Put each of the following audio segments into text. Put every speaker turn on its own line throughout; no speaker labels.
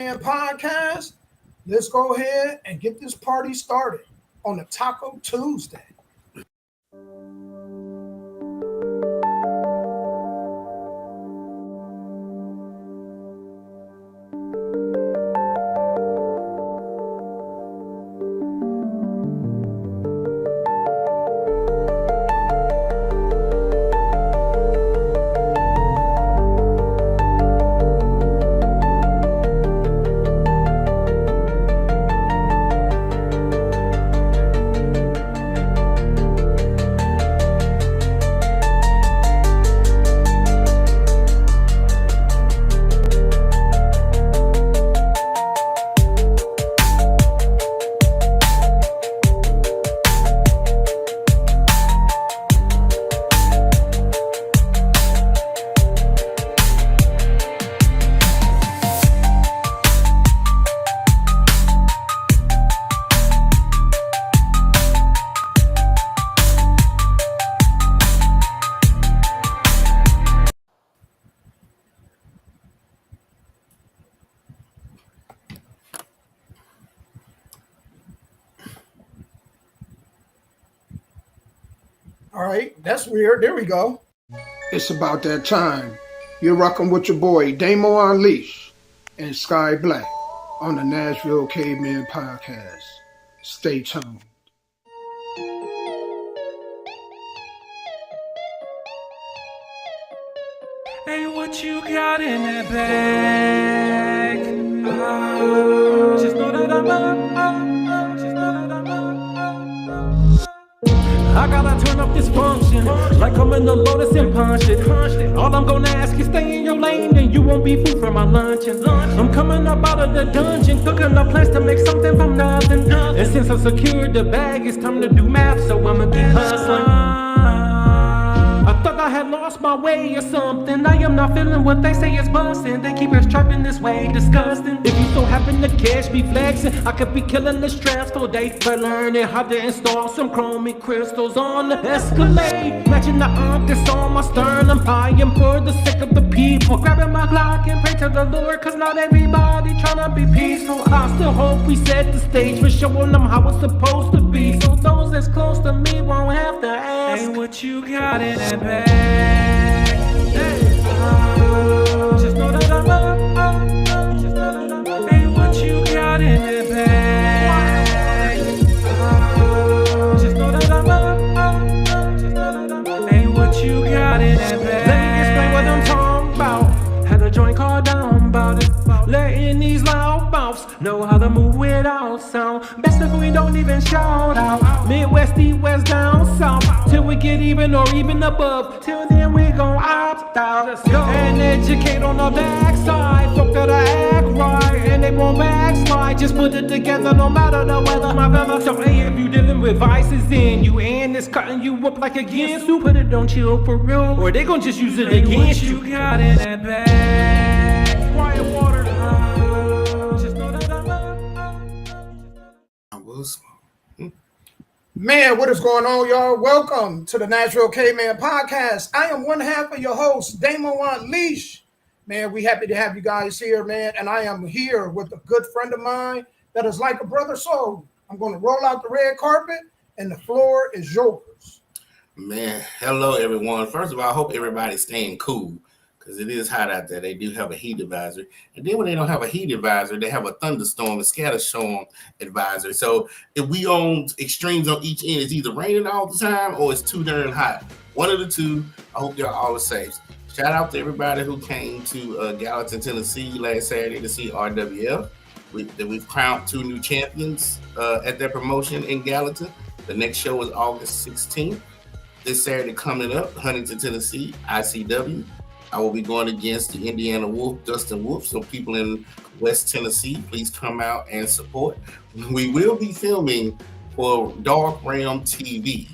Podcast. Let's go ahead and get this party started on the Taco Tuesday. All right, that's weird. There we go.
It's about that time. You're rocking with your boy Damo Unleashed and Sky Black on the Nashville Caveman Podcast. Stay tuned.
Hey, what you got in that bag? Just know that I'm up. Just know that I'm up. I gotta turn up this function, like I'm in the Lotus and punch it. All I'm gonna ask is stay in your lane, and you won't be food for my luncheon. I'm coming up out of the dungeon, cooking up plans to make something from nothing. And since I secured the bag, it's time to do math, so I'ma keep hustling. I thought I had lost my way or something. I am not feeling what they say is busting. They keep us trapping this way, disgusting. If you so happen to catch me flexing, I could be killing the stressful day for learning how to install some chromic crystals on the Escalade. Matching the arm that's on my sternum. I am for the sake of the people. Grabbing my Glock and pray to the Lord, cause not everybody tryna be peaceful. I still hope we set the stage for showing them how it's supposed to be, so those that's close to me won't have to ask, hey, what you got in that bag? Just know that I'm up. Just know that I'm up. Hey, what you got in that bag? Just know that I'm up. Just know that I'm up. Hey, what you got in that bag? Let me explain what I'm talking about. Had a joint called down about it. Letting these loud mouths know how to move without sound. Best if we don't even shout out. Midwest, east, west, down south, till we get even or even above. Till then we gon' opt out. Let's go and educate on the backside. Folk gotta act right and they won't backslide. Just put it together no matter the weather, my brother. So hey, if you dealing with vices, then you and it's cutting you up like against you. Put it on chill for real, or they gon' just use it against you. You got in that bag. Quiet water.
Man, what is going on, y'all? Welcome to the Nashville Caveman Podcast. I am one half of your host, Damo Unleashed. Man, we happy to have you guys here, man. And I am here with a good friend of mine that is like a brother. So I'm going to roll out the red carpet, and the floor is yours.
Man, hello, everyone. First of all, I hope everybody's staying cool, because it is hot out there. They do have a heat advisory. And then when they don't have a heat advisory, they have a thunderstorm and scatter storm advisory. So if we on extremes on each end, it's either raining all the time or it's too darn hot. One of the two. I hope y'all all are safe. Shout out to everybody who came to Gallatin, Tennessee last Saturday to see RWF. We've crowned 2 new champions at their promotion in Gallatin. The next show is August 16th. This Saturday coming up, Huntington, Tennessee, ICW. I will be going against the Indiana Wolf, Dustin Wolf. So people in West Tennessee, please come out and support. We will be filming for Dark Realm TV.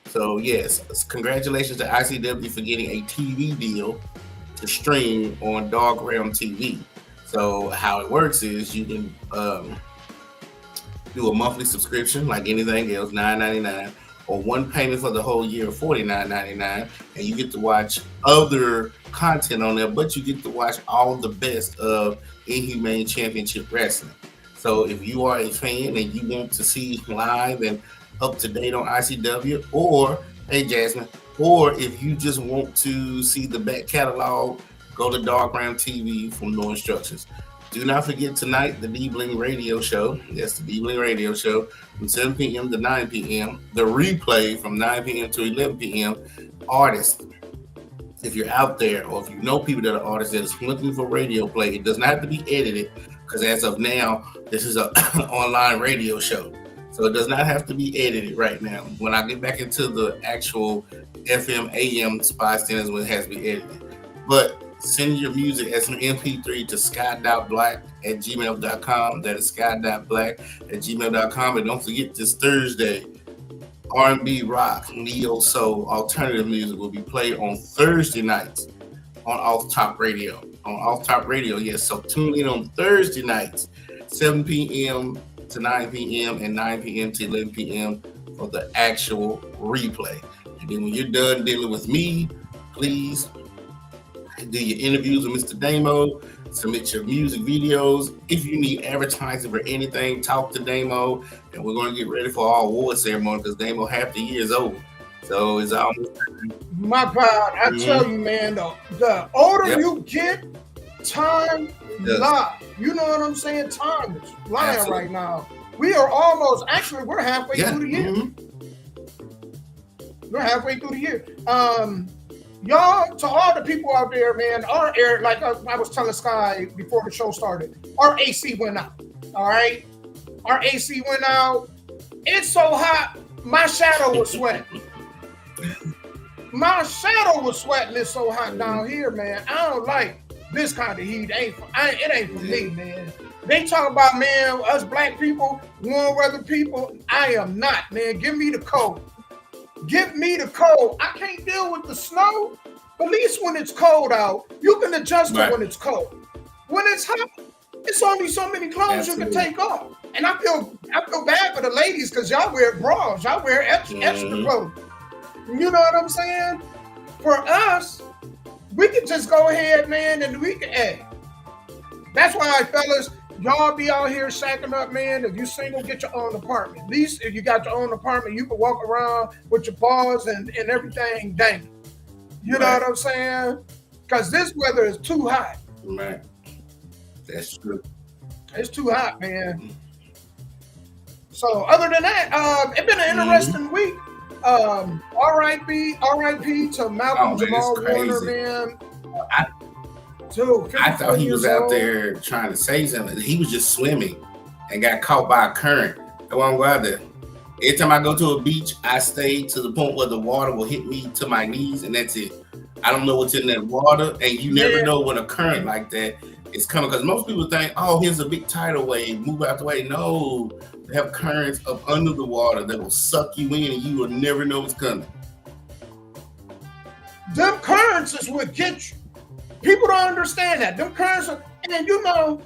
So yes, congratulations to ICW for getting a TV deal to stream on Dark Realm TV. So how it works is you can do a monthly subscription like anything else, $9.99. or one payment for the whole year of $49.99, and you get to watch other content on there, but you get to watch all the best of Inhumane Championship Wrestling. So if you are a fan and you want to see live and up to date on ICW, or hey Jasmine, or if you just want to see the back catalog, go to Dark Round TV for No Instructions. Do not forget tonight, the D-Bling Radio Show. Yes, the D-Bling Radio Show from 7 p.m. to 9 p.m. The replay from 9 p.m. to 11 p.m. Artists, if you're out there or if you know people that are artists that is looking for radio play, it does not have to be edited because as of now, this is an online radio show. So it does not have to be edited right now. When I get back into the actual FM, AM spots, then is when it has to be edited. But send your music as an MP3 to sky.black@gmail.com. That is sky.black@gmail.com. And don't forget this Thursday, R&B, rock, neo soul, alternative music will be played on Thursday nights on Off Top Radio. On Off Top Radio, yes. So tune in on Thursday nights, 7 p.m. to 9 p.m. and 9 p.m. to 11 p.m. for the actual replay. And then when you're done dealing with me, please do your interviews with Mr. Damo, submit your music videos. If you need advertising for anything, talk to Damo. And we're going to get ready for our award ceremony because Damo half the year is over. So it's almost time.
My God, I tell you, man, the older you get, time flies. You know what I'm saying? Time is flying right now. We are almost, actually, we're halfway through the year. We're halfway through the year. Y'all, to all the people out there, man, our air, like I was telling Sky before the show started, our AC went out. All right? Our AC went out. It's so hot, my shadow was sweating. My shadow was sweating. It's so hot down here, man. I don't like this kind of heat. It ain't for me, man. They talk about, man, us black people, warm weather people. I am not, man. Give me the cold. Give me the cold. I can't deal with the snow. At least when it's cold out, you can adjust it when it's cold. When it's hot, it's only so many clothes you can take off. And I feel bad for the ladies because y'all wear bras. Y'all wear extra clothes. You know what I'm saying? For us, we can just go ahead, man, and we can, hey. That's why, fellas, y'all be out here shacking up, man. If you single, get your own apartment. At least if you got your own apartment, you can walk around with your balls and everything dangling. You know what I'm saying? Because this weather is too hot.
Right. That's true.
It's too hot, man. So other than that, it's been an interesting week. R.I.P. to Malcolm Jamal Warner, man.
I thought he was out there trying to say something. He was just swimming and got caught by a current. I won't go out there. Every time I go to a beach, I stay to the point where the water will hit me to my knees, and that's it. I don't know what's in that water, and you never know when a current like that is coming. Because most people think, oh, here's a big tidal wave, move out the way. No, they have currents up under the water that will suck you in, and you will never know what's coming.
Them currents is what get you. People don't understand that. Them currents are, and you know,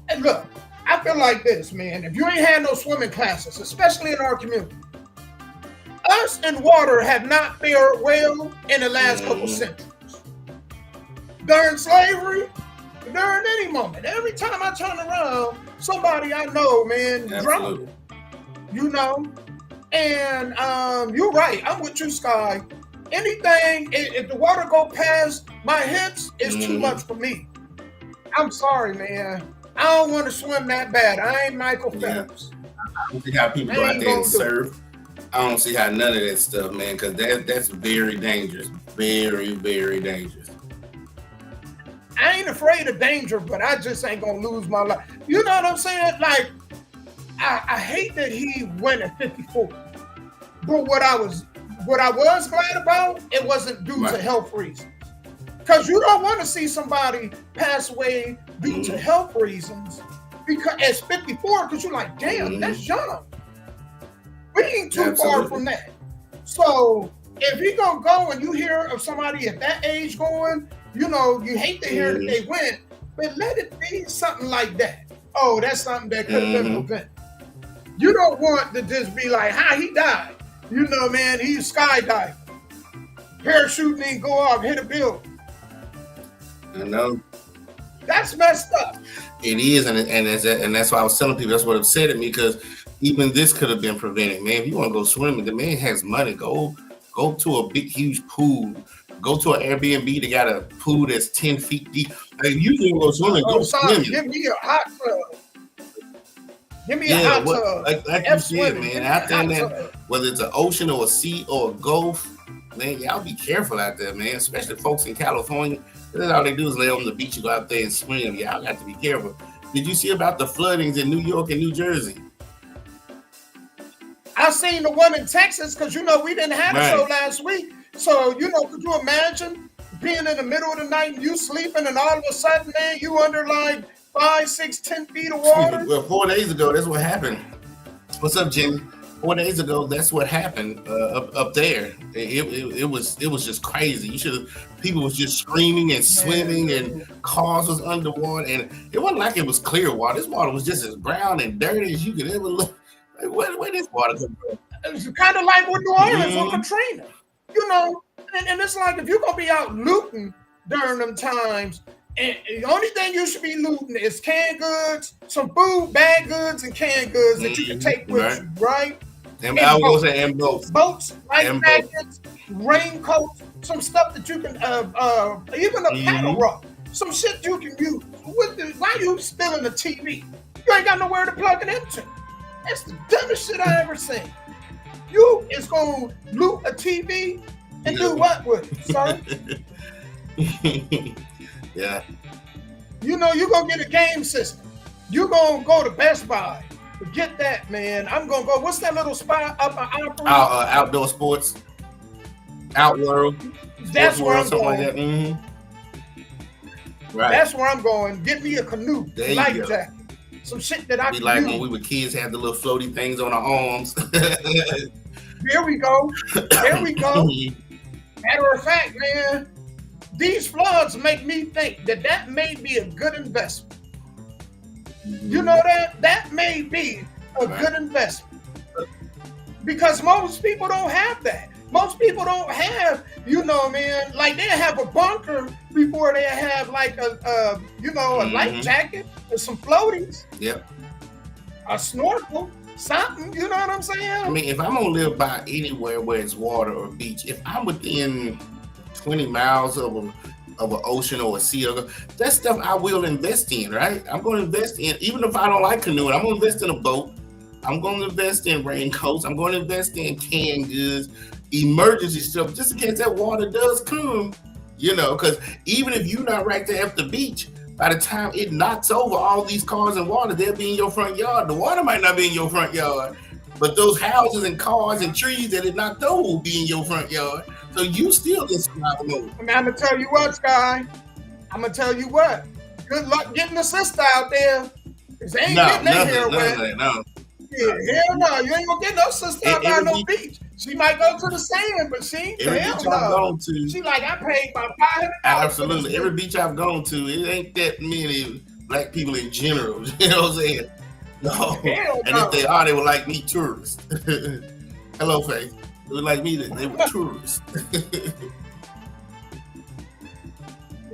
and look, I feel like this, man. If you ain't had no swimming classes, especially in our community, us and water have not fared well in the last couple centuries. During slavery, during any moment, every time I turn around, somebody I know, man, drowned. You know, and you're right. I'm with you, Sky. Anything, if the water go past my hips, it's too much for me. I'm sorry, man. I don't want to swim that bad. I ain't Michael Phelps.
I don't see how people go out there and surf. I don't see how none of that stuff, man, because that's very dangerous. Very, very dangerous.
I ain't afraid of danger, but I just ain't gonna lose my life. You know what I'm saying? Like, I hate that he went at 54. But what I was glad about, it wasn't due to health reasons. Because you don't want to see somebody pass away due to health reasons. Because at 54, because you're like, damn, that's young. We ain't too far from that. So if he gonna go and you hear of somebody at that age going, you know, you hate to hear that they went, but let it be something like that. Oh, that's something that could have been prevented. You don't want to just be like, how he died. You know, man, he's skydiving, parachuting and go off, hit a building.
I know.
That's messed up.
It is, and that's why I was telling people that's what upset me, because even this could have been prevented, man. If you want to go swimming, the man has money. Go to a big, huge pool. Go to an Airbnb that got a pool that's 10 feet deep. Like, you can go swimming. Go swimming.
Give me a hot tub. Give me a hot tub.
Like you said, man. Out there, man, whether it's an ocean or a sea or a gulf, man, y'all be careful out there, man. Especially folks in California. That's all they do is lay on the beach and go out there and swim. Y'all got to be careful. Did you see about the floodings in New York and New Jersey?
I seen the one in Texas, because you know we didn't have a show last week. So, you know, could you imagine being in the middle of the night and you sleeping, and all of a sudden, man, you under like 5, 6, 10 feet of water?
Well, 4 days ago, that's what happened. What's up, Jimmy? 4 days ago, that's what happened up there. It was just crazy. People was just screaming and swimming, and cars was underwater, and it wasn't like it was clear water. This water was just as brown and dirty as you could ever look. Like, where this water come from?
It's kind of like with New Orleans with Katrina, you know. And it's like, if you're gonna be out looting during them times, and the only thing you should be looting is canned goods, some food, bag goods, and canned goods that you can take with you, right?
And I was gonna say, and boats,
life jackets, raincoats, some stuff that you can, even a paddle rock, some shit you can use. Why you spilling the TV? You ain't got nowhere to plug it into. That's the dumbest shit I ever seen. You is gonna loot a TV and do what with it, son?
Yeah.
You know, you gonna get a game system. You gonna go to Best Buy. Forget that, man. I'm gonna go. What's that little spot up
Outdoor Sports, Outworld.
That's where I'm going.
Like that. Mm-hmm. Right.
That's where I'm going. Get me a canoe, life jacket, some shit that I
be
can
like
use.
when we were kids, had the little floaty things on our arms.
There we go. There we go. Matter of fact, man, these floods make me think that may be a good investment. You know that may be a good investment, because most people don't have that. Most people don't have, you know, man, like they have a bunker before they have like a life jacket or some floaties.
Yep.
A snorkel, something, you know what I'm saying?
I mean, if I'm gonna live by anywhere where it's water or beach, if I'm within 20 miles of an ocean or a sea, that stuff I will invest in, right? I'm going to invest in, even if I don't like canoeing, I'm going to invest in a boat. I'm going to invest in raincoats. I'm going to invest in canned goods, emergency stuff, just in case that water does come, you know, because even if you're not right there at the beach, by the time it knocks over all these cars and water, they'll be in your front yard. The water might not be in your front yard, but those houses and cars and trees that it knocked over will be in your front yard. So you still just survive mode.
I mean, I'm gonna tell you what, Sky. I'm gonna tell you what. Good luck getting a sister out there. Cause they ain't getting that hair wet.
No.
Yeah, hell no. You ain't gonna get no sister out by no beach. She might go to the sand, but she ain't.
Every beach I've gone to,
she like, I paid about $500.
Absolutely. Every beach I've gone to, it ain't that many black people in general. You know what I'm saying? No. And if they are, they were like me, tourists. Hello, Faith. It was like me, they were tourists.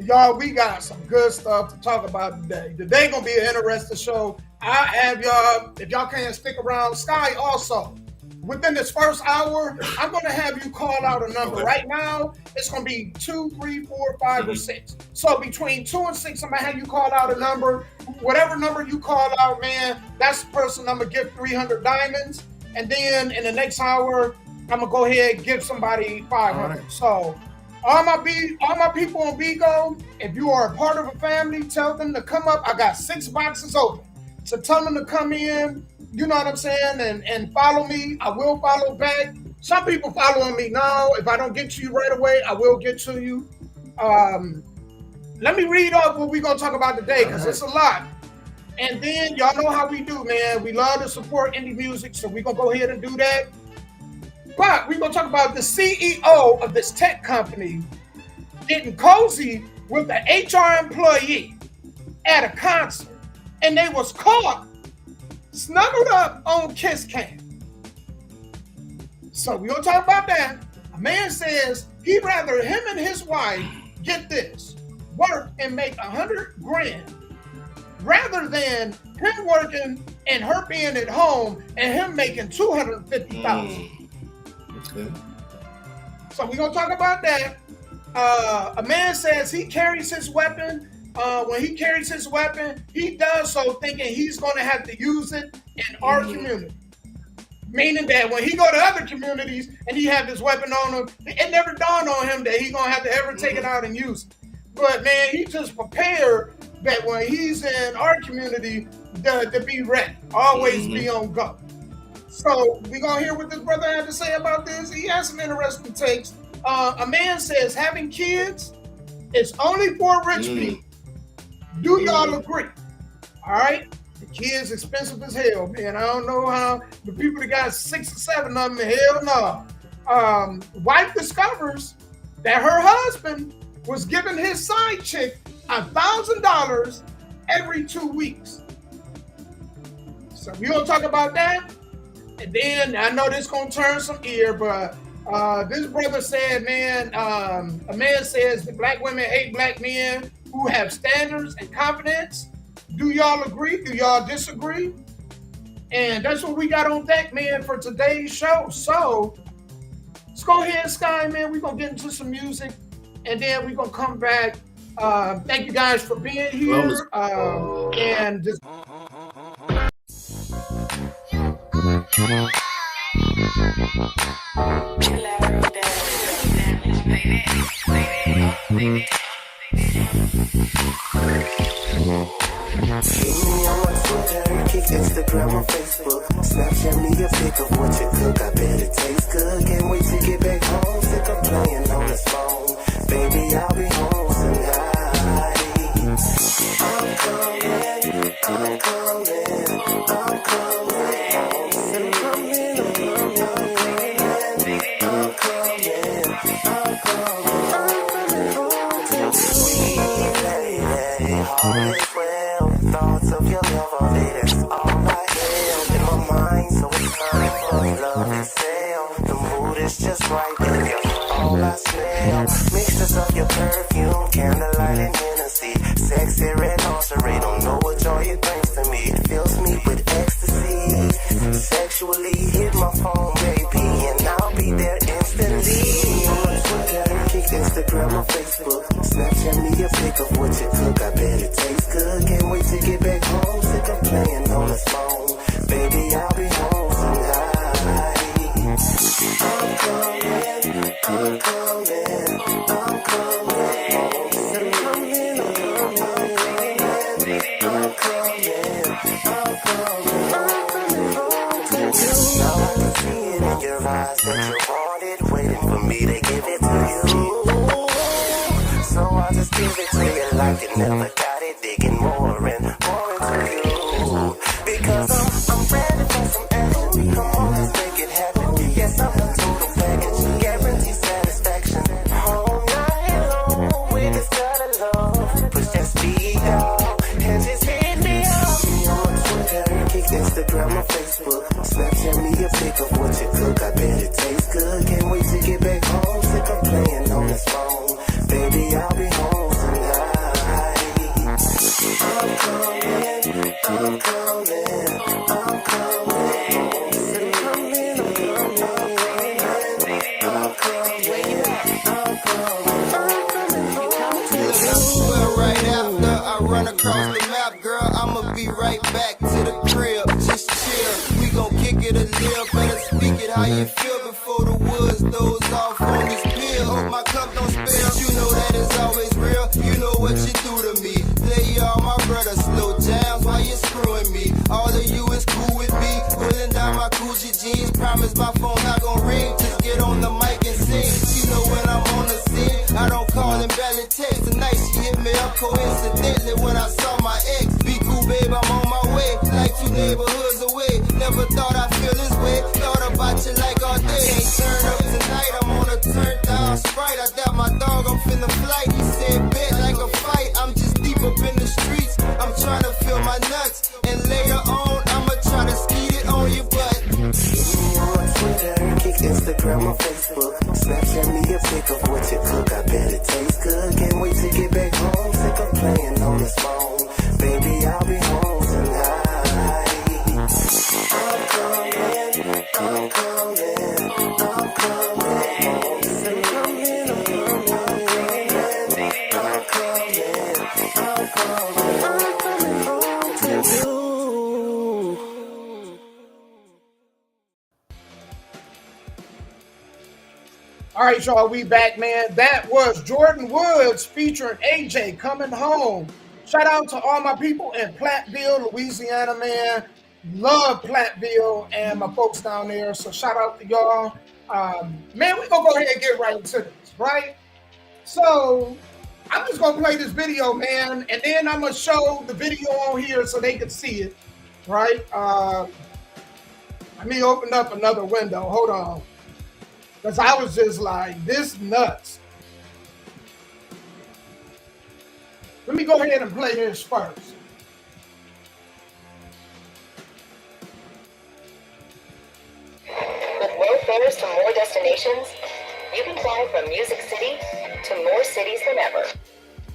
Y'all, we got some good stuff to talk about today. Today gonna be an interesting show. I have y'all, if y'all can't stick around, Sky also. Within this first hour, I'm gonna have you call out a number. Okay. Right now, it's gonna be 2, 3, 4, 5, or 6. So between 2 and 6, I'm gonna have you call out a number. Whatever number you call out, man, that's the person I'm gonna give 300 diamonds. And then in the next hour, I'm gonna go ahead and give somebody 500. Right. So all my people on Bigo, if you are a part of a family, tell them to come up. I got 6 boxes open. So tell them to come in, you know what I'm saying, and follow me. I will follow back. Some people following me now. If I don't get to you right away, I will get to you. Let me read off what we're gonna talk about today, because it's a lot. And then y'all know how we do, man. We love to support indie music, so we're gonna go ahead and do that. But we're gonna talk about the CEO of this tech company getting cozy with an HR employee at a concert, and they was caught snuggled up on kiss cam. So we're gonna talk about that. A man says he'd rather him and his wife, get this, work and make 100 grand rather than him working and her being at home and him making 250,000.
Okay.
So we're gonna talk about that. A man says he carries his weapon. When he carries his weapon, he does so thinking he's gonna have to use it in our community. Meaning that when he go to other communities and he have his weapon on him, it never dawned on him that he's gonna have to ever take it out and use it. But man, he just prepared that when he's in our community to be ready, always be on go. So we're gonna hear what this brother had to say about this. He has some interesting takes. A man says having kids is only for rich people. Do y'all agree? All right. The kids expensive as hell, man. I don't know how the people that got 6 or 7 of them, hell no. Wife discovers that her husband was giving his side chick $1,000 every 2 weeks. So we're gonna talk about that. And then I know this gonna turn some ear, but this brother said, man, a man says that black women hate black men who have standards and confidence. Do y'all agree? Do y'all disagree? And that's what we got on deck, man, for today's show. So let's go ahead, Sky, man. We're going to get into some music, and then we're going to come back. Thank you guys for being here. And just...
Hit me on my Twitter, kick Instagram or Facebook. Snapchat me a pic of what you cook. I bet it tastes good. Can't wait to get back home. Sick of playing on this phone. Baby, I'll be home tonight. I'm coming, I'm coming, I'm coming. I'm coming, I'm coming, I'm coming, I'm coming home to you, lady. Thoughts of your love all day, that's all I have in my mind. So it's time for love itself. The mood is just right, and you're all I smell. Mixtures of your perfume, candlelight and Hennessy. Sexy red lingerie, don't know what joy it brings to me. It fills me with ecstasy. Sexually hit my phone, baby, and I'll be there instantly. On Twitter, kick Instagram or Facebook. Snapchat me a pic of what you cook. I bet it tastes good. Can't wait to get back home. Sick of playing on this phone. Baby, I'll be home tonight. I'm coming, I'm coming, I'm coming. I'm coming, I'm coming, I'm coming home to you. Now I can see it in your eyes that you want it, waiting for me to give it to you. So I'll just give it to you like you never got it, digging more and more into you. Because I'm ready for some action. Come on, let's make it happen. Yes, I'm a total package, guarantee satisfaction. All night long with this kind of love. Push that speed up and just hit me up. Me on Twitter, kick Instagram or Facebook. Snapchat me a pic of what you cook. I bet it tastes good. Can't wait to get back home. Sick of playing on this phone. Baby, I'll be home tonight. I'm coming, I'm coming, I'm coming. I'm coming, I'm coming.
Well, right after I run across the map, girl, I'ma be right back to the crib. Just chill, we gon' kick it a little. Better speak it how you feel before the woods doze off on this pill. Hope my cup don't spill. You know that it's always real. You know what you do to me. They all my brothers, slow jams while you screwing me. All of you is cool with me. Pulling down my Gucci jeans. Promise my phone not gon' ring. Just get on the mic and sing. You know when I'm on the scene, I don't call and barely text. Tonight she hit me up coincidentally when I saw my ex. Be cool, babe, I'm on my way. Like 2 neighborhoods away. Never thought I'd feel this way. Thought about you like all day. Ain't turn up tonight. I'm on a turn down Sprite. I got my dog, I'm finna flight. He said bet like a fight. I'm just deep up in the streets. I'm trying to feel my nuts. And later on, I'ma try to skeet it on your butt.
Hit me on Twitter, kick Instagram Instagram or Facebook. Snapchat me a pic of what you cook. I bet it tastes good. Can't wait to get back home. Sick of playing on this phone. Baby, I'll be home tonight. I'm coming, I'm coming, I'm coming home. Say coming, I'm coming, I'm coming home to you.
All right, y'all, we back, man. That was Jordan Woods featuring AJ Coming Home. Shout out to all my people in Platteville, Louisiana, man. Love Platteville and my folks down there. So shout out to y'all. Man, we're going to go ahead and get right into this, right? So I'm just going to play this video, man, and then I'm going to show the video on here so they can see it, right? Let me open up another window. Hold on. Because I was just like, this nuts. Let me go ahead and play this first.
With low fares to more destinations, you can fly from Music City to more cities than ever.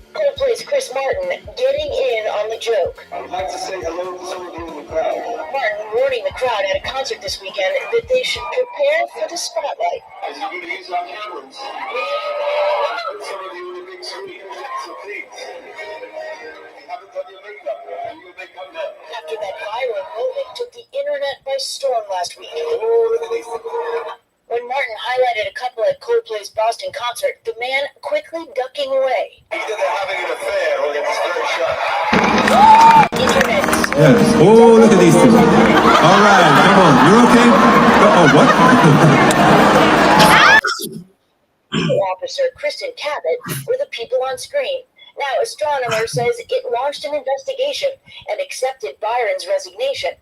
Coldplay's Chris Martin getting in on the joke.
I would like to say hello to some of you in the crowd.
Martin warning the crowd at a concert this weekend that they should prepare for the spotlight.
As you can use our cameras, put some of you in the big screen. So please, if you haven't done your makeup, do your makeup now.
After that viral moment took the internet by storm last week. When Martin highlighted a couple at Coldplay's Boston concert, the man quickly ducking away.
Either they're having an affair or it's very shut.
Internet.
Yes. Oh, look at these two. All right, come on. You okay? Oh, what?
Officer Kristen Cabot were the people on screen. Now, Astronomer says it launched an investigation and accepted Byron's resignation.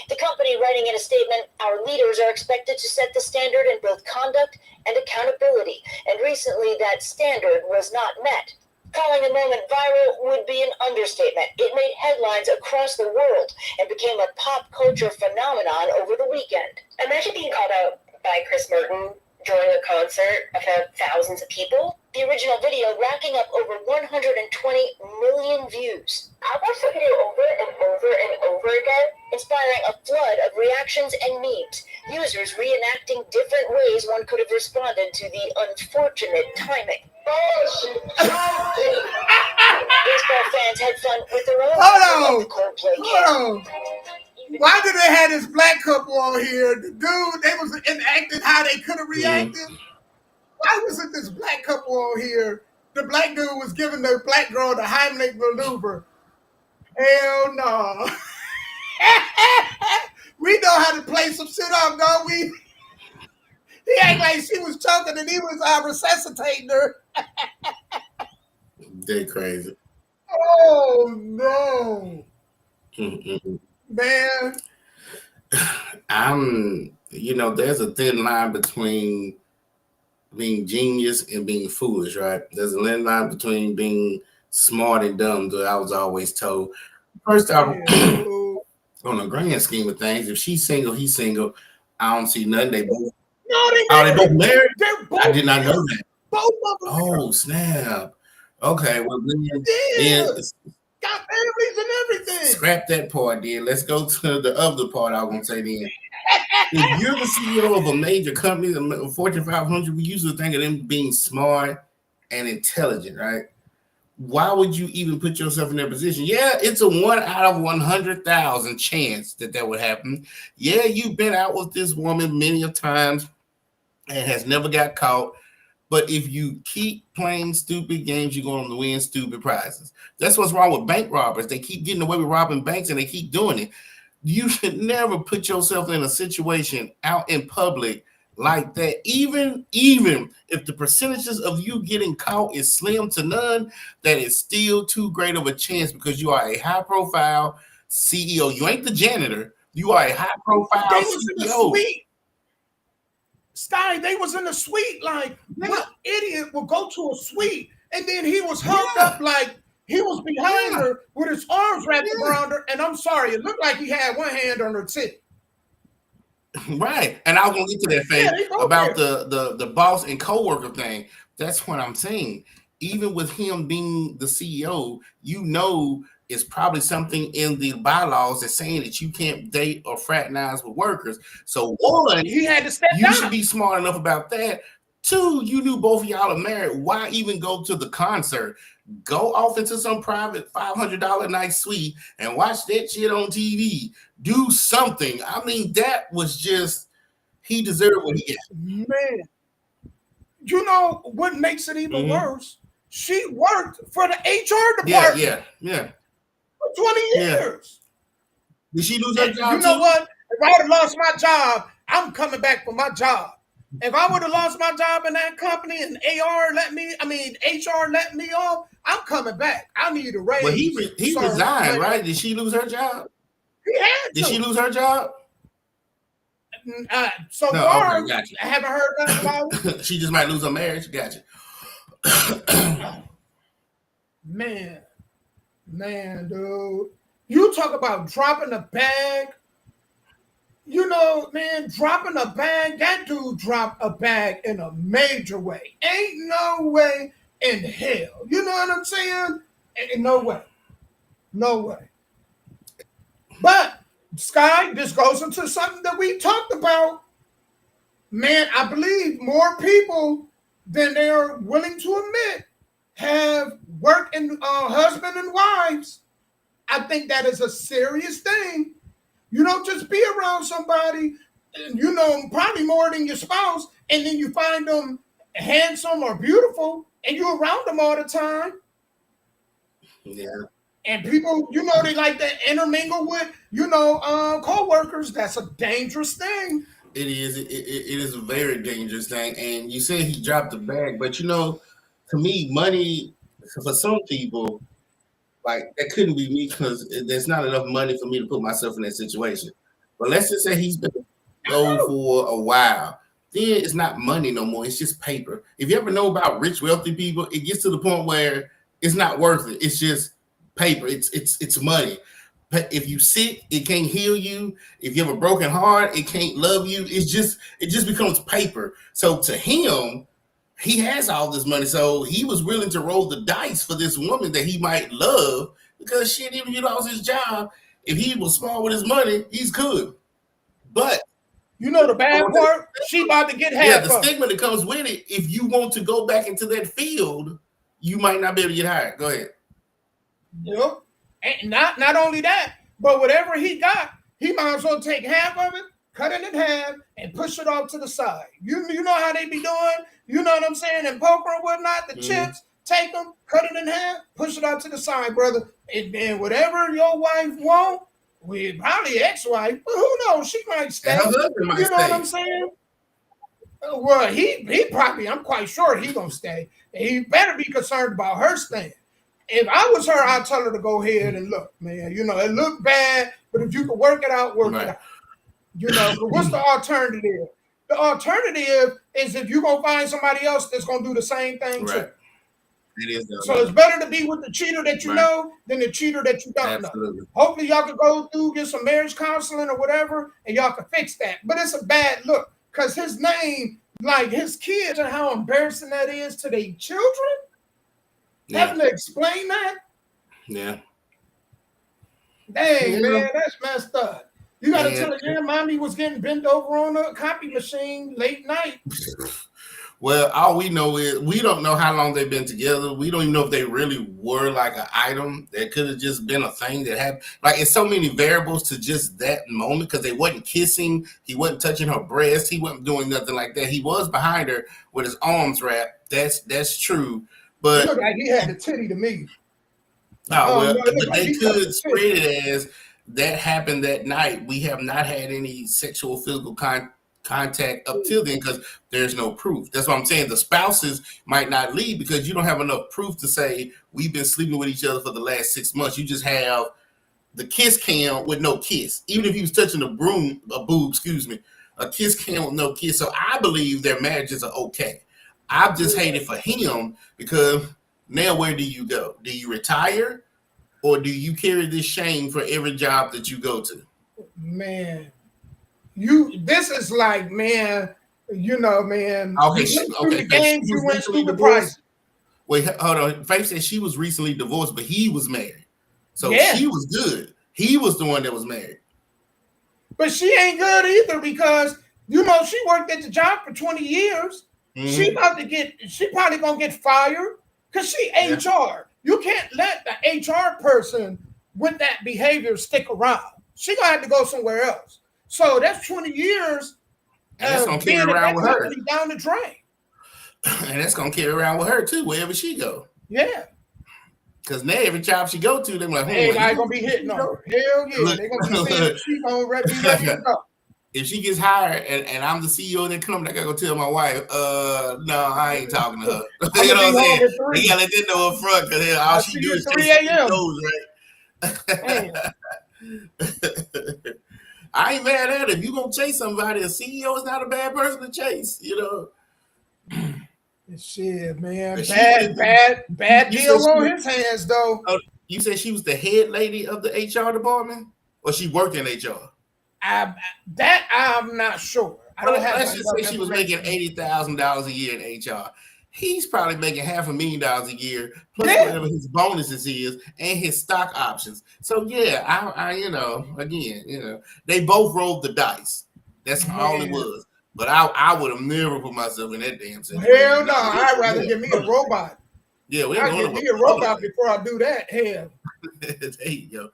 The company writing in a statement, our leaders are expected to set the standard in both conduct and accountability, and recently that standard was not met. Calling the moment viral would be an understatement. It made headlines across the world and became a pop culture phenomenon over the weekend. Imagine being called out by Chris Martin during a concert of thousands of people. The original video racking up over 120 million views. I watched the video over and over and over again, inspiring a flood of reactions and memes, users reenacting different ways one could have responded to the unfortunate timing. Baseball fans had fun with their own Coldplay
Hold on. Why did they have this black couple on here? The dude, they was enacting how they could have reacted. Why wasn't this black couple on here? The black dude was giving the black girl the Heimlich maneuver. Hell no. We know how to play some shit off, don't we? He act like she was choking and he was resuscitating her.
They crazy.
Oh no. Man.
There's a thin line between being genius and being foolish, right? There's a thin line between being smart and dumb that I was always told. First off, on the grand scheme of things, if she's single, he's single. I don't see nothing. They both they both married? I did not know that.
Both of them.
Oh, snap. Okay, well then
got families and everything.
Scrap that part then. Let's go to the other part I was gonna say then. If you're the CEO of a major company, the Fortune 500, we usually think of them being smart and intelligent, right? Why would you even put yourself in that position? Yeah, it's a 1 out of 100,000 chance that would happen. Yeah, you've been out with this woman many of times and has never got caught. But if you keep playing stupid games, you're going to win stupid prizes. That's what's wrong with bank robbers. They keep getting away with robbing banks and they keep doing it. You should never put yourself in a situation out in public like that. Even if the percentages of you getting caught is slim to none, that is still too great of a chance because you are a high profile CEO. You ain't the janitor. You are a high profile CEO.
Sky, they was in the suite. Like, what idiot will go to a suite and then he was hugged up like he was behind her with his arms wrapped around her. And I'm sorry, it looked like he had one hand on her tip.
Right. And I was gonna get to that
Yeah,
thing
they both
about
there.
the boss and coworker thing. That's what I'm saying. Even with him being the CEO, it's probably something in the bylaws that's saying that you can't date or fraternize with workers. So one,
He had to step
you should
down.
be smart enough about that. Two, you knew both of y'all are married. Why even go to the concert? Go off into some private $500 night suite and watch that shit on TV. Do something. I mean, that was just he deserved what he got.
Man, you know what makes it even
Mhm.
worse? She worked for the HR
Yeah,
department
yeah, yeah,
for 20
yeah.
years.
Did she lose her
And you
job
know
too?
what? If I would have lost my job, I'm coming back for my job. If I would have lost my job in that company and HR let me off, I'm coming back. I need a
Well,
raise,
he
sir,
resigned,
ma'am.
right? Did she lose her job?
He had
Did she
to.
lose her job?
So
No, okay,
far,
gotcha.
I haven't heard nothing about it.
She just might lose her marriage. Gotcha.
Man, man, dude. You talk about dropping a bag. You know, man, dropping a bag, that dude dropped a bag in a major way. Ain't no way in hell. You know what I'm saying? Ain't no way. No way. But, Sky, this goes into something that we talked about. Man, I believe more people than they're willing to admit have working husband and wives. I think that is a serious thing. You don't just be around somebody, you know, probably more than your spouse, and then you find them handsome or beautiful, and you're around them all the time.
Yeah.
And people, you know, they like to intermingle with, you know, co-workers. That's a dangerous thing.
It is. It is a very dangerous thing. And you said he dropped the bag, but to me, money for some people, like that couldn't be me because there's not enough money for me to put myself in that situation. But let's just say he's been go for a while. Then it's not money no more. It's just paper. If you ever know about rich, wealthy people, it gets to the point where it's not worth it. It's just paper. It's money. But if you sick, it can't heal you. If you have a broken heart, it can't love you. It just becomes paper. So to him, he has all this money, so he was willing to roll the dice for this woman that he might love because shit, even if he lost his job, if he was smart with his money, he's good. But
You know the bad part? She about to get
yeah,
half
the
of it.
stigma that comes with it, if you want to go back into that field, you might not be able to get hired. Go ahead.
Yep. And not only that, but whatever he got, he might as well take half of it, cut it in half, and push it off to the side. You know how they be doing. You know what I'm saying? In poker and whatnot, the chips, take them, cut it in half, push it out to the side, brother. And then whatever your wife want, we probably ex-wife, but who knows? She might
And her
stay.
husband might
You know what
stay.
I'm saying? Well, he probably, I'm quite sure he gonna stay. He better be concerned about her staying. If I was her, I'd tell her to go ahead and look, man. You know, it looked bad, but if you could work it out, work it
Right.
out. You know, but what's the alternative? The alternative is if you're gonna find somebody else that's gonna do the same thing too.
Right. It is.
So it's better to be with the cheater that you
Right.
know than the cheater that you don't know.
Absolutely.
Hopefully y'all can go through, get some marriage counseling or whatever, and y'all can fix that. But it's a bad look because his name, like his kids, and how embarrassing that is to their children.
Yeah.
Having to explain that,
Yeah.
dang
Yeah.
man, that's messed up. You got to
Yeah.
tell her, yeah, mommy was getting bent over on a copy machine late night.
Well, all we know is we don't know how long they've been together. We don't even know if they really were like an item that could have just been a thing that happened. Like it's so many variables to just that moment because they wasn't kissing, he wasn't touching her breast, he wasn't doing nothing like that. He was behind her with his arms wrapped. That's true. But
It looked like he had the titty to me.
oh, well,
no, it looked
but
like
they
he touched
could
the
spread
titty.
it as that happened that night. We have not had any sexual physical contact up till then because there's no proof. That's what I'm saying. The spouses might not leave because you don't have enough proof to say we've been sleeping with each other for the last 6 months. You just have the kiss cam with no kiss. Even if he was touching a boob, a kiss cam with no kiss. So I believe their marriages are okay. I've just hated for him because now where do you go? Do you retire or do you carry this shame for every job that you go to?
Man, This is like, man, man.
Okay,
You went through
okay,
the
because she
games,
was
you went
recently
stupid
divorced.
prices.
Wait, hold on. Faith said she was recently divorced, but he was married. So
Yeah.
she was good. He was the one that was married.
But she ain't good either because she worked at the job for 20 years. She probably gonna get fired because she HR. You can't let the HR person with that behavior stick around. She gonna have to go somewhere else. So that's 20 years
And that's gonna
being
carry
at
around
that
with her.
company down the drain.
And that's gonna carry around with her too, wherever she go.
Yeah.
Because now every job she go to, they're like,
everybody gonna be hitting on her. Hell yeah.
Look,
They're gonna be saying that she gonna be ready to go.
If she gets hired and I'm the CEO of that company, I gotta go tell my wife, no, I ain't talking to her. You know what I'm saying? You gotta let that know up front because all she do is
3 a.m.
right? I ain't mad at it. If you gonna chase somebody, a CEO is not a bad person to chase,
Shit, man.
But
Bad deal on his hands, though.
You said she was the head lady of the HR department? Or she worked in HR?
I'm not sure. I don't have.
Let's just say she was making $80,000 a year in HR. He's probably making $500,000 a year, plus whatever his bonuses is and his stock options. So yeah, they both rolled the dice. That's all it was. But I would have never put myself in that damn situation.
Hell no, I'd rather give me a robot.
Yeah,
I'd give me a robot before I do that. Hell.
There you go.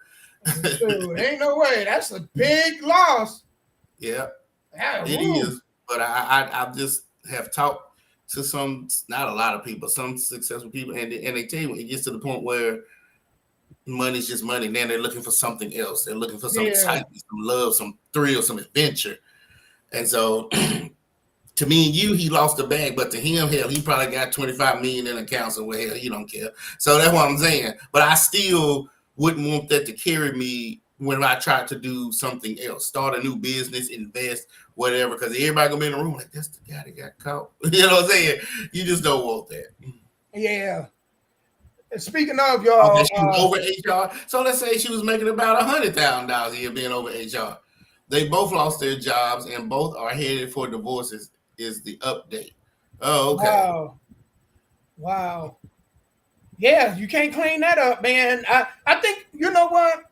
Dude, ain't no way. That's a big loss.
Yeah, it is. But I just have talked to not a lot of people, some successful people, and they tell you when it gets to the point where money's just money, then they're looking for something else. They're looking for some excitement, some love, some thrill, some adventure. And so to me and you, he lost the bag, but to him, hell, he probably got 25 million in accounts, and well, hell, he don't care. So that's what I'm saying. But I still wouldn't want that to carry me when I try to do something else, start a new business, invest, whatever, because everybody gonna be in the room like, that's the guy that got caught. You know what I'm saying? You just don't want that.
Yeah. And speaking of y'all,
she was over HR. So let's say she was making about $100,000 a year being over HR. They both lost their jobs and both are headed for divorces. Is the update? Oh, okay.
Wow. Yeah, you can't clean that up, man. I think you know what?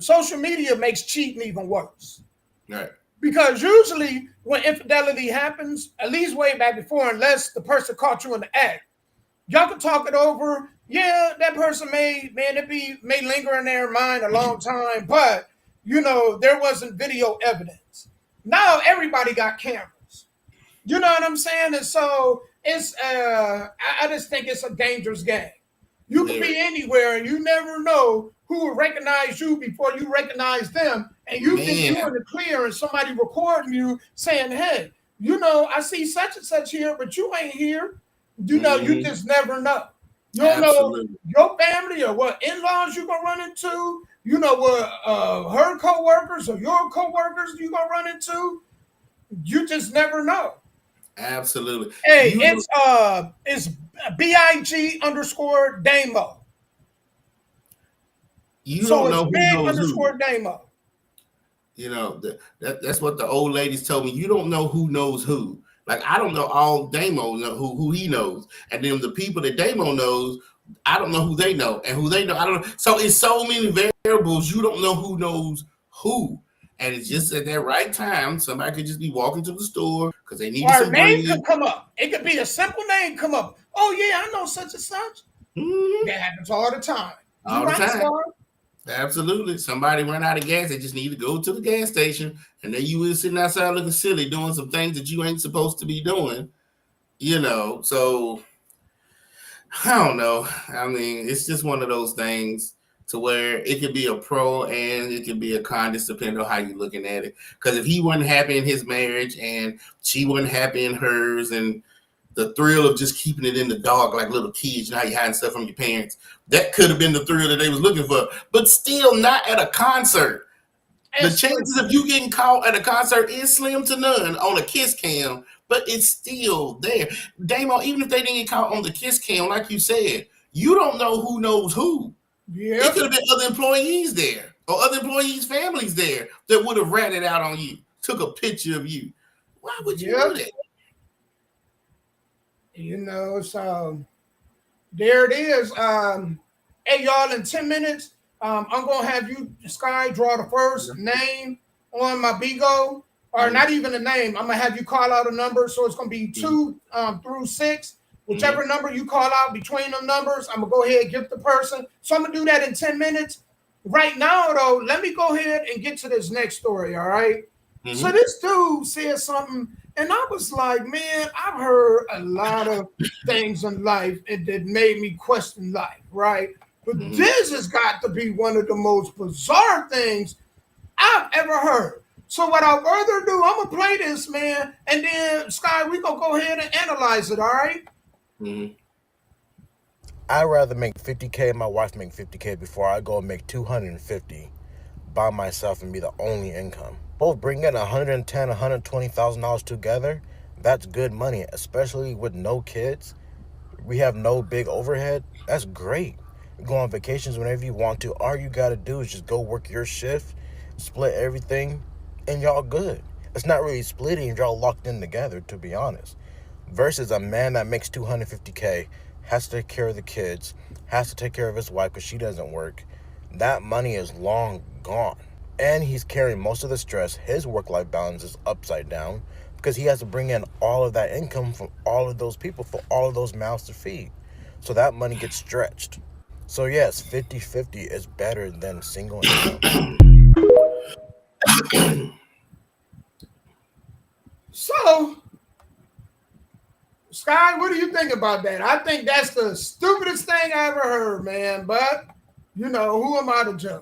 Social media makes cheating even worse.
Right.
Because usually when infidelity happens, at least way back before, unless the person caught you in the act, y'all can talk it over. Yeah, that person may linger in their mind a long time, but there wasn't video evidence. Now everybody got cameras. You know what I'm saying? And so it's I just think it's a dangerous game. You can be anywhere and you never know who will recognize you before you recognize them. And you think you're in the clear and somebody recording you saying, hey, I see such and such here, but you ain't here. You just never know. You don't know your family or what in-laws you're going to run into. You know what her co-workers or your co-workers you're going to run into. You just never know.
Absolutely.
Hey, it's BIG_Damo.
You don't know who knows
who. Damo.
That's what the old ladies told me. You don't know who knows who. Like I don't know all Damo know who he knows, and then the people that Damo knows, I don't know who they know, and who they know, I don't know. So it's so many variables. You don't know who knows who. And it's just at that right time, somebody could just be walking to the store because they need some
name could come up. It could be a simple name come up. Oh yeah, I know such and such. That happens all the time.
All the time. Absolutely. Somebody run out of gas. They just need to go to the gas station, and then you was sitting outside looking silly, doing some things that you ain't supposed to be doing. So I don't know. I mean, it's just one of those things to where it could be a pro and it could be a con, just depending on how you're looking at it. Because if he wasn't happy in his marriage and she wasn't happy in hers, and the thrill of just keeping it in the dark like little kids, how you hiding stuff from your parents, that could have been the thrill that they was looking for. But still not at a concert. The chances of you getting caught at a concert is slim to none on a kiss cam, but it's still there. Damo, even if they didn't get caught on the kiss cam, like you said, you don't know who knows who. Yeah. It could have been other employees there. or other employees' families there that would have ratted out on you, took a picture of you. Why would you do that?
You know, so there it is. Hey, y'all, in 10 minutes, I'm going to have you, Sky, draw the first name on my Bigo, or not even a name. I'm going to have you call out a number. So it's going to be 2 through 6. Whichever number you call out between them numbers, I'm going to go ahead and give the person. So I'm going to do that in 10 minutes. Right now, though, let me go ahead and get to this next story, all right? So this dude said something, and I was like, man, I've heard a lot of things in life that made me question life, right? But this has got to be one of the most bizarre things I've ever heard. So without further ado, I'm going to play this, man, and then, Sky, we're going to go ahead and analyze it, all right?
I'd rather make 50K and my wife make 50K before I go and make 250 by myself and be the only income. Both bring in $110,000, $120,000 together. That's good money, especially with no kids. We have no big overhead. That's great. You go on vacations whenever you want to. All you got to do is just go work your shift, split everything, and y'all good. It's not really splitting. Y'all locked in together, to be honest. Versus a man that makes 250K, has to take care of the kids, has to take care of his wife because she doesn't work. That money is long gone. And he's carrying most of the stress. His work-life balance is upside down because he has to bring in all of that income from all of those people for all of those mouths to feed. So that money gets stretched. So yes, 50-50 is better than single income.
So, Sky, what do you think about that? I think that's the stupidest thing I ever heard, man. But, you know, who am I to judge?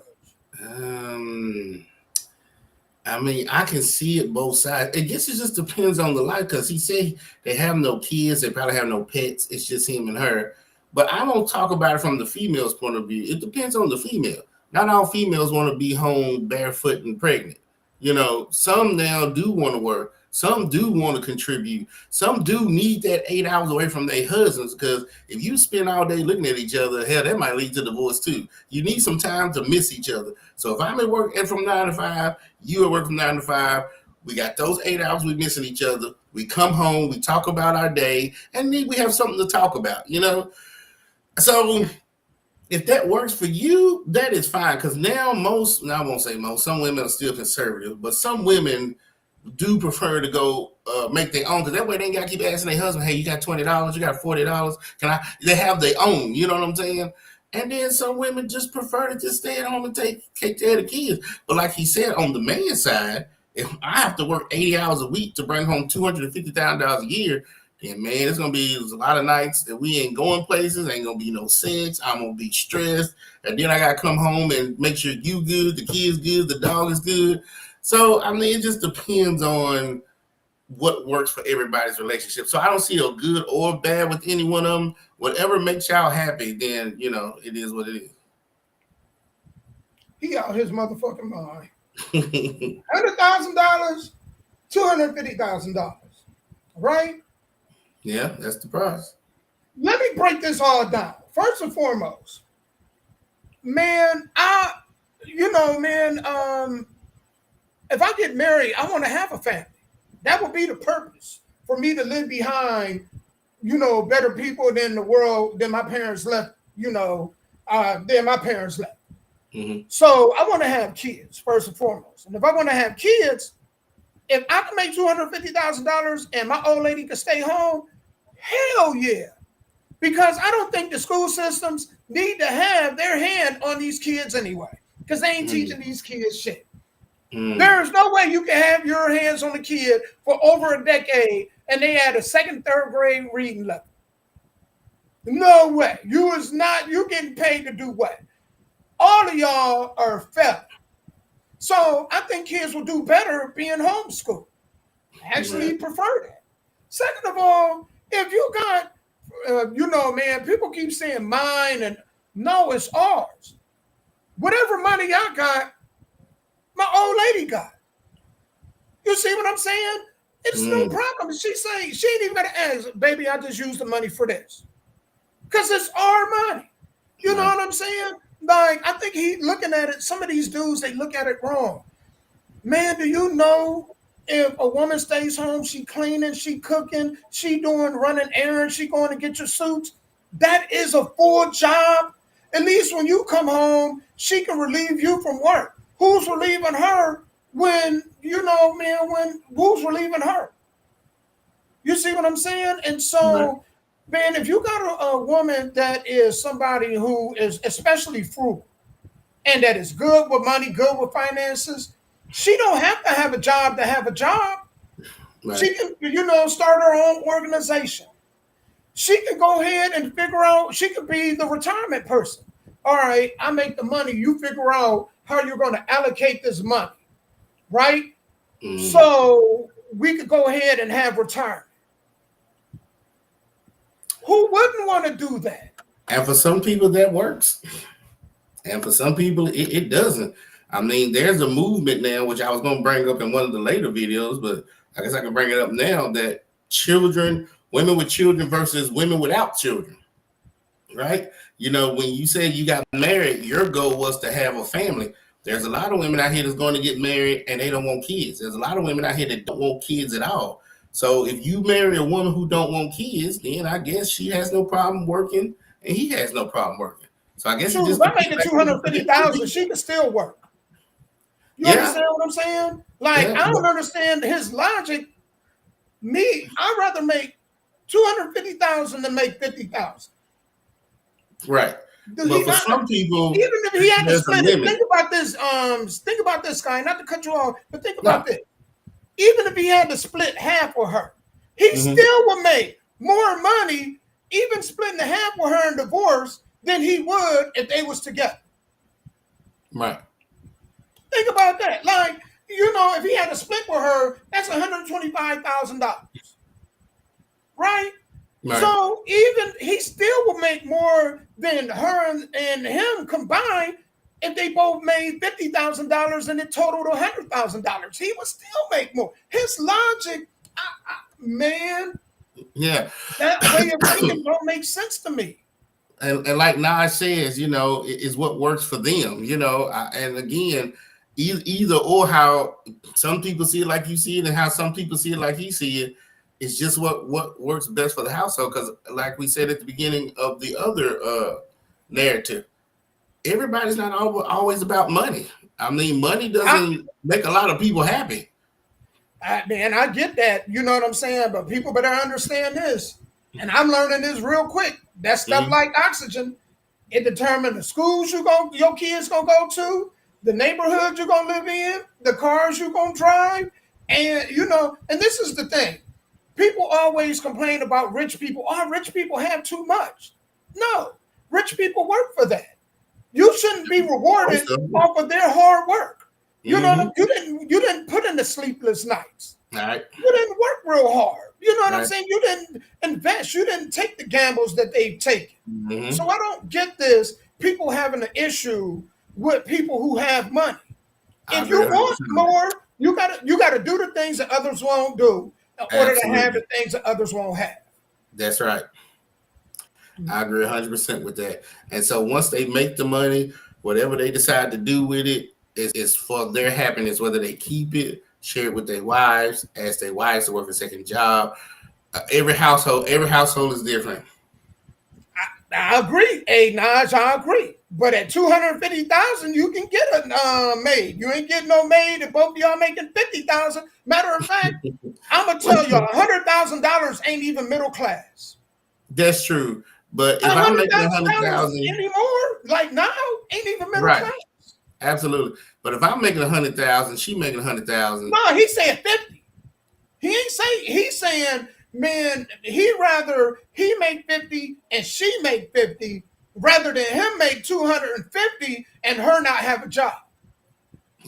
I mean, I can see it both sides. I guess it just depends on the life because he said they have no kids, they probably have no pets. It's just him and her. But I won't talk about it from the female's point of view. It depends on the female. Not all females want to be home barefoot and pregnant. You know, some now do want to work. Some do want to contribute. Some do need that 8 hours away from their husbands because if you spend all day looking at each other, hell, that might lead to divorce too. You need some time to miss each other. So if I'm at work from 9 to 5, you at work from 9 to 5, we got those 8 hours we missing each other. We come home, we talk about our day, and then we have something to talk about, you know? So if that works for you, that is fine. Because now I won't say most, some women are still conservative, but some women do prefer to go make their own because that way they ain't got to keep asking their husband, hey, you got $20, you got $40, they have their own, you know what I'm saying? And then some women just prefer to just stay at home and take care of the kids. But like he said, on the man side, if I have to work 80 hours a week to bring home $250,000 a year, then man, it's gonna be a lot of nights that we ain't going places, ain't gonna be no sex, I'm gonna be stressed, and then I gotta come home and make sure you good, the kids good, the dog is good. So, I mean, it just depends on what works for everybody's relationship. So I don't see a good or bad with any one of them. Whatever makes y'all happy, then, you know, it is what it is.
He out his motherfucking mind. $100,000, $250,000, right?
Yeah, that's the price.
Let me break this all down. First and foremost, man, if I get married, I want to have a family. That would be the purpose for me to live behind, you know, better people than the world, than my parents left, than my parents left. So I want to have kids, first and foremost. And if I want to have kids, if I can make $250,000 and my old lady can stay home, hell yeah. Because I don't think the school systems need to have their hand on these kids anyway, because they ain't teaching these kids shit. There's no way you can have your hands on a kid for over a decade and they at a second, third grade reading level. No way. You getting paid to do what? All of y'all are felons. So I think kids will do better being homeschooled. I actually prefer that. Second of all, if you got, man, people keep saying mine, and no, it's ours. Whatever money I got, my old lady got. You see what I'm saying? It's no problem. She's saying she ain't even got to ask, baby, I just used the money for this. Because it's our money. You know what I'm saying? Like, I think he looking at it, some of these dudes, they look at it wrong. Man, do you know if a woman stays home, she cleaning, she cooking, she doing running errands, she going to get your suits? That is a full job. At least when you come home, she can relieve you from work. Who's relieving her when, man, who's relieving her? You see what I'm saying? And so, man, if you got a woman that is somebody who is especially frugal and that is good with money, good with finances, she don't have to have a job to have a job. Right. She can, start her own organization. She can go ahead and figure out, she could be the retirement person. All right, I make the money. You figure out how you're going to allocate this money, right? So we could go ahead and have retirement. Who wouldn't want to do that?
And for some people, that works. And for some people, it doesn't. I mean, there's a movement now, which I was going to bring up in one of the later videos, but I guess I can bring it up now, that women with children versus women without children, right? When you said you got married, your goal was to have a family. There's a lot of women out here that's going to get married and they don't want kids. There's a lot of women out here that don't want kids at all. So if you marry a woman who don't want kids, then I guess she has no problem working and he has no problem working. So I guess
if I'm making $250,000, she can still work. You understand what I'm saying? Like, I don't understand his logic. I'd rather make $250,000 than make $50,000.
Right. But for some people,
even if he had to spend it, think about this, guy. Not to cut you off, but think about this. Even if he had to split half with her, he still would make more money, even splitting the half with her in divorce, than he would if they was together.
Right.
Think about that. Like, if he had to split with her, that's $125,000. Right? So even he still would make more than her and him combined if they both made $50,000 and it totaled $100,000. He would still make more. His logic, man.
Yeah.
That way of thinking don't make sense to me.
And like Nas says, is what works for them, and again, either or how some people see it like you see it and how some people see it like he see it. It's just what works best for the household. Because like we said at the beginning of the other narrative, everybody's not always about money. I mean, money doesn't make a lot of people happy.
I get that. You know what I'm saying? But people better understand this. And I'm learning this real quick. That stuff like oxygen, it determines the schools your kids gonna go to, the neighborhood you're gonna live in, the cars you're gonna drive. And and this is the thing. People always complain about rich people. Oh, rich people have too much. No, rich people work for that. You shouldn't be rewarded off of their hard work. You know, you didn't put in the sleepless nights.
All right.
You didn't work real hard. You know what I'm saying? You didn't invest. You didn't take the gambles that they've taken. So I don't get this. People having an issue with people who have money. If you want more, you gotta do the things that others won't do in order to have the things that others won't have.
That's right. I agree 100% with that. And so once they make the money, whatever they decide to do with it is for their happiness, whether they keep it, share it with their wives, ask their wives to work a second job. Every household is different.
I agree. Hey, Naj, I agree. But at $250,000, you can get a maid. You ain't getting no maid if both of y'all making $50,000. Matter of fact, I'm gonna tell y'all, $100,000 ain't even middle class.
That's true. But if I'm making
$100,000 anymore, like now, ain't even middle class.
Absolutely. But if I'm making $100,000, she making $100,000.
No, he's saying 50. He's saying, man, he make 50 and she make 50 rather than him make 250 and her not have a job.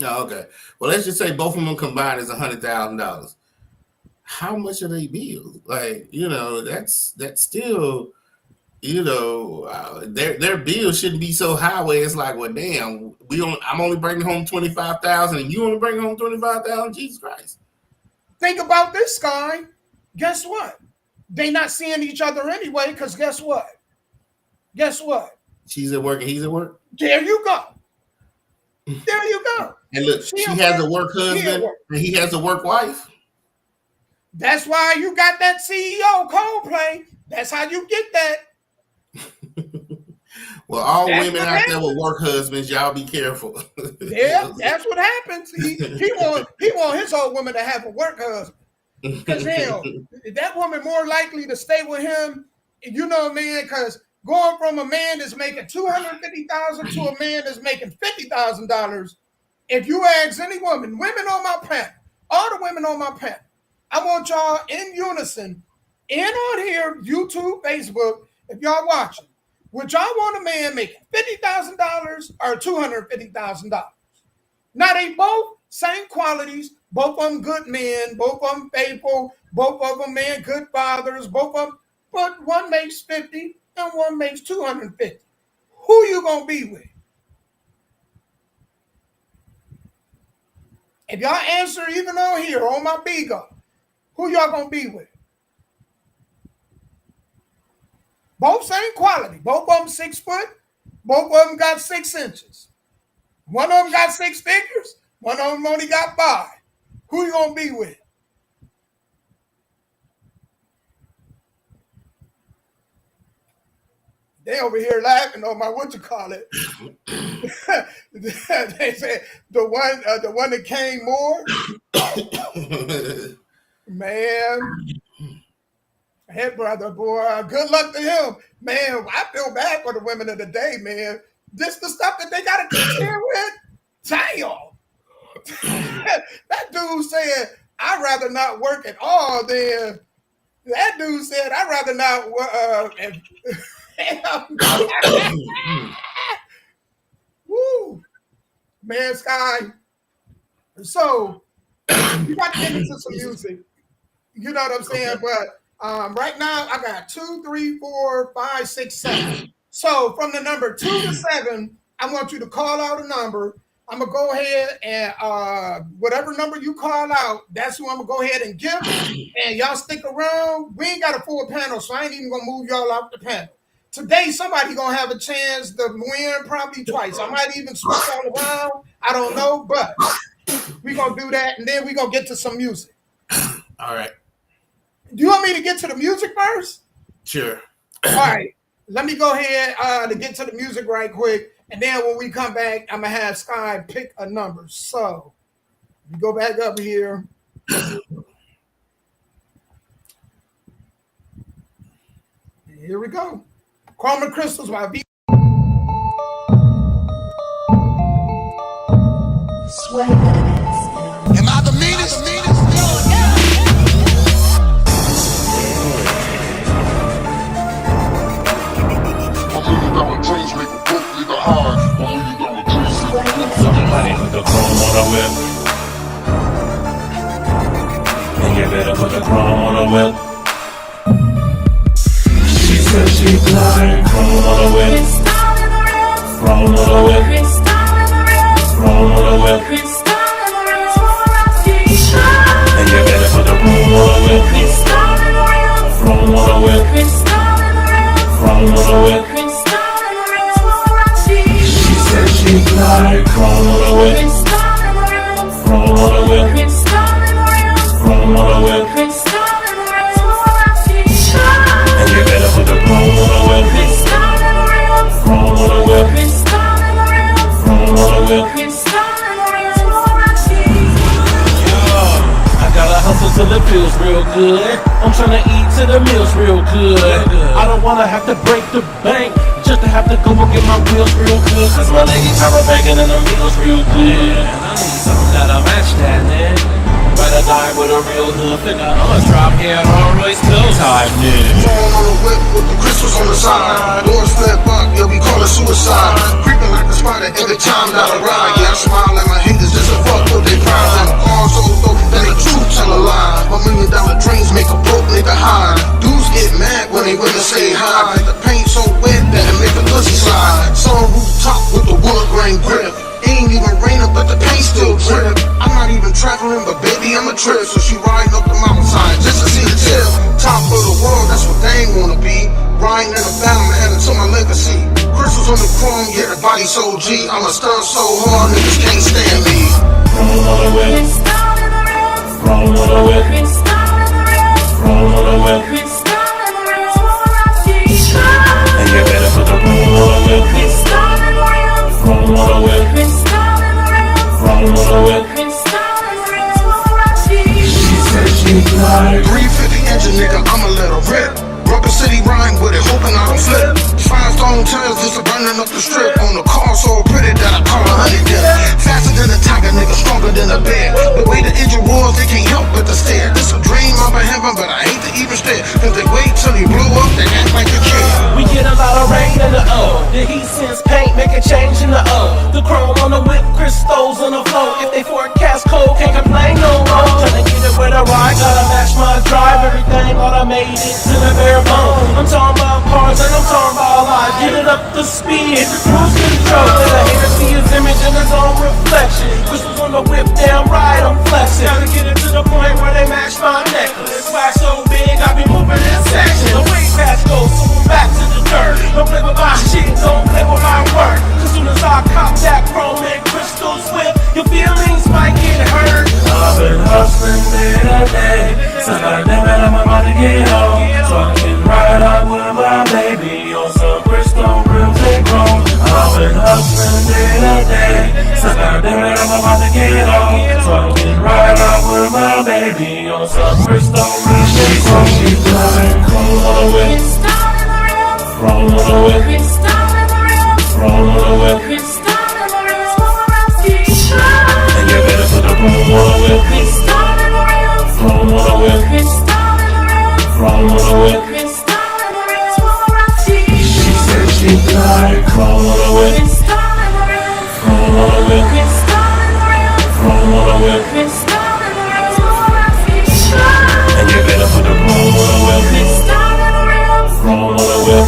Oh, okay. Well, let's just say both of them combined is $100,000. How much are they bills? Like, that's still, their bills shouldn't be so high where it's like, well, damn, I'm only bringing home $25,000 and you only bring home $25,000. Jesus Christ.
Think about this, guy. Guess what? They not seeing each other anyway, because guess what?
She's at work and he's at work.
There you go. There you go.
And look, she has a work husband and he has a work wife.
That's why you got that CEO Coldplay. That's how you get that.
Well, all women out there with work husbands, y'all be careful.
Yeah, that's what happens. He want his old woman to have a work husband. Because hell, that woman more likely to stay with him, you know what I mean? Because going from a man that's making $250,000 to a man that's making $50,000, if you ask any women on my panel, all the women on my panel, I want y'all in unison, on here, YouTube, Facebook, if y'all watching, would y'all want a man making $50,000 or $250,000? Now they both same qualities, both of them good men, both of them faithful, both of them man good fathers, both of them, but one makes 50 and one makes 250. Who you gonna be with? If y'all answer even on here on my Bigo, who y'all gonna be with? Both same quality. Both of them 6 foot. Both of them got 6 inches. One of them got 6 figures. One of them only got 5. Who you gonna be with? They over here laughing on my what you call it. They said the one that came more. Man. Hey, brother, boy, good luck to him. Man, I feel bad for the women of the day, man. This the stuff that they got to contend with? Damn. That dude said, I'd rather not work at all than... That dude said, I'd rather not... Woo. Man, Sky. So, you got to get into some music. You know what I'm saying? But... right now, I got 2, 3, 4, 5, 6, 7. So from the number 2 to 7, I want you to call out a number. I'm going to go ahead and whatever number you call out, that's who I'm going to go ahead and give. And y'all stick around. We ain't got a full panel, so I ain't even going to move y'all off the panel. Today, somebody going to have a chance to win probably twice. I might even switch all around. I don't know, but we're going to do that, and then we're going to get to some music.
All right.
Do you want me to get to the music first?
Sure.
All right. Let me go ahead to get to the music right quick. And then when we come back, I'm going to have Sky pick a number. So, we go back up here. Here we go. Chroma Crystals by V.
Sway minutes.
Am I the meanest?
Somebody put the chrome on a whip. And you better put the chrome on a whip. She said she flying chrome on a whip. Chrome on a whip. Chrome on a whip. And you better put the chrome on a whip. Chrome on a whip. Chrome on a whip. She fly, chrome on a whip. Chrome on a whip. Chrome on a whip. And you better put the chrome on a whip. Chrome on a whip. Chrome on a whip. I gotta hustle till it feels real good. I'm tryna eat till the meal's real good. I don't wanna have to break the bank just to have to go and get my wheels real good. Cause my ladies are banging and the meal's real good. And I need something that'll match that, man. Better die with a real hood. Think I'ma drop here and always still type, nigga.
Chrome on the whip with the crystals on the side. Doors flip up, yeah, we call it suicide. Creeping like the spider every time that I ride. Yeah, I smile at my haters just to fuck with they pride. And the cars so dope that the truth tell a lie. $1 million dreams make a broke nigga high. Dudes get mad when they really say hi. The paint so wet that it make a pussy slide. Sun rooftop with the wood grain grip. Ain't even raining, but the paint still drip. I'm not even traveling, but baby, I'm a trip. So she riding up the mountainside just to see the tip. Top of the world, that's what they ain't wanna be. Riding in a battle, heading to my legacy. Crystals Cars on the chrome, yeah, the body so G. I'm a stunt so hard, niggas can't stand me.
Roll on the whip. Roll on the whip. Roll on the whip. And you better put the roll on the whip. Roll on the whip. Roll on the whip. She said she like
350 engine, nigga, I'ma let her rip. Rubber City rhyme with it, hoping I don't flip. 5 stone tires just running up the strip. On the car so pretty that I call her honey dip. Faster than a tiger, nigga, stronger than a bear. The way the engine roars, they can't help but to stare. This a dream I'm in heaven, but I hate to even stare. Cause they wait till you blow up, they act like they care.
we get a lot of rain in the O. The heat sends paint, make a change in the O. The chrome on the whip, crystals on the floor. If they forecast cold, can't complain no more. Tryna get it with a ride, gotta match my drive. Everything automated to the bare bone. I'm talking about cars and I'm talking about life. Get it up to speed, cruise control. Let the hater see his image in his own reflection. Crystals on the whip, damn right, I'm flexing. Gotta get it to the point where they match my necklace. Wax so big, I be moving in sections. The weight pass goes, so I'm back to the dirt. Don't play with my shit, don't play with my work. Cause soon as I cop that chrome and crystals whip, your feelings might get hurt. I've been hustling day to day, since I never had my money to get home. So I can ride out with my baby on some crystal rims and chrome. I've been hustling day to day, since I never had my money to get home. So I can ride out with my baby on some crystal rims and chrome. She flying cool on the whip. Roll on the whip. Roll on the whip. And you better put the roll on the whip. Roll on the whip. Roll on the whip. She said she like roll on the whip. Roll on the whip. Roll on the whip. And you better put the roll on the whip. Roll on the whip.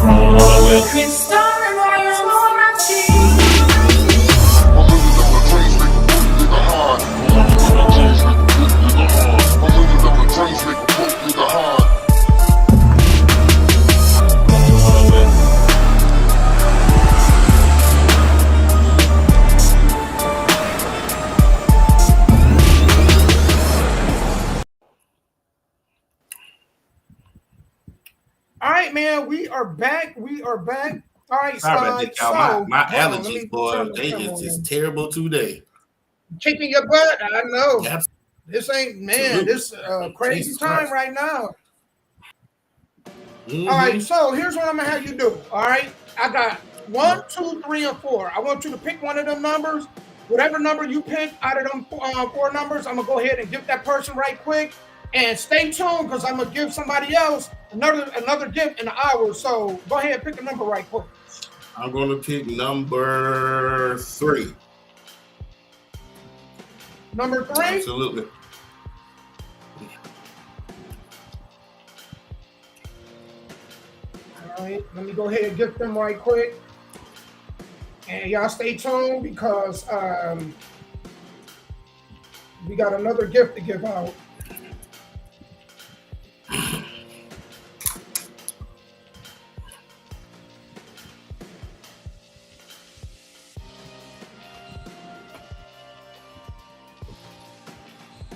Roll on the whip.
All right, man, we are back. All right,
Sorry about that, y'all. My
hold on, let me
allergies, boy,
turn the
they
camera
is just
on.
terrible today.
Kicking your butt. I know.
Absolutely.
This ain't, man, this crazy
Jesus
time
Christ.
right now.
Mhm.
All right, so here's what I'm gonna have you do. All right, I got 1, 2, 3, and 4. I want you to pick one of them numbers. Whatever number you pick out of them 4 numbers, I'm gonna go ahead and give that person right quick. And stay tuned because I'm gonna give somebody else another gift in an hour. So go ahead and pick a number right quick.
I'm gonna pick number 3.
Number 3.
Absolutely.
All right, let me go ahead and gift them right quick. And y'all stay tuned because we got another gift to give out.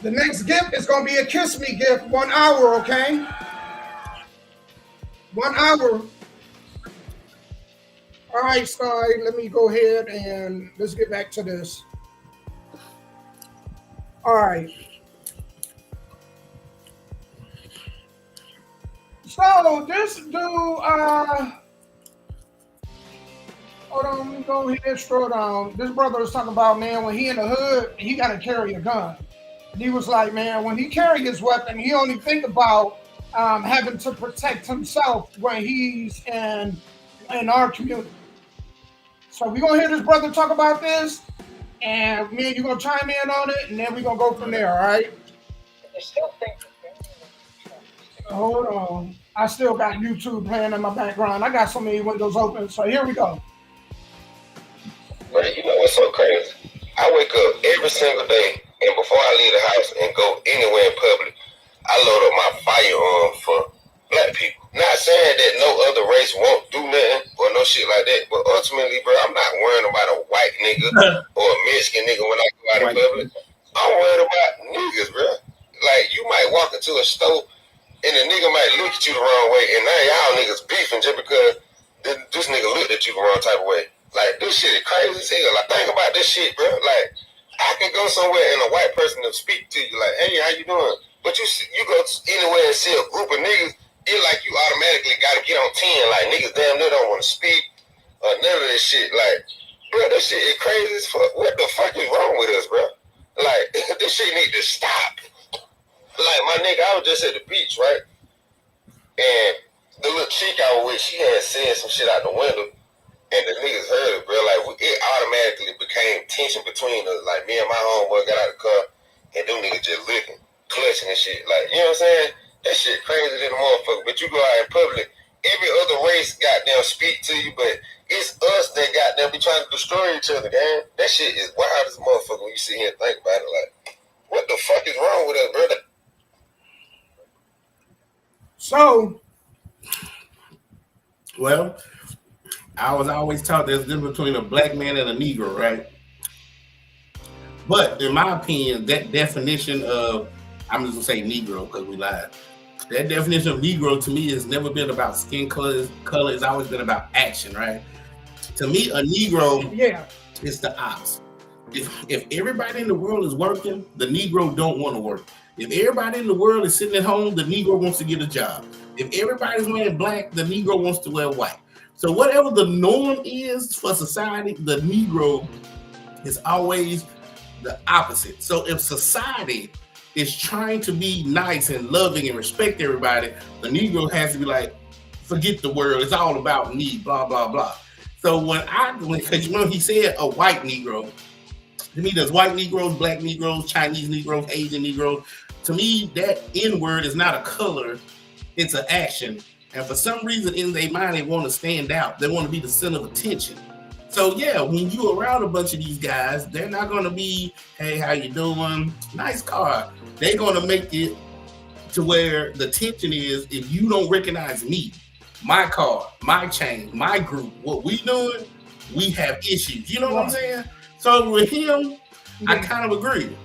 The next gift is going to be a kiss me gift, 1 hour, okay? 1 hour. All right, Sky, let me go ahead and let's get back to this. All right. So this dude, hold on, let me go ahead and scroll down. This brother was talking about, man, when he in the hood, he got to carry a gun. And he was like, man, when he carry his weapon, he only think about having to protect himself when he's in our community. So we're going to hear this brother talk about this, and me and you going to chime in on it, and then we're going to go from there, all right? Hold on. I still got YouTube playing in my background. I got so many windows open, so here we go.
But you know what's so crazy? I wake up every single day, and before I leave the house and go anywhere in public, I load up my firearm for black people. Not saying that no other race won't do nothing or no shit like that, but ultimately, bro, I'm not worrying about a white nigga or a Mexican nigga when I go out in public. I'm worried about niggas, bro. Like, you might walk into a store and the nigga might look at you the wrong way, and now y'all niggas beefing just because this nigga looked at you the wrong type of way. Like, this shit is crazy as hell. Like, think about this shit, bro. Like, I can go somewhere and a white person will speak to you like, hey, how you doing? But you go anywhere and see a group of niggas, it's like you automatically got to get on 10. Like, niggas damn near don't want to speak or none of this shit. Like, bro, this shit is crazy as fuck. What the fuck is wrong with us, bro? Like, this shit need to stop. Like, my nigga, I was just at the beach, right? And the little chick I was with, she had said some shit out the window, and the niggas heard it, bro. Like, it automatically became tension between us. Like, me and my homeboy got out of the car, and them niggas just looking, clutching and shit. Like, you know what I'm saying? That shit crazy than a motherfucker. But you go out in public, every other race goddamn speak to you, but it's us that goddamn be trying to destroy each other, gang. That shit is wild as a motherfucker when you sit here and think about it. Like, what the fuck is wrong with us, brother?
So,
well, I was always taught there's a difference between a black man and a Negro, right? But in my opinion, that definition of, I'm just gonna say Negro because we lied. That definition of Negro to me has never been about skin color. It's always been about action, right? To me, a Negro is the ops. If everybody in the world is working, the Negro don't want to work. If everybody in the world is sitting at home, the Negro wants to get a job. If everybody's wearing black, the Negro wants to wear white. So whatever the norm is for society, the Negro is always the opposite. So if society is trying to be nice and loving and respect everybody, the Negro has to be like, forget the world, it's all about me, blah, blah, blah. So because you know he said a white Negro, to me there's white Negroes, black Negroes, Chinese Negroes, Asian Negroes. To me, that N-word is not a color, it's an action. And for some reason in their mind, they want to stand out. They want to be the center of attention. So yeah, when you around a bunch of these guys, they're not going to be, hey, how you doing? Nice car. They're going to make it to where the tension is, if you don't recognize me, my car, my chain, my group, what we doing, we have issues. You know what I'm saying? So with him, I kind of agree.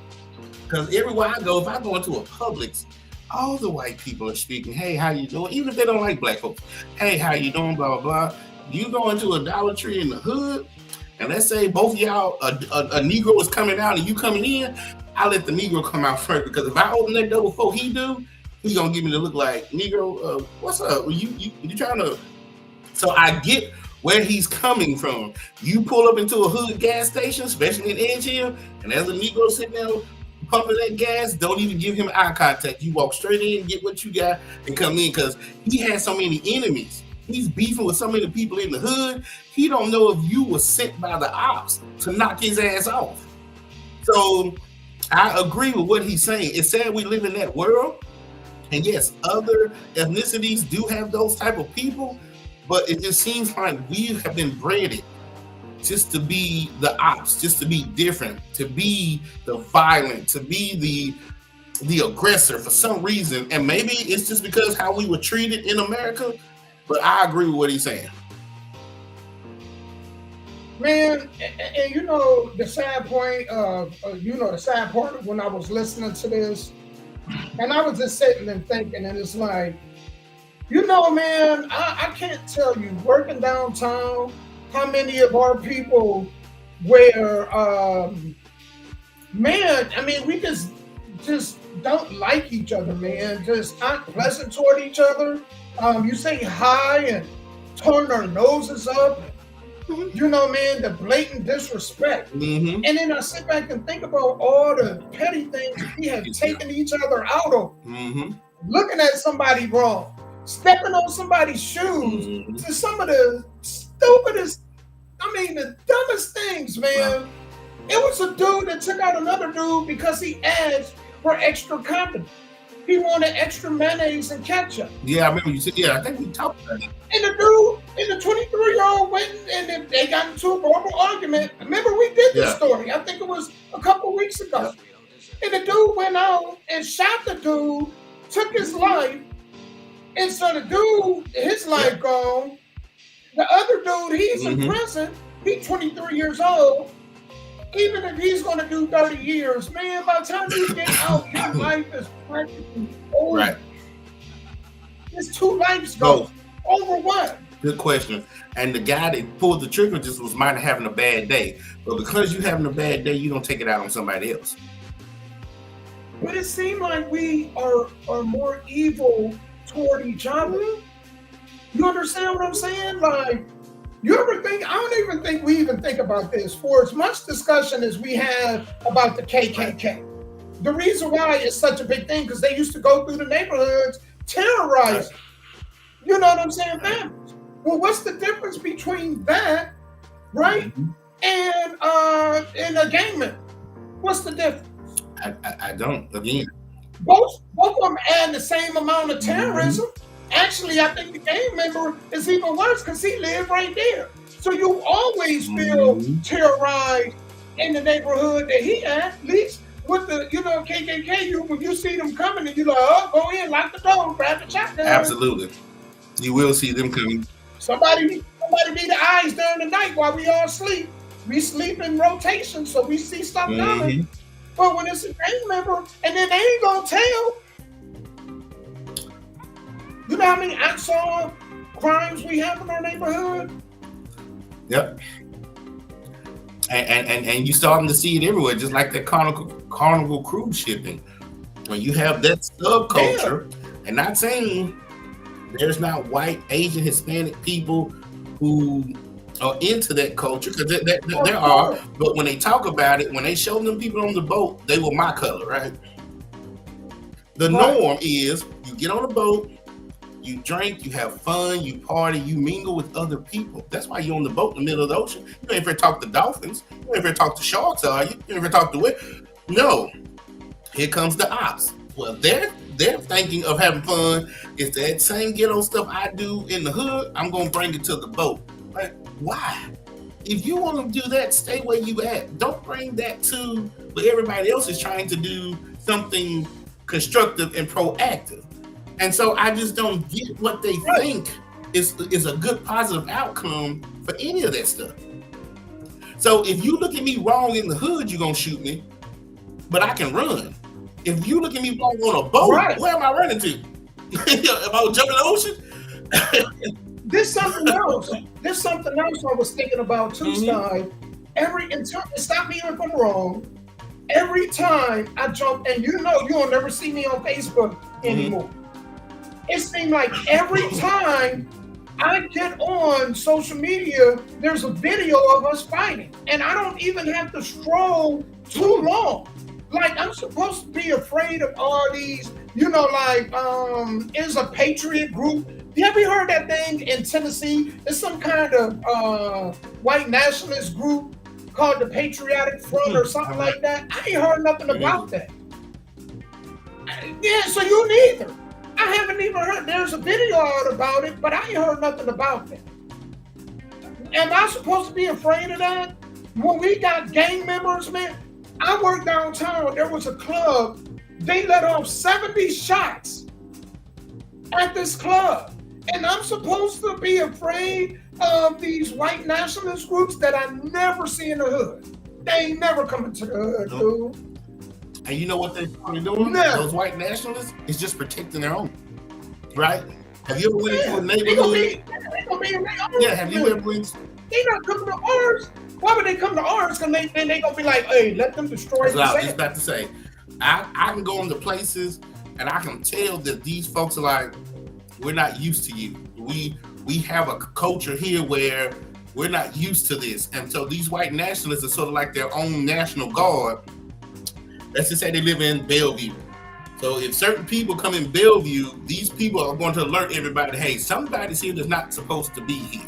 Because everywhere I go, if I go into a Publix, all the white people are speaking, hey, how you doing? Even if they don't like black folks. Hey, how you doing? Blah, blah, blah. You go into a Dollar Tree in the hood, and let's say both of y'all, a Negro is coming out and you coming in, I let the Negro come out first. Because if I open that door before he do, he's going to give me the look like, Negro, what's up? You trying to... So I get where he's coming from. You pull up into a hood gas station, especially in Edge Hill, and there's a Negro sitting there pumping that gas, don't even give him eye contact. You walk straight in, get what you got, and come in, because he has so many enemies. He's beefing with so many people in the hood. He don't know if you were sent by the ops to knock his ass off. So I agree with what he's saying. It's sad we live in that world. And yes, other ethnicities do have those type of people, but it just seems like we have been bred just to be the ops, just to be different, to be the violent, to be the aggressor for some reason. And maybe it's just because how we were treated in America, but I agree with what he's saying.
Man, and you know, the sad point of, the sad part of when I was listening to this, and I was just sitting and thinking, and it's like, man, I can't tell you, working downtown, how many of our people where, man, I mean, we just don't like each other, man, just aren't pleasant toward each other. You say hi and turn our noses up, man, the blatant disrespect. And then I sit back and think about all the petty things we have taken each other out of. Looking at somebody wrong, stepping on somebody's shoes, to some of the stupidest, the dumbest things, man. Wow. It was a dude that took out another dude because he asked for extra condiments. He wanted extra mayonnaise and ketchup.
Yeah, I remember you said, I think we talked about it.
And the dude, and the 23-year-old went and they got into a verbal argument. Remember, we did this story. I think it was a couple weeks ago. And the dude went out and shot the dude, took his life, And so the dude, his life gone. The other dude, he's in prison. He's 23 years old. Even if he's going to do 30 years, man, by the time you get out, your life is practically over.
Right.
It's 2 lives go. Over what?
Good question. And the guy that pulled the trigger just was might having a bad day. But because you're having a bad day, you don't take it out on somebody else.
But it seems like we are more evil toward each other. You understand what I'm saying? Like, you ever think, I don't even think we even think about this. For as much discussion as we have about the KKK, the reason why it's such a big thing, because they used to go through the neighborhoods terrorizing. You know what I'm saying? Families. Well, what's the difference between that, right, and a gang member? What's the difference?
I don't. Again,
both of them add the same amount of terrorism. Actually, I think the gang member is even worse because he lived right there. So you always feel terrorized in the neighborhood that he at least with the, KKK, when you see them coming and you're like, oh, go in, lock the door, grab the shotgun.
Absolutely. You will see them coming.
Somebody be the eyes during the night while we all sleep. We sleep in rotation, so we see stuff coming. But when it's a gang member, and then they ain't gonna tell. You know how many unsolved crimes we have in our neighborhood?
Yep. And you starting to see it everywhere, just like that carnival cruise shipping. When you have that subculture, and not saying there's not white, Asian, Hispanic people who are into that culture, because there are, but when they talk about it, when they show them people on the boat, they were my color, right? The norm is you get on a boat, you drink, you have fun, you party, you mingle with other people. That's why you're on the boat in the middle of the ocean. You ain't ever talk to dolphins. You ain't ever talk to sharks, are you? You ain't ever talk to what? No. Here comes the ops. Well, they're thinking of having fun. It's that same ghetto stuff I do in the hood. I'm gonna bring it to the boat. Like, why? If you want to do that, stay where you at. Don't bring that to where everybody else is trying to do something constructive and proactive. And so I just don't get what they think is a good positive outcome for any of that stuff. So if you look at me wrong in the hood, you're gonna shoot me, but I can run. If you look at me wrong on a boat, where am I running to? Am I jumping the ocean?
This something else. This something else I was thinking about too, Stein. Stop me if I'm wrong. Every time I jump, and you'll never see me on Facebook anymore. It seems like every time I get on social media, there's a video of us fighting. And I don't even have to scroll too long. Like, I'm supposed to be afraid of all these, it's a patriot group. Have you heard that thing in Tennessee? It's some kind of white nationalist group called the Patriotic Front or something like that. I ain't heard nothing about that. Yeah, so you neither. I haven't even heard. There's a video out about it, but I ain't heard nothing about that. Am I supposed to be afraid of that? When we got gang members, man, I worked downtown. There was a club. They let off 70 shots at this club. And I'm supposed to be afraid of these white nationalist groups that I never see in the hood. They ain't never coming to the hood, dude.
And you know what they're doing? No. Those white nationalists is just protecting their own, right? Have you ever went into a neighborhood? Have you ever went?
They not coming to ours. Why would they come to ours? Because they gonna be like, hey, let them destroy the
I was just about to say, I can go into places and I can tell that these folks are like, we're not used to you. We have a culture here where we're not used to this. And so these white nationalists are sort of like their own national guard. Let's just say they live in Bellevue. So if certain people come in Bellevue, these people are going to alert everybody, hey, somebody's here that's not supposed to be here.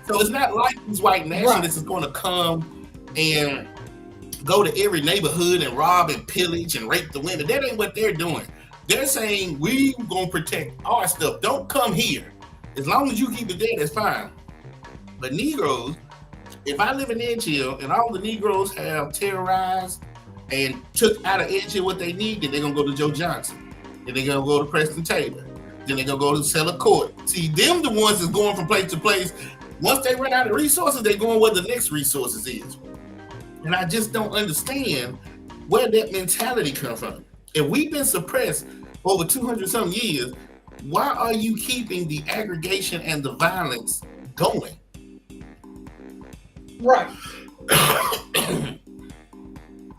So it's not like these white nationalists is going to come and go to every neighborhood and rob and pillage and rape the women. That ain't what they're doing. They're saying, we gonna protect our stuff. Don't come here. As long as you keep it there, that's fine. But Negroes, if I live in Edge Hill and all the Negroes have terrorized and took out of Edge Hill what they need, then they're gonna go to Joe Johnson. Then they're gonna go to Preston Taylor. Then they're gonna go to sell a court. See, them the ones that's going from place to place. Once they run out of resources, they're going where the next resources is. And I just don't understand where that mentality comes from. If we've been suppressed over 200 some years, why are you keeping the aggregation and the violence going?
Right.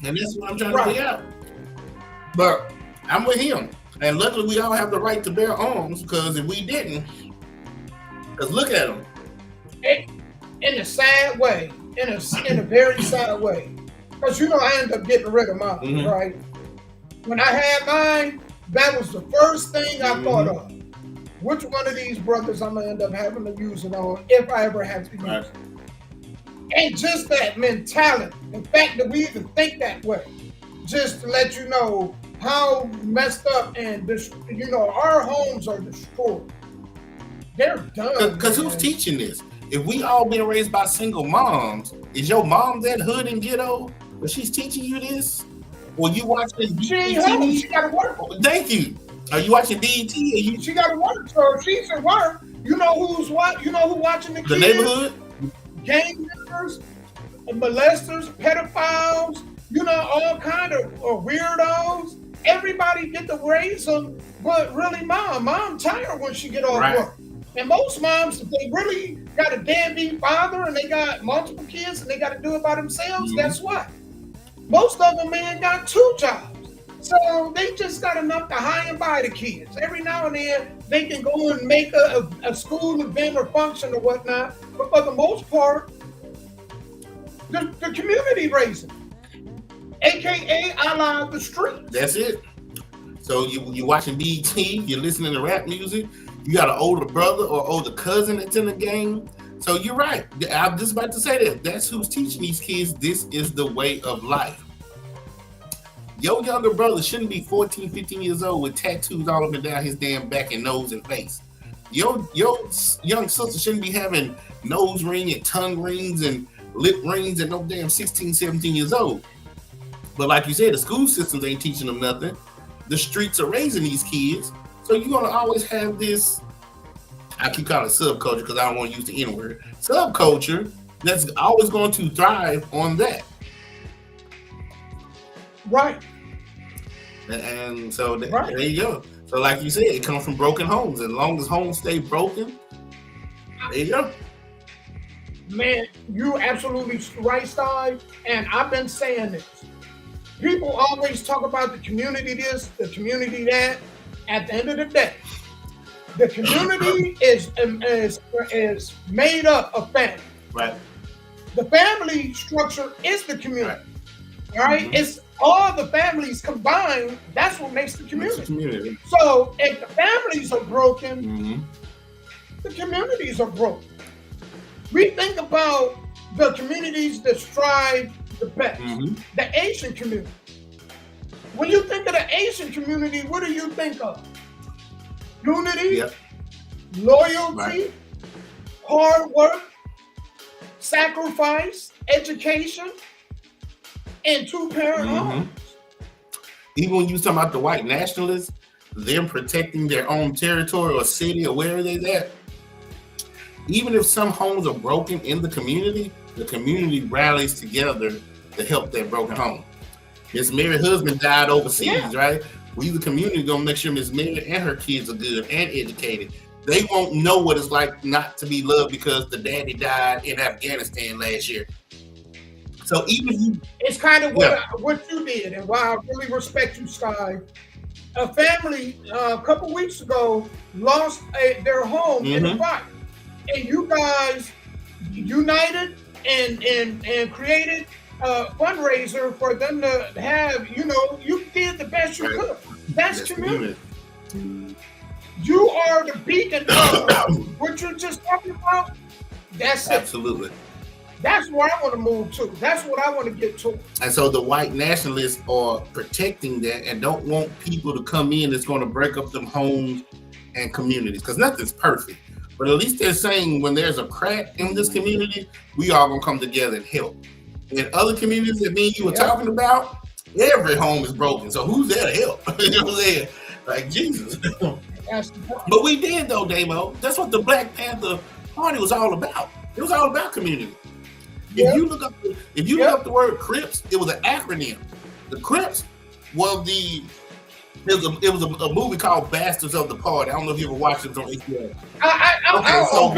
And that's what I'm trying to figure out. But I'm with him. And luckily we all have the right to bear arms, because if we didn't, because look at them.
In a sad way, in a very sad way. Because I ended up getting rid of mine, right? When I had mine, that was the first thing I thought of. Which one of these brothers I'm gonna end up having to use it on if I ever have to use it. And just that mentality, the fact that we even think that way, just to let you know how messed up and our homes are destroyed. They're done.
Because who's teaching this? If we all been raised by single moms, is your mom that hood and ghetto? But she's teaching you this? Or you watching?
She ain't home. She got to work.
Thank you. Are you watching BET?
She got to work. So if she's at work, you know who's what? You know who watching the kids?
The neighborhood?
Gang members, molesters, pedophiles, all kind of weirdos. Everybody get to raise them, but really mom tired when she get off work. And most moms, if they really got a deadbeat father and they got multiple kids and they got to do it by themselves, guess what? Most of them, man, got 2 jobs. So they just got enough to hire and buy the kids. Every now and then, they can go and make a school event or function or whatnot. But for the most part, the community raising, AKA a la the street.
That's it. So you watching BET, you're listening to rap music, you got an older brother or older cousin that's in the game. So you're right. I'm just about to say that. That's who's teaching these kids this is the way of life. Your younger brother shouldn't be 14, 15 years old with tattoos all up and down his damn back and nose and face. Your young sister shouldn't be having nose ring and tongue rings and lip rings and no damn 16, 17 years old. But like you said, the school systems ain't teaching them nothing. The streets are raising these kids. So you're going to always have this, I keep calling it subculture because I don't want to use the N-word, subculture that's always going to thrive on that.
Right.
And so there you go. So like you said, it comes from broken homes. As long as homes stay broken, there you go.
Man, you absolutely right, Steve. And I've been saying this. People always talk about the community this, the community that. At the end of the day, the community is made up of family.
Right.
The family structure is the community. Right? It's all the families combined. That's what makes the community. So if the families are broken, the communities are broken. We think about the communities that strive the best. The Asian community. When you think of the Asian community, what do you think of? Unity, loyalty, hard work, sacrifice, education, and 2-parent homes.
Even when you talk about the white nationalists, them protecting their own territory or city or wherever they're at, even if some homes are broken in the community rallies together to help that broken home. Miss Mary's husband died overseas, right? We, the community, gonna make sure Miss Mary and her kids are good and educated. They won't know what it's like not to be loved because the daddy died in Afghanistan last year. So even
it's kind of what you did, and why I really respect you, Sky. A family a couple weeks ago lost their home in a fire, and you guys united and created a fundraiser for them to have. You did the best you could. That's community. You are the beacon of what you're just talking about. That's
absolutely.
That's where I want to move to. That's what I want to get to.
And so the white nationalists are protecting that and don't want people to come in that's going to break up them homes and communities, because nothing's perfect. But at least they're saying when there's a crack in this community, we all going to come together and help. In other communities that me and you were talking about, every home is broken. So who's there to help? You know what I'm saying? Like Jesus. But we did though, Damo. That's what the Black Panther Party was all about. It was all about community. If you look up the word Crips, it was an acronym. The Crips was it was a movie called Bastards of the Party. I don't know if you ever watched it on HBO.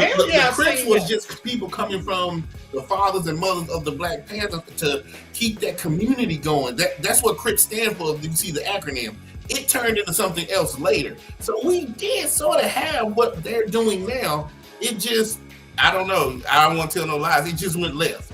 The Crips was just people coming from the fathers and mothers of the Black Panthers to keep that community going. That's what Crips stand for. You see the acronym. It turned into something else later. So we did sort of have what they're doing now. It just, I don't know. I don't want to tell no lies. It just went left.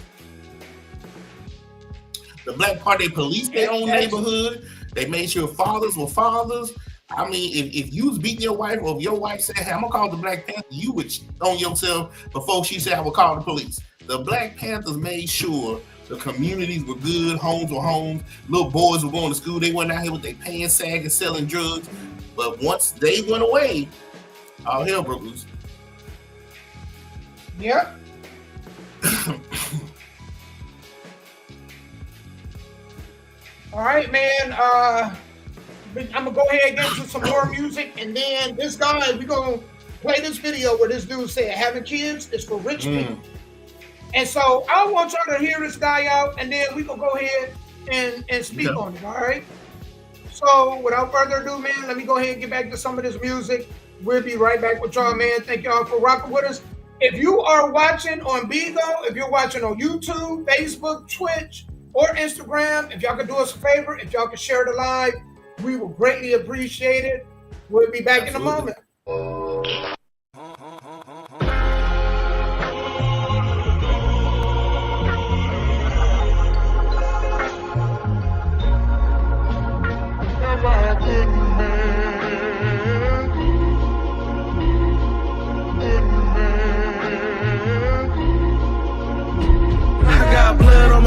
The Black Party policed their own neighborhood. They made sure fathers were fathers. I mean, if you was beating your wife, or if your wife said, hey, I'm going to call the Black Panther, you would on yourself before she said, I will call the police. The Black Panthers made sure the communities were good, homes were homes, little boys were going to school. They went out here with their pants sagging, selling drugs. But once they went away, all hell broke loose.
Yep. All right, man. I'm gonna go ahead and get into some more music, and then this guy, we're gonna play this video where this dude said having kids is for rich people. And so I want y'all to hear this guy out, and then we gonna go ahead and speak on it. All right. So without further ado, man, let me go ahead and get back to some of this music. We'll be right back with y'all, man. Thank y'all for rocking with us. If you are watching on Bigo, if you're watching on YouTube, Facebook, Twitch, or Instagram, if y'all could do us a favor, if y'all could share the live, we will greatly appreciate it. We'll be back in a moment.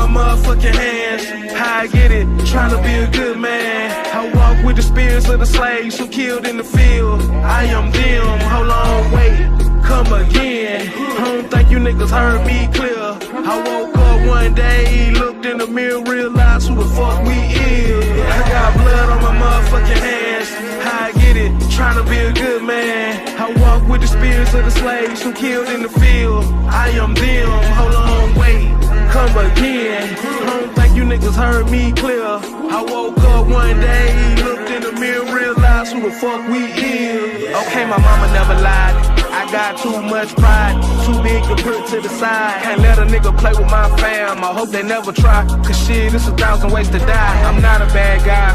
Motherfucking hands, how I get it, trying to be a good man. I walk with the spirits of the slaves who killed in the field. I am them, hold on, wait, come again. I don't think you niggas heard me clear. I woke up one day, looked in the mirror, realized who the fuck we is. I got blood on my motherfucking hands, how I get it, trying to be a good man. I walk with the spirits of the slaves who killed in the field. I am them, hold on, wait, come again. I don't think you niggas heard me clear. I woke up one day, looked in the mirror, realized who the fuck we is. Okay, my mama never lied. I got too much pride, too big to put to the side. Can't let a nigga play with my fam, I hope they never try. Cause shit, it's 1,000 ways to die. I'm not a bad guy,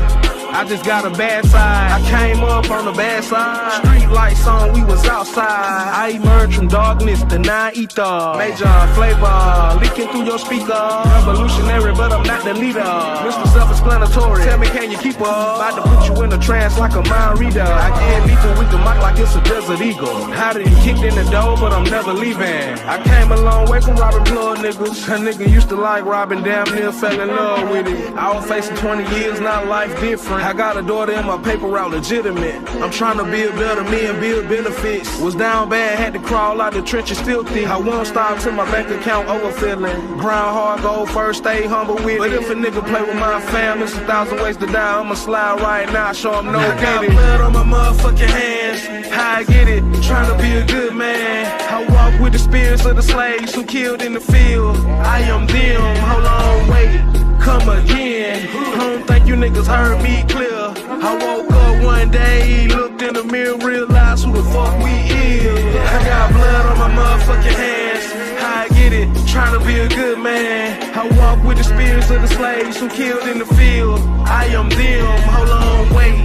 I just got a bad side. I came up on the bad side. Street lights on, we was outside. I emerged from darkness, the non-ether. Major flavor, leaking through your speaker. Revolutionary, but I'm not the leader. Mr. Self-explanatory, tell me can you keep up? About to put you in a trance like a mind reader. I get lethal with the mic like it's a desert eagle. How did he kicked in the door, but I'm never leaving. I came a long way from robbing plug niggas. A nigga used to like robbing, damn near fell in love with it. I was facing 20 years, now life different. I got a daughter and my paper route legitimate. I'm trying to build better me and build benefits. Was down bad, had to crawl out the trenches filthy. I won't stop till my bank account overfilling. Grind hard, go first, stay humble with it. But if a nigga play with my fam, it's 1,000 ways to die. I'ma slide right now, show him no I got blood on my motherfucking hands. How I get it, trying to be a good man. I walk with the spirits of the slaves who killed in the field. I am them, hold on, wait, come again. I don't think you niggas heard me clear. I woke up one day, looked in the mirror, realized who the fuck we is. I got blood on my motherfucking hands. How I get it, trying to be a good man. I walk with the spirits of the slaves who killed in the field. I am them, hold on, wait,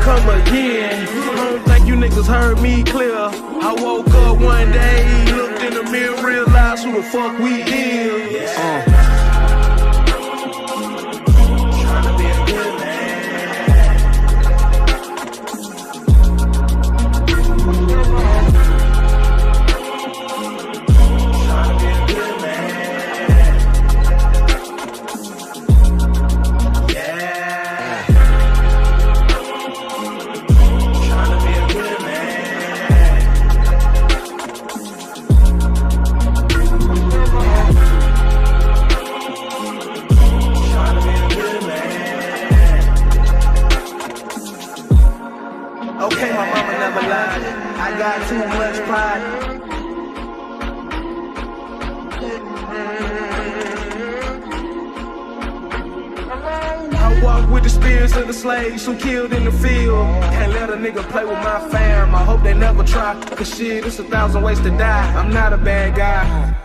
come again. I don't think you niggas heard me clear. I woke up one day, looked in the mirror, realized who the fuck we is. I got too much pride. I walk with the spirits of the slaves who killed in the field. Can't let a nigga play with my fam. I hope they never try. Cause shit, it's 1,000 ways to die. I'm not a bad guy.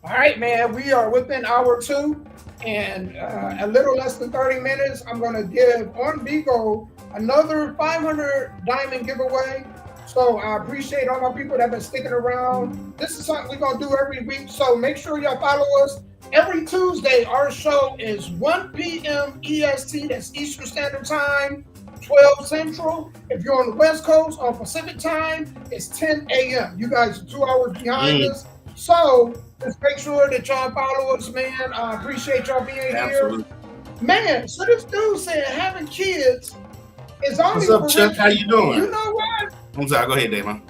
All right, man, we are within hour 2 and a little less than 30 minutes. I'm going to give on Bigo another 500 diamond giveaway. So I appreciate all my people that have been sticking around. This is something we're going to do every week. So make sure y'all follow us. Every Tuesday, our show is 1 p.m. EST, that's Eastern Standard Time, 12 Central. If you're on the West Coast on Pacific Time, it's 10 a.m. You guys are 2 hours behind us. So just make sure that y'all follow us, man. I appreciate y'all being here. Man, so this dude said having kids is only
What's up,
for
Chuck?
rich
How you
people.
doing?
You know what?
I'm sorry. Go ahead, Damon.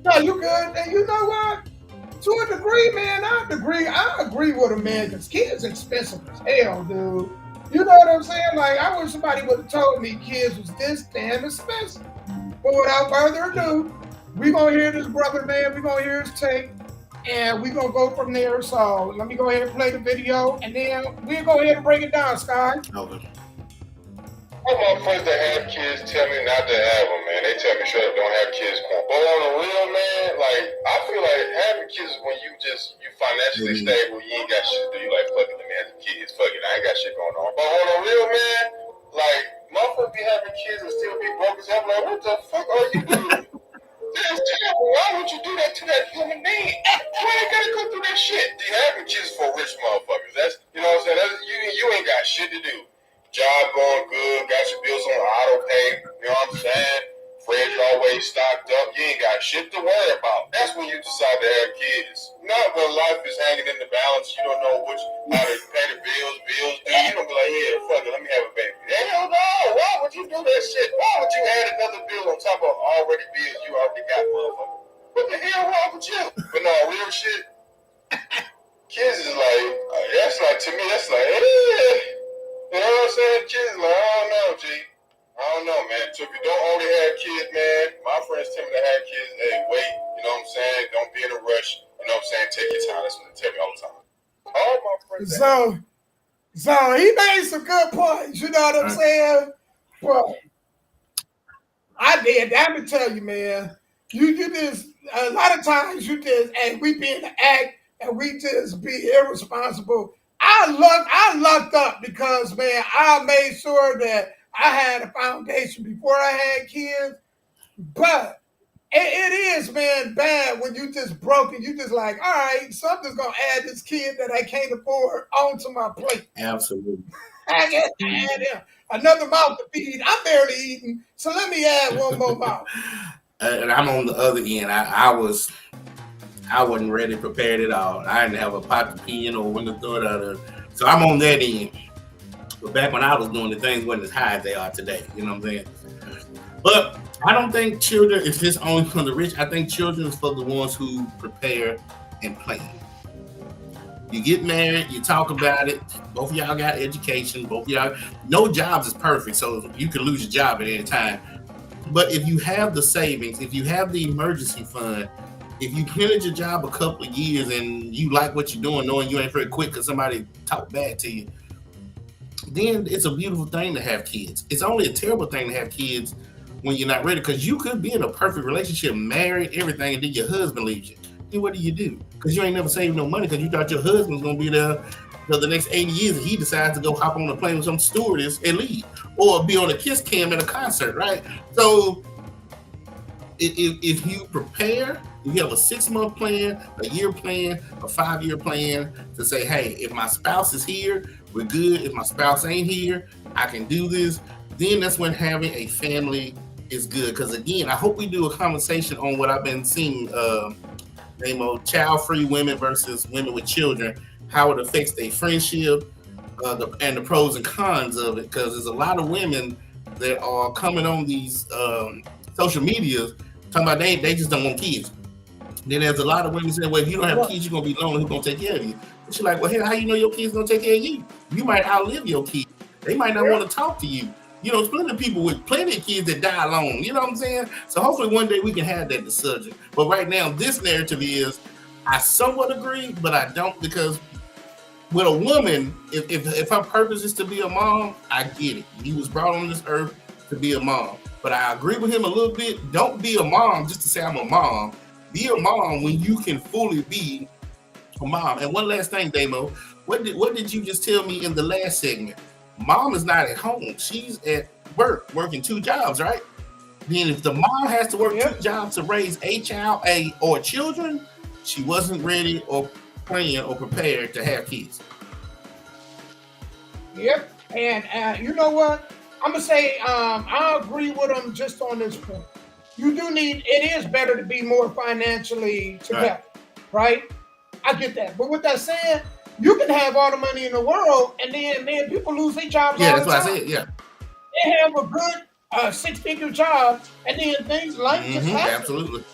No, you good. And you know what? To a degree, man, I agree with him, man, because kids expensive as hell, dude. You know what I'm saying? Like, I wish somebody would have told me kids was this damn expensive. But without further ado, we're going to hear this brother, man. We're going to hear his take, and we're going to go from there. So let me go ahead and play the video, and then we'll go ahead and break it down, Sky.
Okay.
All my friends that have kids tell me not to have them, man. They tell me straight up don't have kids. But on the real, man, like, I feel like having kids is when you financially stable, you ain't got shit to do. You like, fuck it, let me have the kids. Fuck it, I ain't got shit going on. But on the real, man, like, motherfuckers be having kids and still be broke as hell. Like, what the fuck are you doing? That's terrible. Why would you do that to that human being? You ain't gotta go through that shit. You having kids for rich motherfuckers. That's, you know what I'm saying? That's, you ain't got shit to do. Job going good, got your bills on auto pay, you know what I'm saying? Fridge always stocked up, you ain't got shit to worry about. That's when you decide to have kids. Not when life is hanging in the balance, you don't know how to pay the bills due. You don't be like, yeah, fuck it, let me have a baby. Hell no, why would you do that shit? Why would you add another bill on top of already bills you already got, motherfucker? What the hell wrong with you? But no, real shit, kids is like, that's like, to me, that's like, you know what I'm saying? Kids, like, I don't know, G. I don't know, man. So if you don't already have kids, man, my friends tell me to have kids. Hey, wait. You know what I'm saying? Don't be in a rush. You know what I'm saying? Take your time. That's what they tell me all the time. All my friends.
So he made some good points. You know what I'm saying? Well, I did. That would tell you, man. You just a lot of times you just and we be in the act and we just be irresponsible. I lucked up because, man, I made sure that I had a foundation before I had kids. But it is, man, bad when you just broke and you just like, all right, something's going to add this kid that I can't afford onto my plate.
Absolutely.
I got to add him. Another mouth to feed. I'm barely eating, so let me add one more mouth.
And I'm on the other end. I wasn't ready, prepared at all. I didn't have a pot to pee in or when to throw it out of. So I'm on that end. But back when I was doing the things wasn't as high as they are today. You know what I'm saying? But I don't think children is just only for the rich. I think children is for the ones who prepare and plan. You get married, you talk about it. Both of y'all got education. Both of y'all, no jobs is perfect, so you can lose your job at any time. But if you have the savings, if you have the emergency fund, if you planted your job a couple of years and you like what you're doing, knowing you ain't very quick because somebody talked bad to you, then it's a beautiful thing to have kids. It's only a terrible thing to have kids when you're not ready, because you could be in a perfect relationship, married, everything, and then your husband leaves you. Then what do? Because you ain't never saved no money because you thought your husband's going to be there for the next 80 years and he decides to go hop on a plane with some stewardess and leave, or be on a kiss cam at a concert, right? So if you prepare, if you have a 6-month plan, a year plan, a 5-year plan to say, hey, if my spouse is here, we're good. If my spouse ain't here, I can do this. Then that's when having a family is good. Because again, I hope we do a conversation on what I've been seeing, child-free women versus women with children, how it affects their friendship, and the pros and cons of it. Because there's a lot of women that are coming on these social medias talking about they just don't want kids. Then there's a lot of women saying, well, if you don't have kids, you're going to be lonely. Who's going to take care of you? And she's like, well, hell, how you know your kids going to take care of you? You might outlive your kids. They might not want to talk to you. You know, there's plenty of people with plenty of kids that die alone. You know what I'm saying? So hopefully one day we can have that subject. But right now, this narrative is, I somewhat agree, but I don't, because with a woman, if her purpose is to be a mom, I get it. He was brought on this earth to be a mom. But I agree with him a little bit. Don't be a mom just to say I'm a mom. Be a mom when you can fully be a mom. And one last thing, Damo, what did you just tell me in the last segment? Mom is not at home. She's at work, working 2 jobs, right? Then if the mom has to work 2 jobs to raise a child or children, she wasn't ready or planned or prepared to have kids.
Yep. And you know what? I'm going to say I agree with him just on this point. It is better to be more financially together, right? I get that. But with that said, you can have all the money in the world, and then people lose their jobs all the time. Yeah, that's what I said, yeah. They have a good 6-figure job, and then life just happens. Absolutely.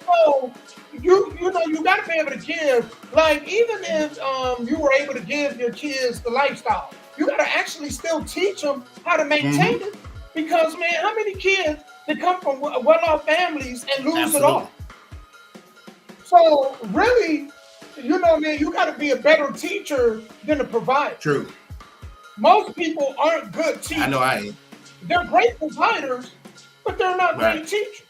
So, you know, you got to be able to give, like, even if you were able to give your kids the lifestyle, you got to actually still teach them how to maintain it. Because, man, how many kids that come from well-off families and lose it all? So, really, you know, man, you got to be a better teacher than a provider. True. Most people aren't good teachers. I know I ain't. They're great providers, but they're not great teachers.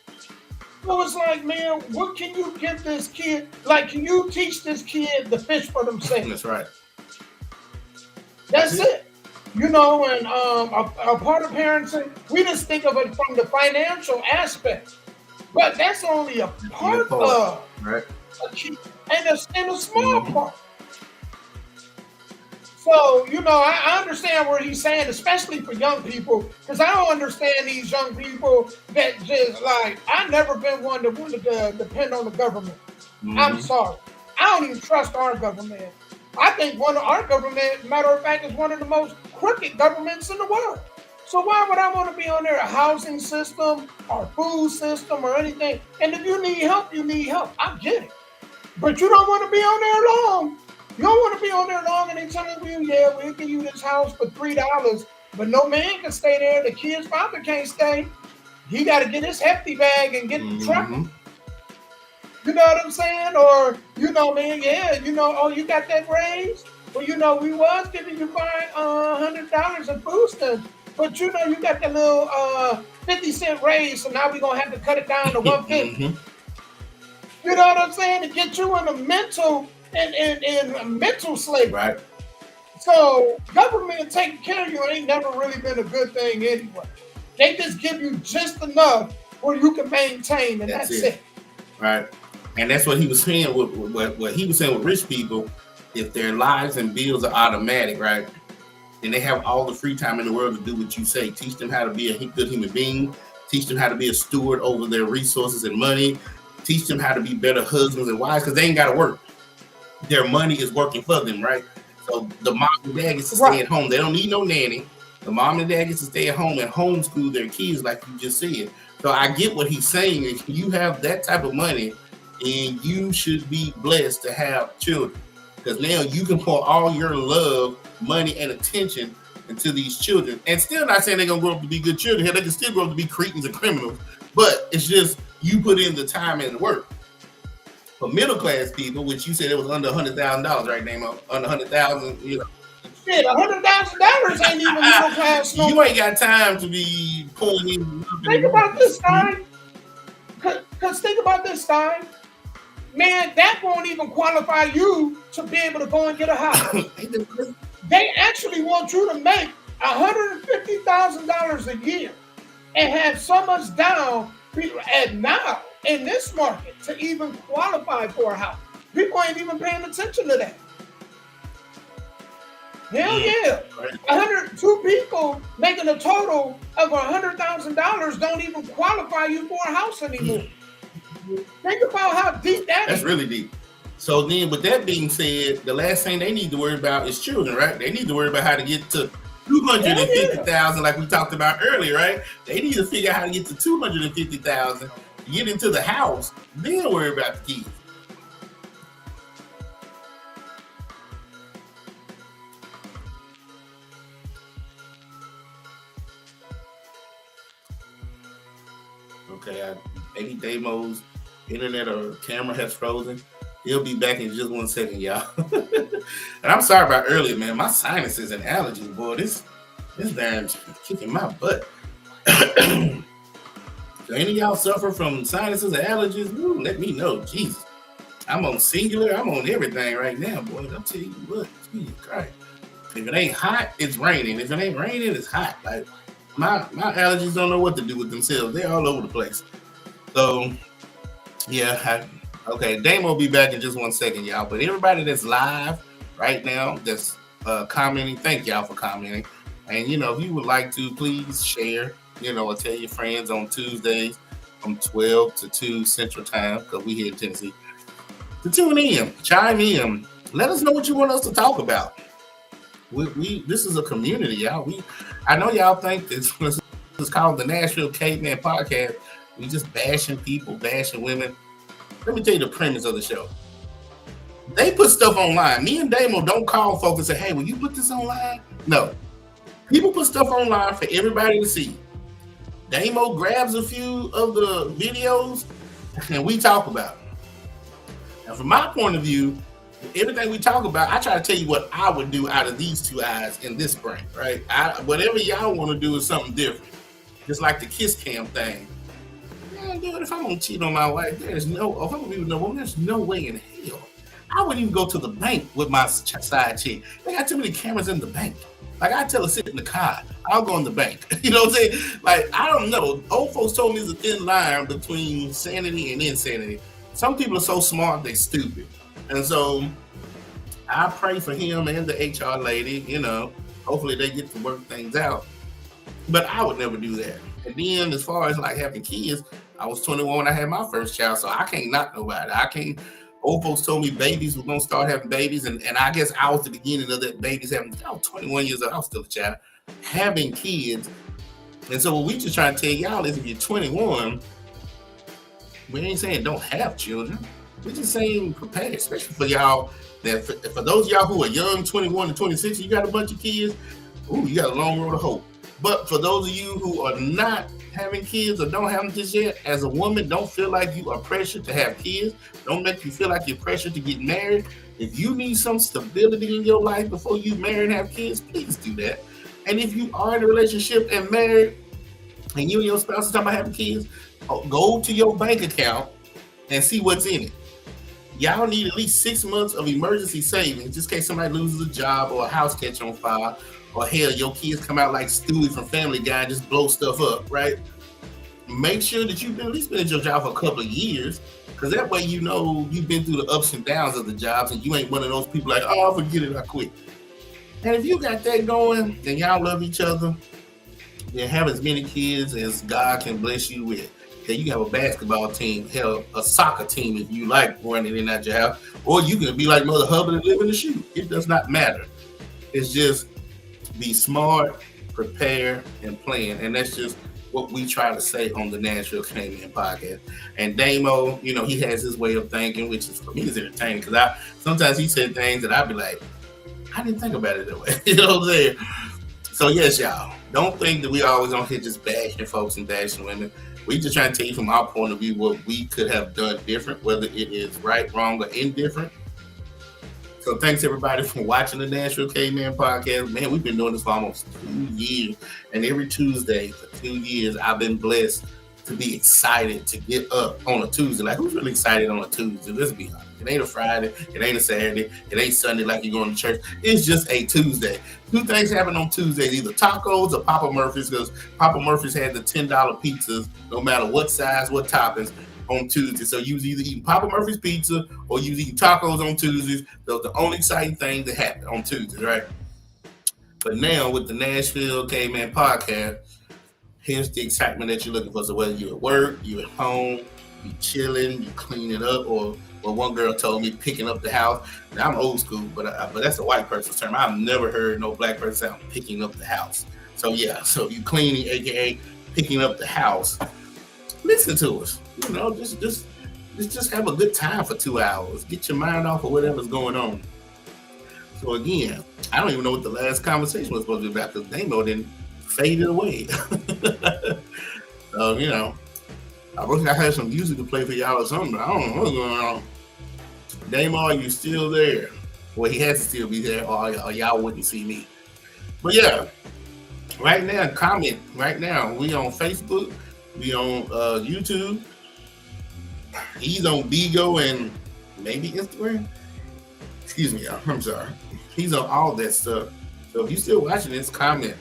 So it's like, man, what can you give this kid? Like, can you teach this kid to fish for themselves? That's right. That's it. You know, and a part of parenting, we just think of it from the financial aspect, but that's only a part of a kid, and a small part. So, you know, I understand what he's saying, especially for young people, because I don't understand these young people that just like, I've never been one that wanted to depend on the government. I'm sorry. I don't even trust our government. I think our government, matter of fact, is one of the most crooked governments in the world. So why would I want to be on their housing system or food system or anything? And if you need help, you need help. I get it. But you don't want to be on there long. You don't want to be on there long and they telling you, yeah, we'll give you this house for $3, but no man can stay there. The kid's father can't stay. He got to get his hefty bag and get the truck. You know what I'm saying? Or, you know, man, yeah, you know, oh, you got that raise? Well, you know, we was giving you $100 in food stamps, but you know, you got that little 50-cent raise, so now we're going to have to cut it down to $150. You know what I'm saying? To get you in a mental mental slavery. Right. So government taking care of you ain't never really been a good thing anyway. They just give you just enough where you can maintain, and that's it. Right. And that's what he was saying with what he was saying with rich people. If their lives and bills are automatic, right, and they have all the free time in the world to do what you say, teach them how to be a good human being, teach them how to be a steward over their resources and money, teach them how to be better husbands and wives, because they ain't got to work. Their money is working for them, right? So the mom and dad gets to stay at home. They don't need no nanny. The mom and dad gets to stay at home and homeschool their kids, like you just said. So I get what he's saying. If you have that type of money, and you should be blessed to have children, because now you can pour all your love, money, and attention into these children. And still not saying they're gonna grow up to be good children. They can still grow up to be cretins and criminals. But it's just you put in the time and the work. For middle class people, which you said it was under $100,000, right, Namo? Under $100,000, you know. Shit, $100,000 ain't even middle class. No, you ain't got time to be pulling in. Think about this time. Cause think about this time. Man, that won't even qualify you to be able to go and get a house. They actually want you to make $150,000 a year and have so much down at now in this market to even qualify for a house. People ain't even paying attention to that. Hell yeah. 102 people making a total of $100,000 don't even qualify you for a house anymore. Think about how deep that is. That's really deep. So then with that being said, the last thing they need to worry about is children, right? They need to worry about how to get to 250,000 like we talked about earlier, right? They need to figure out how to get to 250,000, get into the house, then worry about the kids.
Maybe Damo's internet or camera has frozen. He'll be back in just 1 second, y'all. And I'm sorry about earlier, man. My sinuses and allergies, boy, this damn kicking my butt. So any of y'all suffer from sinuses or allergies? Woo, let me know. Jesus. I'm on singular. I'm on everything right now, boy. I'll tell you what. Jesus Christ. If it ain't hot, it's raining. If it ain't raining, it's hot. Like my allergies don't know what to do with themselves. They're all over the place. So yeah, okay. Dame will be back in just 1 second, y'all. But everybody that's live right now, that's commenting, thank y'all for commenting. And if you would like to, please share. Or tell your friends on Tuesdays from 12 to 2 Central Time, because we here in Tennessee, to tune in, chime in. Let us know what you want us to talk about. This is a community, y'all. I know y'all think this is called the Nashville Caveman Podcast. We just bashing people, bashing women. Let me tell you the premise of the show. They put stuff online. Me and Damo don't call folks and say, hey, will you put this online? No. People put stuff online for everybody to see. Damo grabs a few of the videos and we talk about it. Now, from my point of view, everything we talk about, I try to tell you what I would do out of these two eyes in this brain, right? Whatever y'all want to do is something different. Just like the kiss cam thing. Man, dude, if I'm going to cheat on my wife, if I'm going to be with no woman, there's no way in hell. I wouldn't even go to the bank with my side chick. They got too many cameras in the bank. Like, I tell her, sit in the car. I'll go in the bank. You know what I'm saying? Like, I don't know. Old folks told me there's a thin line between sanity and insanity. Some people are so smart, they stupid. And so I pray for him and the HR lady, hopefully they get to work things out. But I would never do that. And then as far as like having kids, I was 21 when I had my first child, so I can't knock nobody. Old folks told me babies were going to start having babies, and I guess I was the beginning of that babies having. I was 21 years old, I was still a child, having kids. And so what we just trying to tell y'all is if you're 21, we ain't saying don't have children. We're just saying prepare, especially for y'all, that for those of y'all who are young, 21 to 26, you got a bunch of kids, you got a long road to hope. But for those of you who are not having kids or don't have them just yet, as a woman, don't feel like you are pressured to have kids. Don't make you feel like you're pressured to get married. If you need some stability in your life before you marry and have kids, please do that. And if you are in a relationship and married, and you and your spouse are talking about having kids, go to your bank account and see what's in it. Y'all need at least 6 months of emergency savings, just in case somebody loses a job or a house catch on fire. Or hell, your kids come out like Stewie from Family Guy and just blow stuff up, right? Make sure that you've at least been at your job for a couple of years, because that way you've been through the ups and downs of the jobs, and you ain't one of those people like, oh, forget it, I quit. And if you got that going, and y'all love each other, then have as many kids as God can bless you with. Okay, you can have a basketball team, hell, a soccer team if you like running in at your house, or you can be like Mother Hubbard and live in the shoe. It does not matter. It's just be smart, prepare, and plan. And that's just what we try to say on the Nashville Caveman Podcast. And Damo, he has his way of thinking, which is, for me, is entertaining, because sometimes he said things that I'd be like, I didn't think about it that way. You know what I'm saying? So yes, y'all, don't think that we always on here just bashing folks and bashing women. We just trying to tell you from our point of view what we could have done different, whether it is right, wrong, or indifferent. So thanks everybody for watching the Nashville Caveman Podcast. Man, we've been doing this for almost 2 years. And every Tuesday for 2 years, I've been blessed to be excited to get up on a Tuesday. Like, who's really excited on a Tuesday? Let's be honest. It ain't a Friday. It ain't a Saturday. It ain't Sunday like you're going to church. It's just a Tuesday. 2 things happen on Tuesdays, either tacos or Papa Murphy's, because Papa Murphy's had the $10 pizzas, no matter what size, what toppings, on Tuesday. So you was either eating Papa Murphy's pizza or you was eating tacos on Tuesdays. Those are the only exciting things that happen on Tuesdays, right? But now with the Nashville Caveman Podcast, here's the excitement that you're looking for. So whether you're at work, you're at home, you chilling, you cleaning up, or one girl told me picking up the house. Now I'm old school, but that's a white person's term. I've never heard no black person say I'm picking up the house. So yeah, so you cleaning, aka picking up the house. Listen to us. Just have a good time for 2 hours. Get your mind off of whatever's going on. So again, I don't even know what the last conversation was supposed to be about, because Damo didn't fade it away. So I wish I had some music to play for y'all or something, but I don't know what's going on. Dame, are you still there? Well, he has to still be there, or y'all wouldn't see me. But yeah, right now, comment right now. We on Facebook, we on YouTube. He's on Bigo and maybe Instagram. Excuse me, y'all. I'm sorry. He's on all that stuff. So if you're still watching this, comment.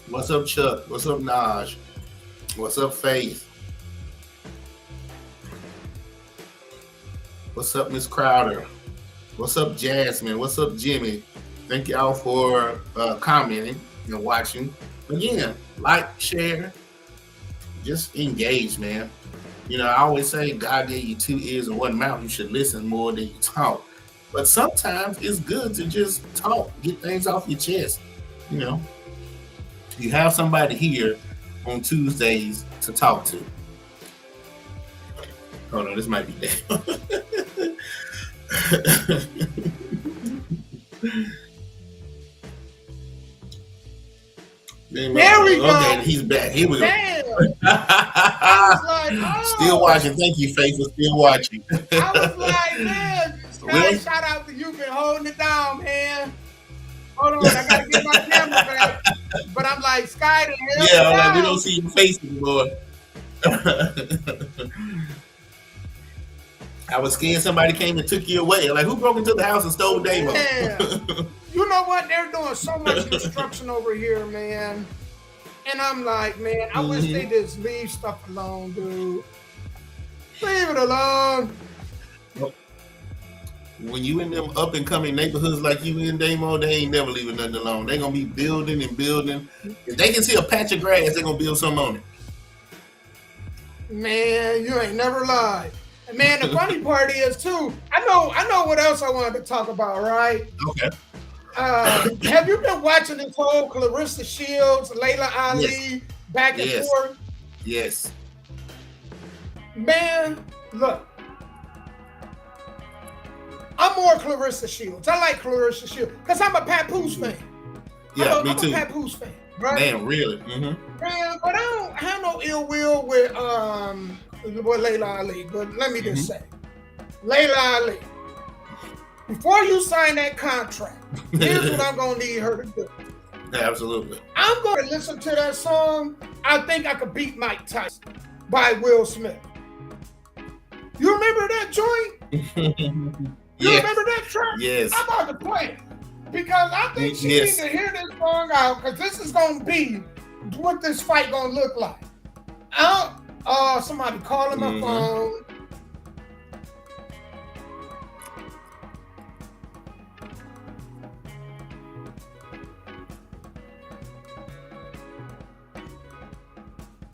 What's up, Chuck? What's up, Naj? What's up, Faith? What's up, Miss Crowder? What's up, Jasmine? What's up, Jimmy? Thank y'all for commenting and watching. Again, like, share, just engage, man. You know, I always say God gave you 2 ears and 1 mouth. You should listen more than you talk. But sometimes it's good to just talk, get things off your chest. You know, you have somebody here on Tuesdays to talk to. Hold on, this might be Dave.
There we go.
Okay, he's back. Here we go.
Damn. I was like, oh.
Still watching. Thank you, Faith, for still watching.
I was like, man, Sky, shout out to you. Been holding it down, man. Hold on, I gotta get my camera back. But I'm like, Sky, the hell
yeah, I'm like, we don't see your face anymore. I was scared somebody came and took you away. Like, who broke into the house and stole Damo?
Yeah. You know what? They're doing so much construction over here, man. And I'm like, man, I wish they just leave stuff alone, dude. Leave it alone.
When you in them up and coming neighborhoods like you in Damo, they ain't never leaving nothing alone. They're gonna be building and building. If they can see a patch of grass, they're gonna build something on it.
Man, you ain't never lied. And man, the funny part is too, I know what else I wanted to talk about, right?
Okay.
Have you been watching this whole Clarissa Shields, Layla Ali back and forth?
Yes.
Man, look. I'm more Clarissa Shields. I like Clarissa Shields because I'm a Papoose fan.
Yeah, me too.
I'm a Papoose fan, right?
Man, really?
Man, but I don't have no ill will with Layla Ali. But let me just say, Layla Ali, before you sign that contract, here's what I'm gonna need her to do.
Absolutely.
I'm gonna listen to that song. I think I could beat Mike Tyson by Will Smith. You remember that joint? You remember that track?
Yes.
I'm about to play it because I think she needs to hear this song out because this is gonna be what this fight gonna look like. Somebody calling my phone.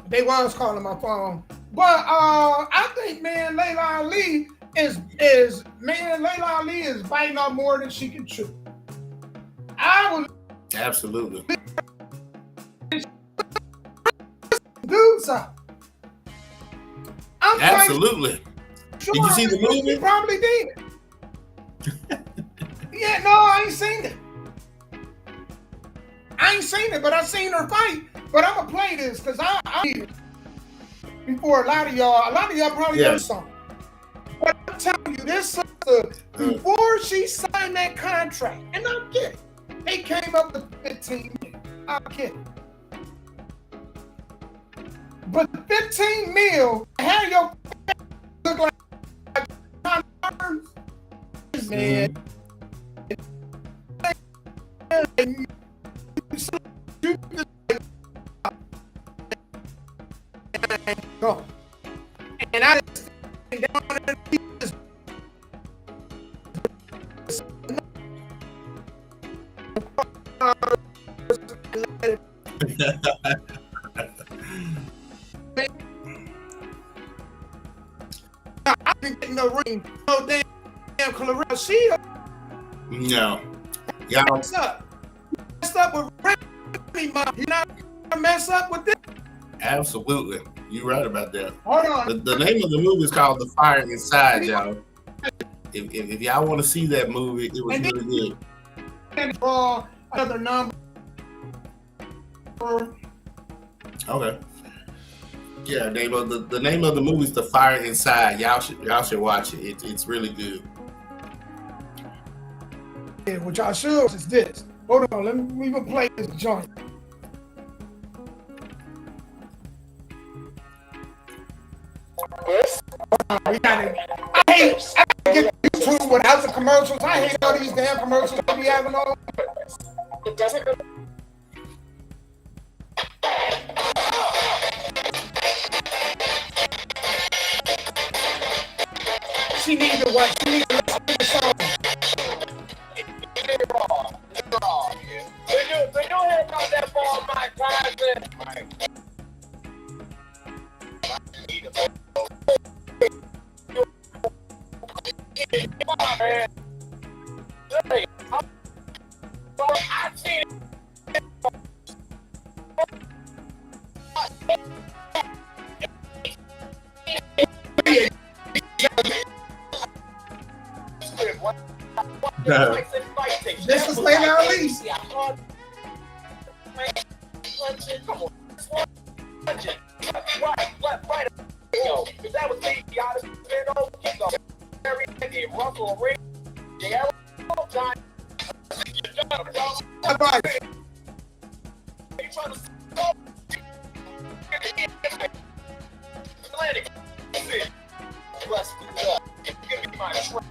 They was calling my phone. But I think, man, Layla Ali is biting off more than she can chew.
Absolutely.
Do something.
Absolutely.
Sure,
did you see the movie?
You probably did. Yeah, no, I ain't seen it. But I seen her fight. But I'm gonna play this because I before a lot of y'all probably heard something. But I'm telling you, this sister, before she signed that contract, and I'm kidding, they came up with 15 million. I'm kidding. But 15 mil, how your look like man. Go. And I just down and I didn't get no ring, no damn Clarissa Shield.
No. Y'all
messed up. Messed up with Remy, Mom. You not mess up with this.
Absolutely. You're right about that.
Hold on.
The name of the movie is called The Fire Inside, y'all. If y'all want to see that movie, it was really good.
And another number.
Okay. Yeah, Davo. The name of the movie is The Fire Inside. Y'all should watch it. It's really good.
Yeah, which I should is this. Hold on, let me even play this joint. We got it. I hate get YouTube without the commercials. I hate all these damn commercials that we having on.
It doesn't.
She needs to what? She needs to listen to the song.
So you head out that ball, Mike Tyson. I seen it.
This is Layla Ali.
Come on. Right. Yo, if that was me, y'all have been over. Every Russell Ring. Yeah, time. You trying to Atlantic. Let's do that. Give me my track.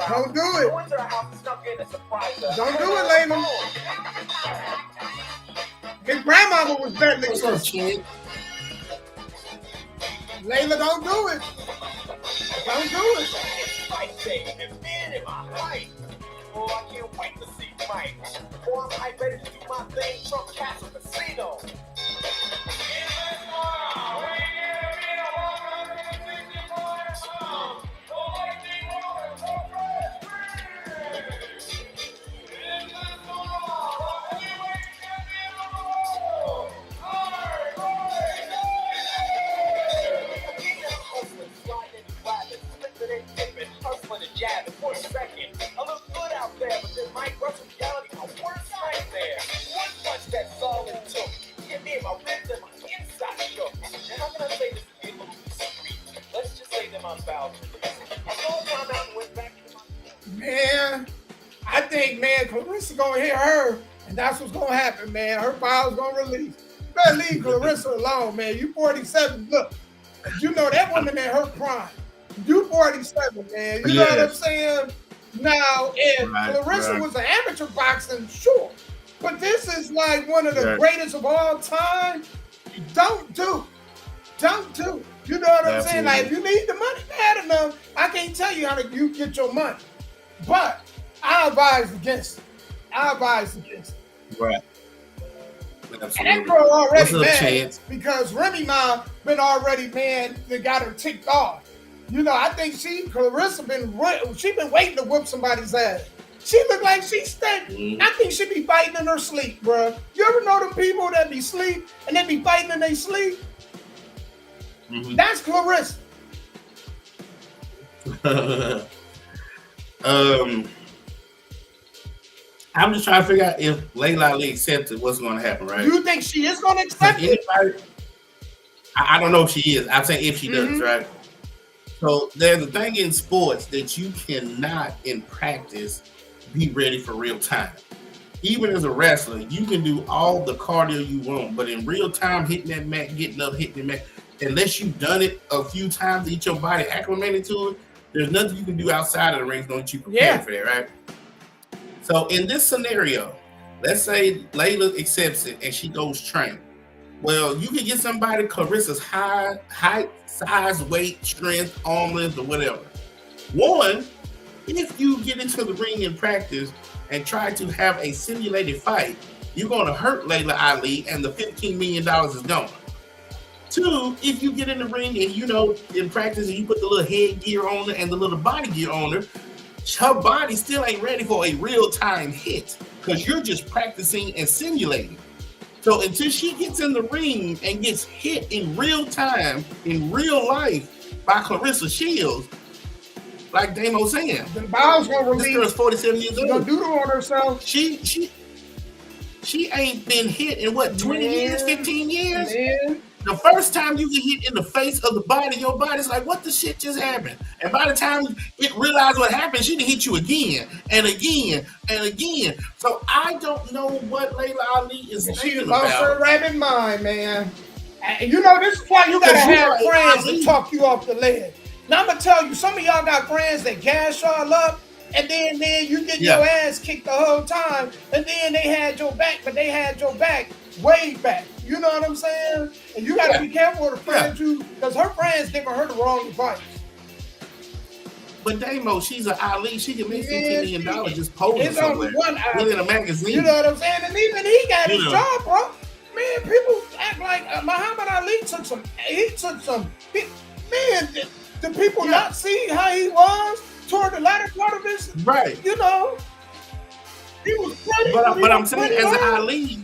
Don't do it. Don't do it, Layla. His grandmama was better than you. Layla, don't do it. Don't do it.
Oh, I can't wait to see Mike. Boy, I'm ready to do my thing. Trump Castle Casino.
Man, I think, man, Clarissa gonna hit her, and that's what's gonna happen, man. Her file's gonna release. You better leave Clarissa alone, man. You 47. Look, you know that woman in her prime. You 47, man. You know what I'm saying? Now, if Clarissa was an amateur boxing, sure. But this is like one of the greatest of all time. Don't do. You know what I'm saying? Like, if you need the money bad enough, I can't tell you how to you get your money. But I advise against it.
Right.
Absolutely. And that girl already mad because Remy Ma been already, man, they got her ticked off. You know, I think Clarissa been waiting to whoop somebody's ass. She look like she stank. I think she be fighting in her sleep, bro. You ever know them people that be sleep and they be fighting in their sleep? That's Clarissa.
I'm just trying to figure out if Layla Ali accepted what's going to happen, right?
You think she is going to accept it?
I don't know if she is. I'm saying if she does, right? So there's a thing in sports that you cannot, in practice, be ready for real time. Even as a wrestler, you can do all the cardio you want, but in real time, hitting that mat, getting up, hitting the mat, unless you've done it a few times, get your body acclimated to it, there's nothing you can do outside of the ring to you prepare for that, right? So in this scenario, let's say Layla accepts it and she goes train. Well, you can get somebody Clarissa's height, size, weight, strength, arm length, or whatever. One, if you get into the ring in practice and try to have a simulated fight, you're going to hurt Layla Ali and the $15 million is gone. Two, if you get in the ring and in practice and you put the little headgear on her and the little body gear on her body still ain't ready for a real-time hit because you're just practicing and simulating. So until she gets in the ring and gets hit in real time, in real life, by Clarissa Shields, like Damo saying,
the bow's gonna release.
This girl's 47 years old.
She's gonna do it on herself.
She ain't been hit in what, 20 years, 15 years?
Man.
The first time you get hit in the face of the body, your body's like, what the shit just happened? And by the time it realized what happened, she done hit you again and again and again. So I don't know what Layla Ali is thinking about.
She lost her rabbit mind, man. And this is why you gotta have friends that talk you off the ledge. Now I'm gonna tell you, some of y'all got friends that gas y'all up, and then you get your ass kicked the whole time, and then they had your back, but they had your back way back. You know what I'm saying? And you got to be careful with the friends because her friends giving her the wrong advice.
But Damo, she's an Ali. She can make $15 million just posing somewhere within a magazine.
You know what I'm saying? And even he got his job, bro. Man, people act like Muhammad Ali took some. Man, did people not see how he was toward the latter part of his?
Right.
He was pretty.
But I'm saying as an Ali.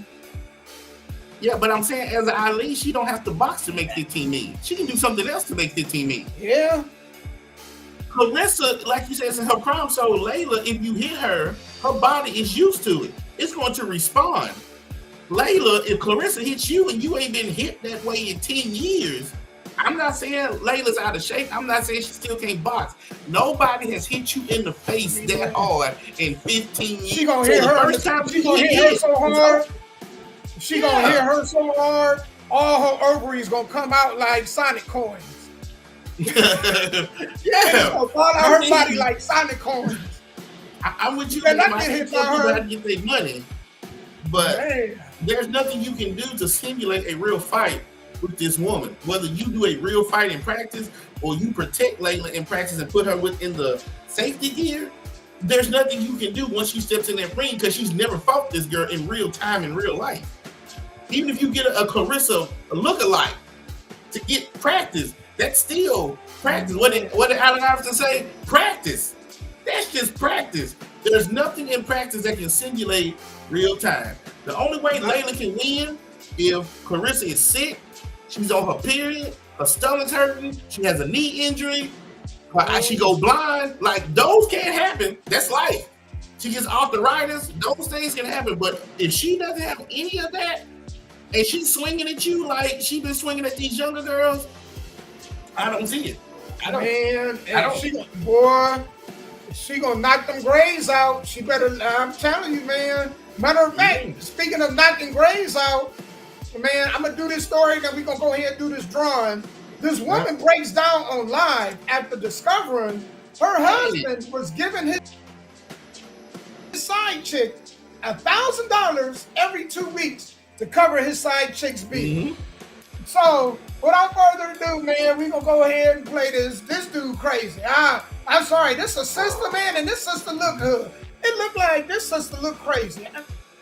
Yeah, but I'm saying as an Ali, she don't have to box to make 15 million. She can do something else to make 15 million.
Yeah.
Clarissa, like you said, is in her prime. So Layla, if you hit her, her body is used to it. It's going to respond. Layla, if Clarissa hits you and you ain't been hit that way in 10 years, I'm not saying Layla's out of shape. I'm not saying she still can't box. Nobody has hit you in the face that hard in 15 years.
She gonna hit her. She gonna hit her so hard. She gonna hit her so hard, all her ovaries gonna come out like Sonic coins. Gonna fall out her body like Sonic coins.
I'm with you. And I get their money, but there's nothing you can do to simulate a real fight with this woman. Whether you do a real fight in practice or you protect Layla in practice and put her within the safety gear, there's nothing you can do once she steps in that ring because she's never fought this girl in real time in real life. Even if you get a Clarissa look-alike to get practice, that's still practice. What did Allen Iverson say? Practice. That's just practice. There's nothing in practice that can simulate real time. The only way Layla can win if Clarissa is sick, she's on her period, her stomach's hurting, she has a knee injury, she go blind. Like, those can't happen. That's life. She gets arthritis. Those things can happen. But if she doesn't have any of that, and she's swinging at you like she's been swinging at these younger girls, I don't see it. I don't. She gonna knock them grades out. She better. I'm telling you, man. Matter of fact, speaking of knocking grades out, man, I'm gonna do this story. Then we gonna go ahead and do this drawing. This woman breaks down on live after discovering her husband was giving his side chick $1,000 every 2 weeks to cover his side chick's bill. So, without further ado, man, we gonna go ahead and play this. This dude crazy. I'm sorry, this is a sister, man, and this sister look good. It looked like this sister look crazy.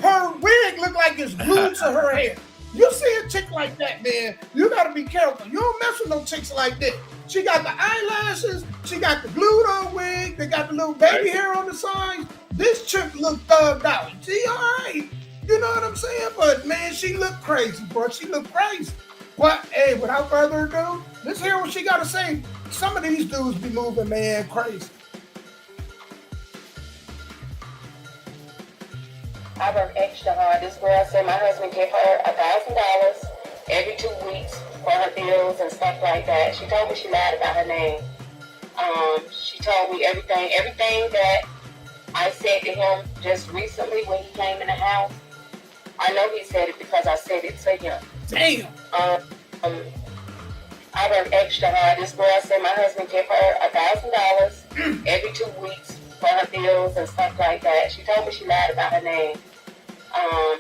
Her wig looked like it's glued to her hair. You see a chick like that, man, you gotta be careful. You don't mess with no chicks like that. She got the eyelashes, she got the glued on wig, they got the little baby hair on the side. This chick look thugged out. She all right. You know what I'm saying? But man, she looked crazy, bro. She looked crazy. But hey, without further ado, let's hear what she got to say
Some of these dudes be moving, man, crazy.
I work extra hard. This girl said my husband give her $1,000 every 2 weeks for her bills and stuff like that. She told me she lied about her name. She told me everything that I said to him just recently when he came in the house. I know he said it because I said it to him.
Damn.
I work extra hard. This girl said my husband give her $1,000 every 2 weeks for her bills and stuff like that. She told me she lied about her name.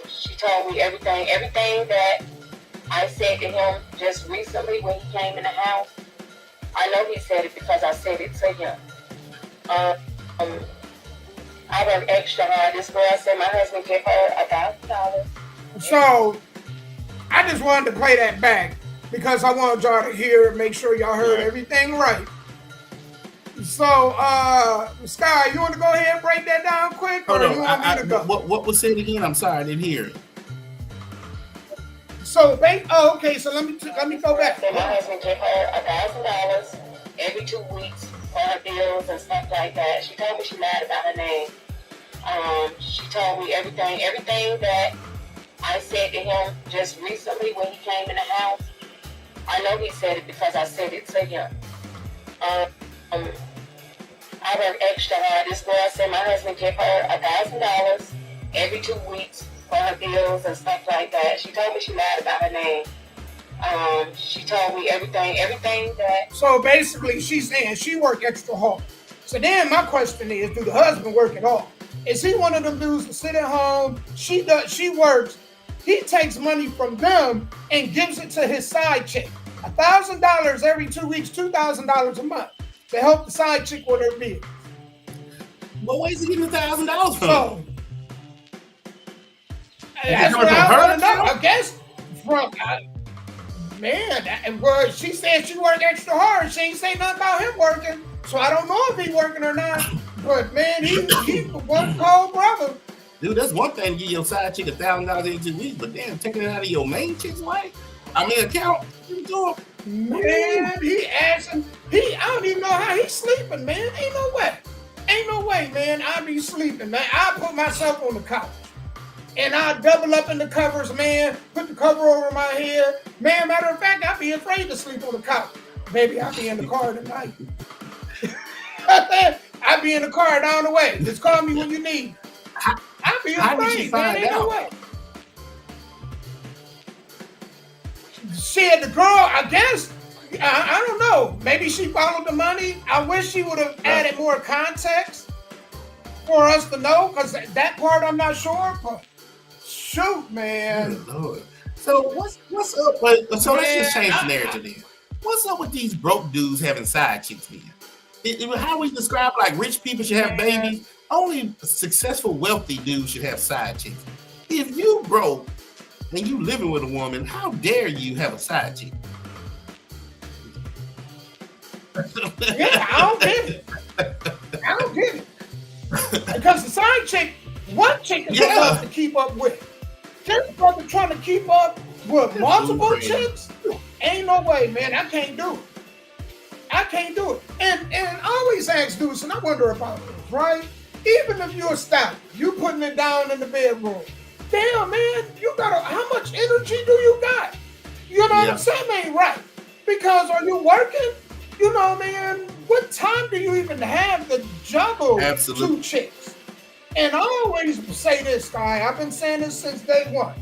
She told me everything that I said to him just recently when he came in the house. I know he said it because I said it to him. I work extra hard. This girl said my husband give her $1,000.
So I just wanted to play that back because I wanted y'all to hear and make sure y'all heard everything right. So, Sky, you want to go ahead and break that down quick, or you want me to go?
What was said again? I'm sorry, I didn't hear it.
So, okay. So let me go back.
My husband gave her $1,000 every 2 weeks for her bills and stuff like that. She told me she lied about her name. She told me everything that I said to him just recently when he came in the house. I know he said it because I said it to him. I work extra hard. This girl said my husband gave her $1,000 every 2 weeks for her bills and stuff like that. She told me she lied about her name. She told me everything that.
So basically, she's saying she worked extra hard. So then my question is, do the husband work at all? Is he one of them dudes that sit at home? She works. He takes money from them and gives it to his side chick. $1,000 every 2 weeks, $2,000 a month to help the side chick with her bills.
But where's he getting $1,000 from?
So that's what I want to know. I guess from well, she said she worked extra hard. She ain't say nothing about him working, so I don't know if he working or not. But man, he one cold brother.
Dude, that's one thing to give your side chick $1,000 every 2 weeks, but damn, taking it out of your main chick's wife? Account. What you doing?
Man, he asking. I don't even know how he's sleeping, man. Ain't no way, man. I be sleeping, man. I put myself on the couch. And I double up in the covers, man. Put the cover over my head. Man, matter of fact, I be afraid to sleep on the couch. Maybe I'll be in the car tonight. I be in the car down the way. Just call me when you need. I be afraid, man. Ain't no way. Shit, the girl, I guess, I don't know. Maybe she followed the money. I wish she would have added more context for us to know, because that part I'm not sure, but shoot, man.
Good Lord. So what's up? So let's just change the narrative then. What's up with these broke dudes having side chicks then? How we describe like rich people should have babies? Only successful, wealthy dudes should have side chicks. If you broke and you living with a woman, how dare you have a side chick?
Yeah, I don't get it. Because the side chick, one chick is enough to keep up with. This brother trying to keep up with multiple chicks? Ain't no way, man. I can't do it. And I always ask dudes, and I wonder about this, right? Even if you're stout, you putting it down in the bedroom. Damn, man, how much energy do you got? You know what I'm saying? Ain't right. Because are you working? You know, man, what time do you even have to juggle two chicks? And I always say this, guy. I've been saying this since day one.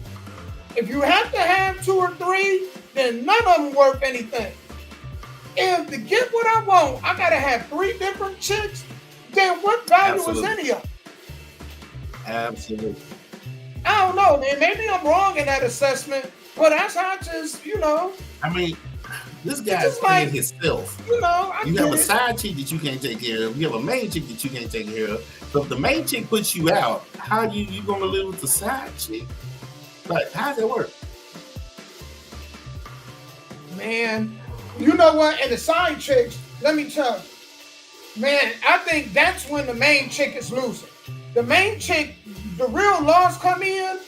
If you have to have 2 or 3, then none of them worth anything. If to get what I want, I gotta have 3 different chicks, then what value is any of them?
Absolutely.
I don't know, man. Maybe I'm wrong in that assessment, but that's how I just,
I mean, this guy's playing himself.
You
have a side chick that you can't take care of. You have a main chick that you can't take care of. So if the main chick puts you out, how you gonna live with the side chick? Like, how does that work?
Man, you know what? And the side chicks, let me tell you, man, I think that's when the main chick is losing. The main chick, the real loss come in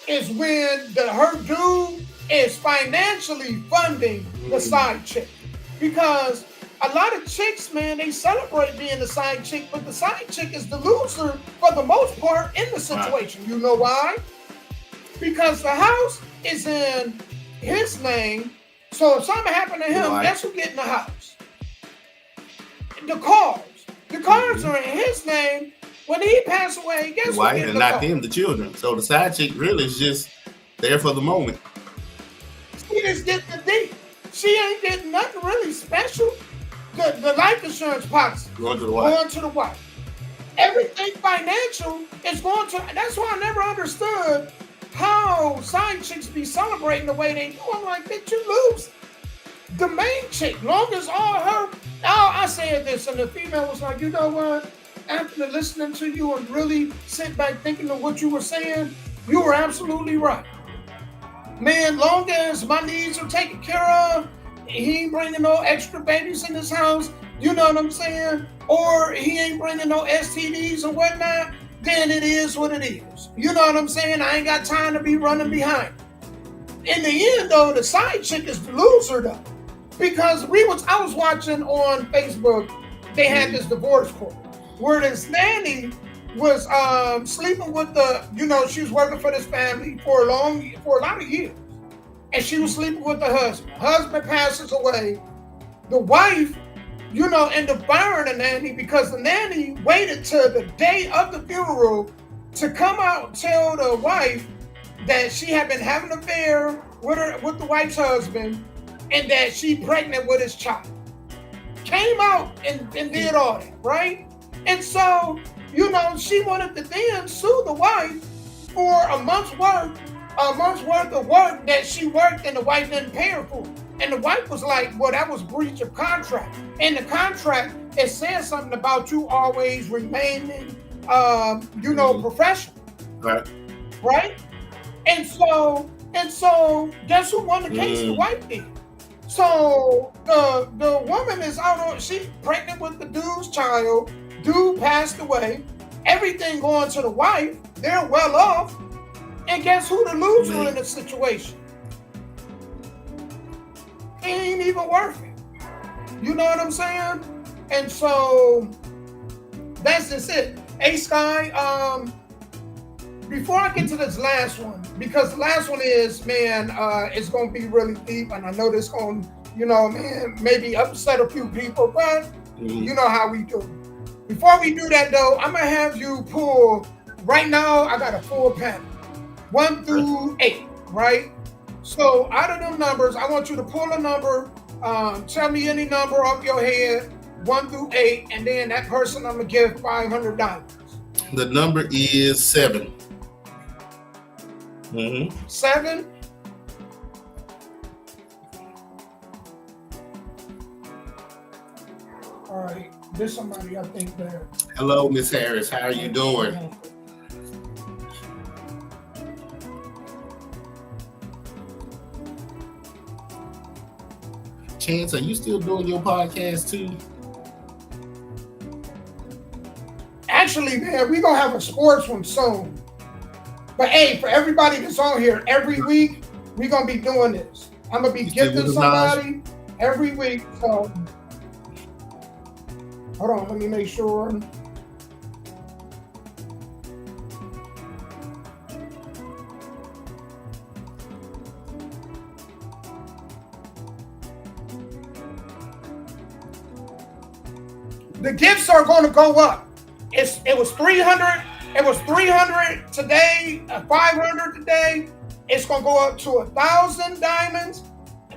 is when her dude is financially funding the side chick. Because a lot of chicks, man, they celebrate being the side chick, but the side chick is the loser for the most part in the situation. You know why? Because the house is in his name. So if something happened to him, guess who get in the house? The cars. The cars are in his name. When he passed away, guess who
Wife
get
and
the
not
car?
them, the children. So the side chick really is just there for the moment.
She just get the deed. She ain't getting nothing really special. The life insurance policy
Going to the wife.
going to the wife. Everything financial is going to. That's why I never understood how side chicks be celebrating the way they do. I'm like, bitch, you lose. The main chick, long as all her. Oh, I said this, and the female was like, you know what? After listening to you and really sit back thinking of what you were saying, you were absolutely right. Man, long as my needs are taken care of, he ain't bringing no extra babies in his house, you know what I'm saying? Or he ain't bringing no STDs or whatnot, then it is what it is. You know what I'm saying? I ain't got time to be running behind. In the end, though, the side chick is the loser, though. Because I was watching on Facebook, they had this divorce court where this nanny was sleeping with she was working for this family for a lot of years. And she was sleeping with the husband. Husband passes away. The wife, ended up firing the nanny because the nanny waited till the day of the funeral to come out and tell the wife that she had been having an affair with the wife's husband and that she pregnant with his child. Came out and did all that, right? And so, she wanted to then sue the wife for a month's worth of work that she worked and the wife didn't pay her for. And the wife was like, well, that was breach of contract. In the contract, it says something about you always remaining, professional.
Right.
Right? And so, guess who won the case? The wife did. So the woman is she's pregnant with the dude's child. Dude passed away. Everything going to the wife. They're well off. And guess who the loser in the situation? He ain't even worth it. You know what I'm saying? And so that's just it. Hey, Sky, before I get to this last one, because the last one is, man, it's going to be really deep, and I know this going to, maybe upset a few people, but you know how we do. Before we do that, though, I'm going to have you pull, right now, I got a full panel, 1 through 8, right? So out of them numbers, I want you to pull a number, tell me any number off your head, 1 through 8, and then that person I'm going to give $500.
The number is 7.
7. All right, there's somebody I think there.
Hello, Miss Harris. How are you doing? Chance, are you still doing your podcast too?
Actually, man, we're going to have a sports one soon. But hey, for everybody that's on here, every week, we're going to be doing this. I'm going to be gifting somebody every week. So, hold on, let me make sure. The gifts are going to go up. It was 300. It was 300 today, 500 today. It's going to go up to 1,000 diamonds.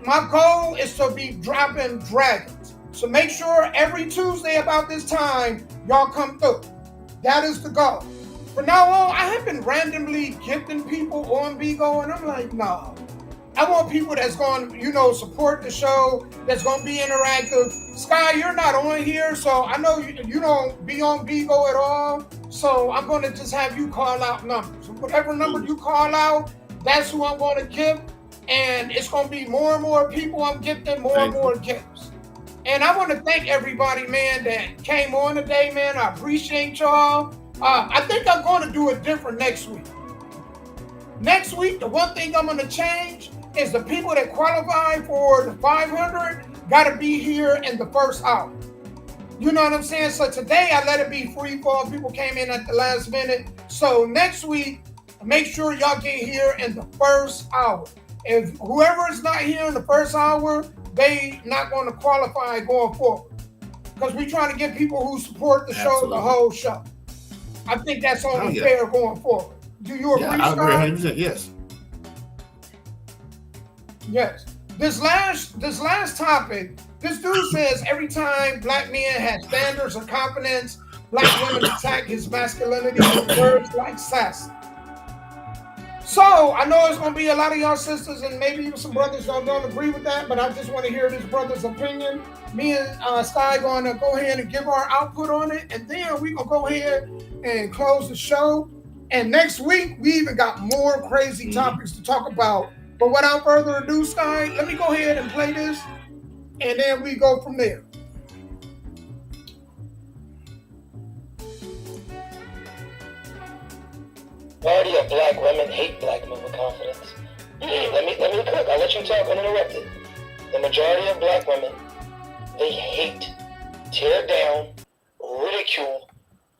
My goal is to be dropping dragons. So make sure every Tuesday about this time, y'all come through. That is the goal. From now on, I have been randomly gifting people on Bigo, and I'm like, no. I want people that's going to, support the show, that's going to be interactive. Sky, you're not on here, so I know you don't be on Bigo at all. So I'm going to just have you call out numbers. Whatever number you call out, that's who I'm going to give. And it's going to be more and more people I'm gifting, more and more gifts. And I want to thank everybody, man, that came on today, man. I appreciate y'all. I think I'm going to do it different next week. Next week, the one thing I'm going to change is the people that qualify for the 500, got to be here in the first hour. You know what I'm saying? So today I let it be free fall. People came in at the last minute. So next week, make sure y'all get here in the first hour. If whoever is not here in the first hour, they not going to qualify going forward. Because we're trying to get people who support the show the whole show. I think that's only fair going forward. Do you agree,
I agree
Scott?
100%. Yes.
Yes. This last topic, this dude says every time black men have standards or confidence, black women attack his masculinity with words like sassy. So I know it's gonna be a lot of y'all sisters and maybe even some brothers don't agree with that, but I just want to hear this brother's opinion. Me and Sky gonna go ahead and give our output on it, and then we gonna go ahead and close the show. And next week we even got more crazy topics to talk about. But without further ado, Sky, let me go ahead and play this, and then we go from there.
Majority of black women hate black men with confidence. Let me cook. I'll let you talk uninterrupted. The majority of black women, they hate, tear down, ridicule,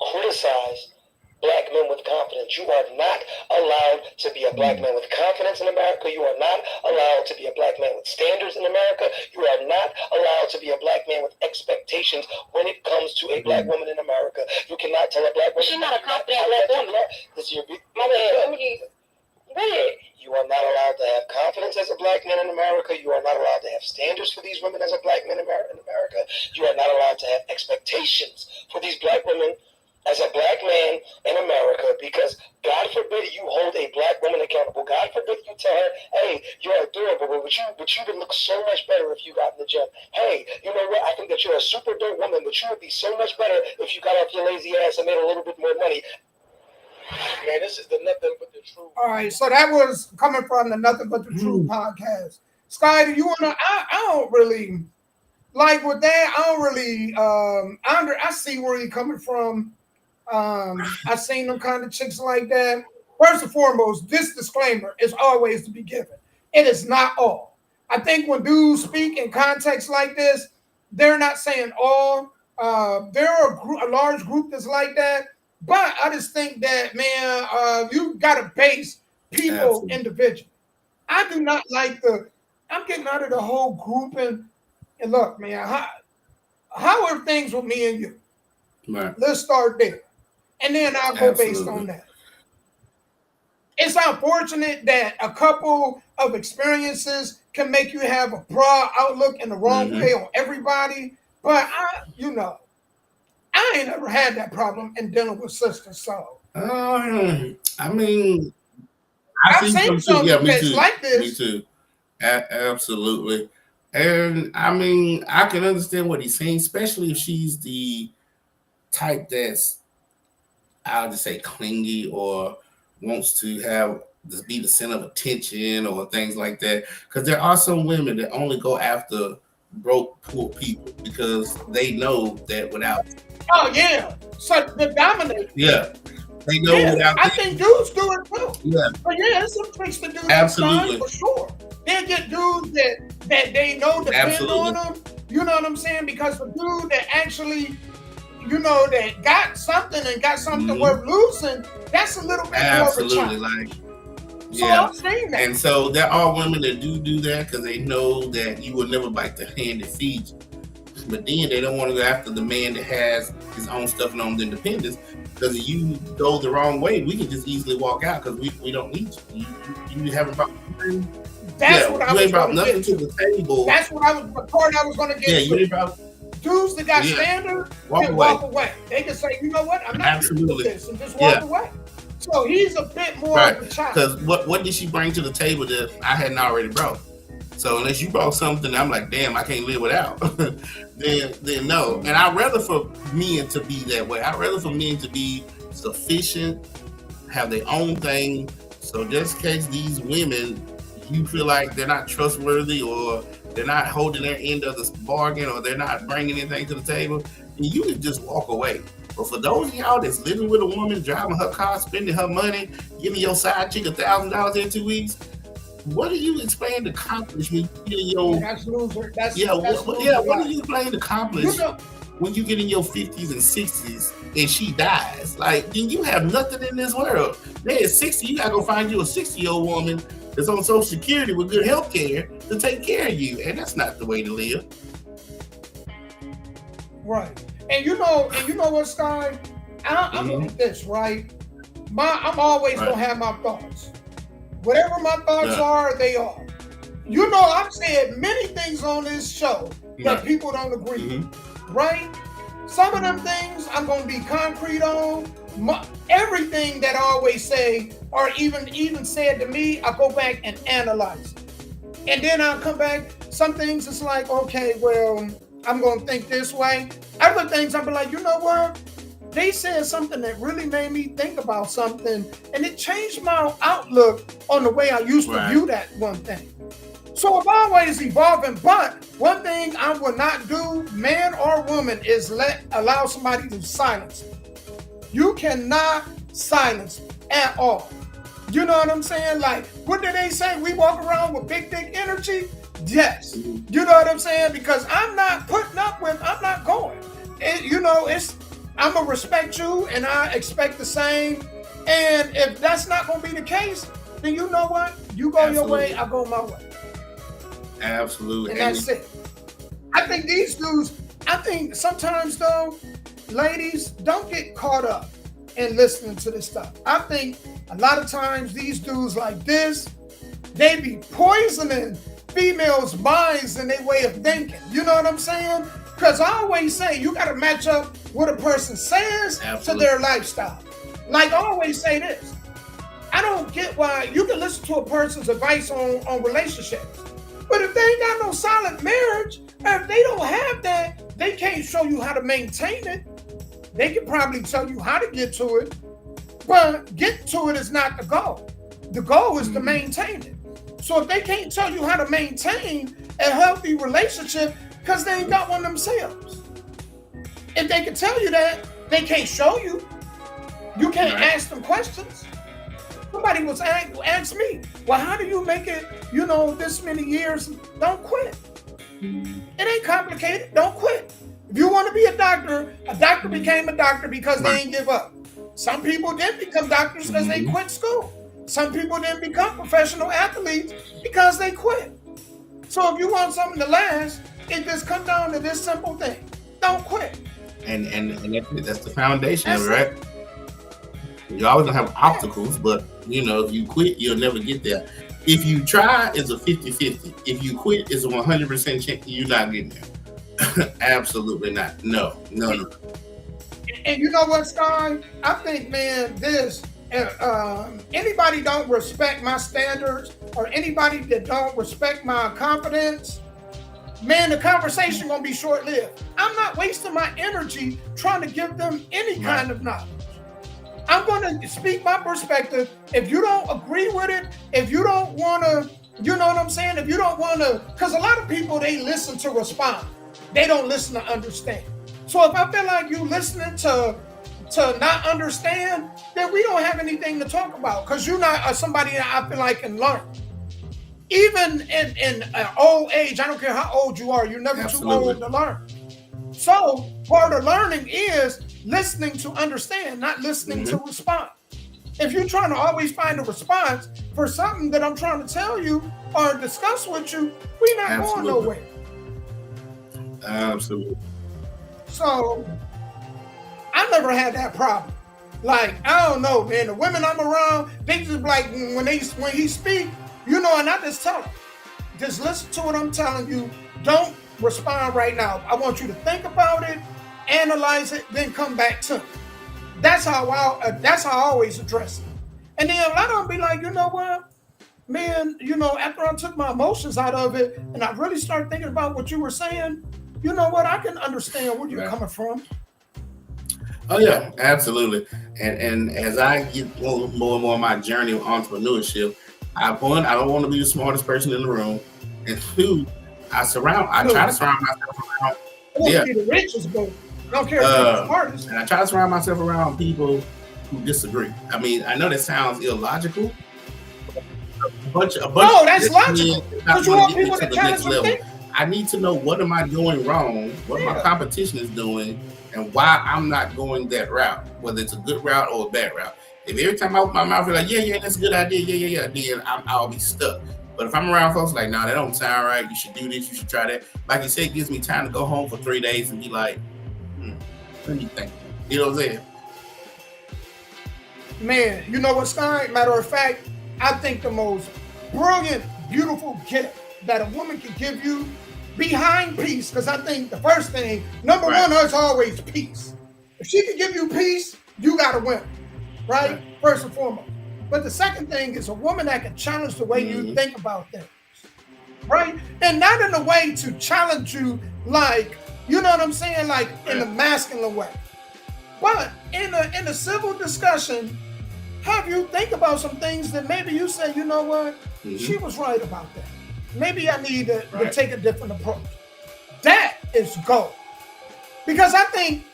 criticize black men with confidence. You are not allowed to be a black man with confidence in America. You are not allowed to be a black man with standards in America. You are not allowed to be a black man with expectations when it comes to a black woman in America. You cannot tell a black woman.
She's not a confident black woman.
My man, go ahead. You are not allowed to have confidence as a black man in America. You are not allowed to have standards for these women as a black man in America. You are not allowed to have expectations for these black women as a black man in America, because God forbid you hold a black woman accountable. God forbid you tell her, hey, you're adorable, but you would look so much better if you got in the gym. Hey, you know what? I think that you're a super dope woman, but you would be so much better if you got off your lazy ass and made a little bit more money. Man, this is the Nothing But the Truth.
All right, so that was coming from the Nothing But the Truth podcast. Sky, do you want to? I don't really like with that. I don't really. I see where you're coming from. I've seen them kind of chicks like that. First and foremost, this disclaimer is always to be given. It is not all. I think when dudes speak in context like this, they're not saying all. There are a large group that's like that, but I just think that, man, you got to base people individually. I do not like I'm getting out of the whole grouping. And look, man, how are things with me and you?
Right.
Let's start there. And then I'll go based on that. It's unfortunate that a couple of experiences can make you have a broad outlook in the wrong way on everybody. But I ain't never had that problem in dealing with sisters. So
I mean,
I've seen some
me
like this.
Me too. Absolutely. And I mean, I can understand what he's saying, especially if she's the type that's, I'll just say, clingy or wants to be the center of attention or things like that. Because there are some women that only go after broke, poor people because they know that without.
Oh yeah, so the dominate.
Yeah, they know without.
I think dudes do it too.
Yeah,
but yeah, there's some tricks to do.
Absolutely,
for sure. They get dudes that they know depend on them. You know what I'm saying? Because the dude that actually, that got something worth losing, that's a little bit more of a challenge.
I'm saying that. And so there are women that do that because they know that you will never bite the hand that feeds you. But then they don't want to go after the man that has his own stuff and own independence, because if you go the wrong way, we can just easily walk out because we don't need you. You haven't brought nothing.
That's what I was
brought nothing to the table.
That's what I was going to get.
Yeah, you didn't brought.
Dudes that got standard can walk away. They can say, you know what, I'm not going to do this, and just walk away. So he's a bit more of a child.
Because what did she bring to the table that I hadn't already brought? So unless you brought something, I'm like, damn, I can't live without. then no. And I'd rather for men to be that way. I'd rather for men to be sufficient, have their own thing. So just in case these women, you feel like they're not trustworthy or they're not holding their end of the bargain or they're not bringing anything to the table, you can just walk away. But for those of y'all that's living with a woman, driving her car, spending her money, giving your side chick $1,000 in 2 weeks, what do you explain to accomplish when you get in your
That's loser. That's
what do you explain to accomplish
You know,
when you get in your 50s and 60s and she dies? Like, then you have nothing in this world. Then at 60, you gotta go find you a 60-year-old woman that's on Social Security with good health care to take care of you, and that's not the way to live.
right. And you know what, Sky? I'm like this, right? I'm always gonna have my thoughts. Whatever my thoughts are, they are. You know, I've said many things on this show that people don't agree with, right? Some of them things I'm gonna be concrete on. Everything that I always say, or even said to me, I go back and analyze it. And then I'll come back. Some things it's like, okay, well, I'm gonna think this way. Other things I'll be like, you know what? They said something that really made me think about something, and it changed my outlook on the way I used to view that one thing. So I'm always evolving, but one thing I will not do, man or woman, is allow somebody to silence me. You cannot silence me at all. You know what I'm saying? Like, what do they say? We walk around with big energy? Yes. You know what I'm saying? Because I'm not putting up with, I'm not going. I'm going to respect you, and I expect the same. And if that's not going to be the case, then you know what? You go your way, I go my way.
Absolutely.
And that's it. I think these dudes, sometimes though, ladies, don't get caught up in listening to this stuff. I think a lot of times these dudes like this, they be poisoning females' minds and their way of thinking. You know what I'm saying? Because I always say you got to match up what a person says to their lifestyle. Like I always say this, I don't get why you can listen to a person's advice on relationships, but if they ain't got no solid marriage, if they don't have that, they can't show you how to maintain it. They can probably tell you how to get to it, but get to it is not the goal. The goal is to maintain it. So if they can't tell you how to maintain a healthy relationship because they ain't got one themselves, if they can tell you that, they can't show you. You can't ask them questions. Somebody was asked me, well, how do you make it, this many years? Don't quit. It ain't complicated. Don't quit. If you want to be a doctor became a doctor because they ain't give up. Some people didn't become doctors because they quit school. Some people didn't become professional athletes because they quit. So if you want something to last, it just comes down to this simple thing. Don't quit.
And that's the foundation of it, right? You always gonna have obstacles, but if you quit, you'll never get there. If you try, it's a 50-50. If you quit, it's a 100% chance you're not getting there. Absolutely not. No.
And you know what, Sky? I think, man, anybody don't respect my standards or anybody that don't respect my confidence, man, the conversation gonna be short-lived. I'm not wasting my energy trying to give them any kind of knowledge. I'm gonna speak my perspective. If you don't agree with it, if you don't wanna, you know what I'm saying? If you don't wanna, because a lot of people, they listen to respond. They don't listen to understand. So if I feel like you listening to not understand, then we don't have anything to talk about because you're not somebody that I feel like can learn. Even in old age, I don't care how old you are, you're never too old to learn. So part of learning is listening to understand, not listening to respond. If you're trying to always find a response for something that I'm trying to tell you or discuss with you, we're not going nowhere.
Absolutely.
So I never had that problem. Like, I don't know, man. The women I'm around, they just like when he speak, and I just tell them, just listen to what I'm telling you. Don't respond right now. I want you to think about it, analyze it, then come back to me. That's how I always address it. And then a lot of them be like, you know what, man, after I took my emotions out of it and I really started thinking about what you were saying, you know what, I can understand where you're coming from.
Oh yeah, absolutely. And as I get more and more on my journey of entrepreneurship, I don't want to be the smartest person in the room, and two, I try to surround myself around.
I want to be the richest, but I don't care if you're the smartest.
And I try to surround myself around people who disagree. I mean, I know that sounds illogical, a bunch
No, that's
of
logical.
men
Because
not
you
want
want
to get me
people
to
to
the
challenge
next
some
level.
things.
I need to know what am I doing wrong, what my
Yeah.
competition is doing, and why I'm not going that route, whether it's a good route or a bad route. If every time I open my mouth, be like, yeah, that's a good idea, yeah, then I'll be stuck. But if I'm around folks like, nah, that don't sound right, you should do this, you should try that. Like you said, it gives me time to go home for 3 days and be like, let me think. You know what I'm saying?
Man, you know what, Sky? Matter of fact, I think the most brilliant, beautiful gift that a woman can give you behind peace, because I think the first thing, number one, is always peace. If she can give you peace, you got to win, right? First and foremost. But the second thing is a woman that can challenge the way you think about things, right? And not in a way to challenge you like, you know what I'm saying, like in a masculine way. But in a civil discussion, have you think about some things that maybe you say, you know what, she was right about that. Maybe I need to take a different approach. That is gold. Because I think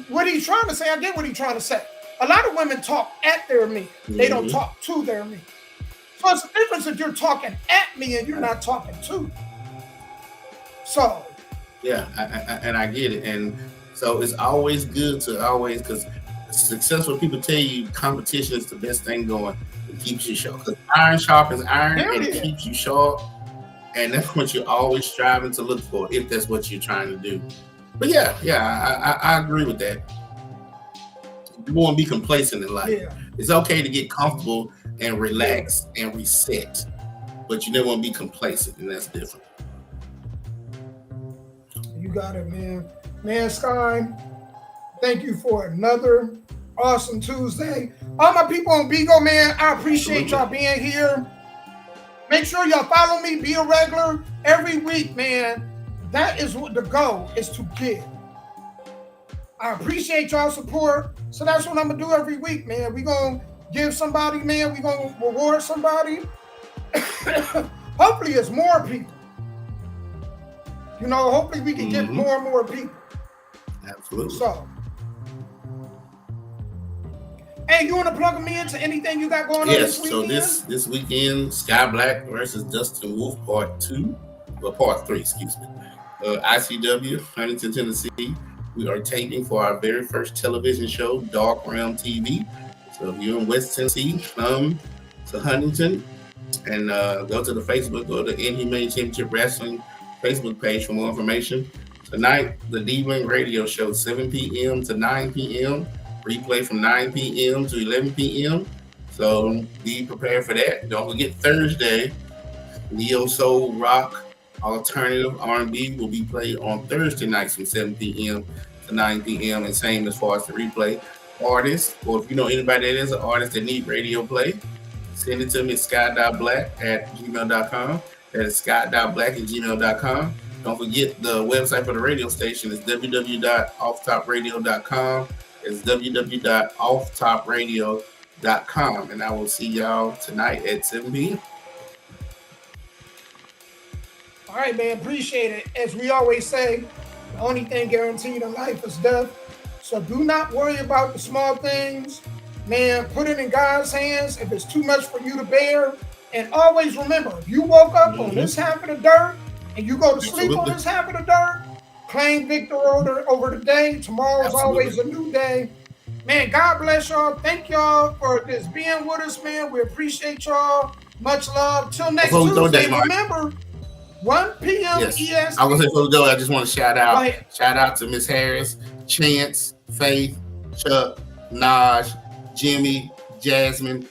what he's trying to say, I get what he's trying to say. A lot of women talk at their me. They don't talk to their me. So it's a difference if you're talking at me and you're not talking to me. So.
Yeah, and I get it. And so it's always good to always, because successful people tell you competition is the best thing going. It keeps you sharp. Because iron sharpens iron, and it keeps you sharp. And that's what you're always striving to look for, if that's what you're trying to do. But I agree with that. You won't be complacent in life.
Yeah.
It's okay to get comfortable and relax and reset, but you never want to be complacent, and that's different.
You got it, man. Man, Sky, thank you for another awesome Tuesday. All my people on Bigo, man, I appreciate y'all being here. Make sure y'all follow me, be a regular every week, man. That is what the goal is, to give. I appreciate y'all support. So that's what I'm going to do every week, man. We're going to give somebody, man. We're going to reward somebody. Hopefully it's more people. You know, hopefully we can get more and more people.
Absolutely.
So, hey, you want to plug me into anything you got going on this weekend?
So this weekend, Sky Black versus Dustin Wolf, part 3, excuse me. ICW, Huntington, Tennessee. We are taping for our very first television show, Dark Realm TV. So if you're in West Tennessee, come to Huntington and go to the Facebook, go to Inhumane Championship Wrestling Facebook page for more information. Tonight, the D-Wing Radio Show, 7 p.m. to 9 p.m. Replay from 9 p.m. to 11 p.m. So be prepared for that. Don't forget Thursday, Neo Soul Rock Alternative R&B will be played on Thursday nights from 7 p.m. to 9 p.m. And same as far as the replay. Artists, or if you know anybody that is an artist that need radio play, send it to me at sky.black@gmail.com. That is sky.black@gmail.com. Don't forget the website for the radio station is www.offtopradio.com. It's www.offtopradio.com. And I will see y'all tonight at 7 p.m.
All right, man. Appreciate it. As we always say, the only thing guaranteed in life is death. So do not worry about the small things. Man, put it in God's hands if it's too much for you to bear. And always remember, if you woke up on this half of the dirt and you go to sleep on this half of the dirt, claim victory over the day. Tomorrow is always a new day. Man, God bless y'all. Thank y'all for just being with us, man. We appreciate y'all. Much love. Till next Tuesday. Remember, 1 p.m. EST.
I was going to say, I just want to shout out to Miss Harris, Chance, Faith, Chuck, Naj, Jimmy, Jasmine,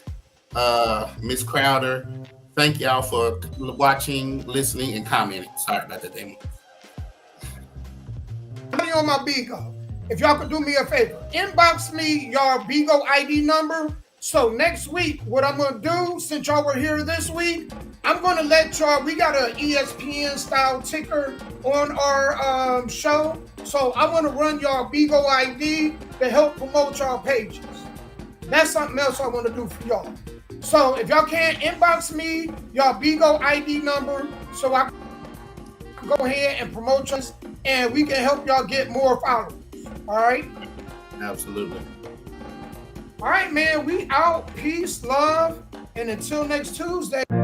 Miss Crowder. Thank y'all for watching, listening, and commenting. Sorry about that, Damon.
On my Bigo. If y'all could do me a favor, inbox me y'all Bigo ID number. So next week, what I'm going to do, since y'all were here this week, I'm going to let y'all, we got an ESPN style ticker on our show. So I want to run y'all Bigo ID to help promote y'all pages. That's something else I want to do for y'all. So if y'all can't inbox me y'all Bigo ID number, so I can go ahead and promote us and we can help y'all get more followers. All right?
Absolutely.
All right, man. We out. Peace, love. And until next Tuesday.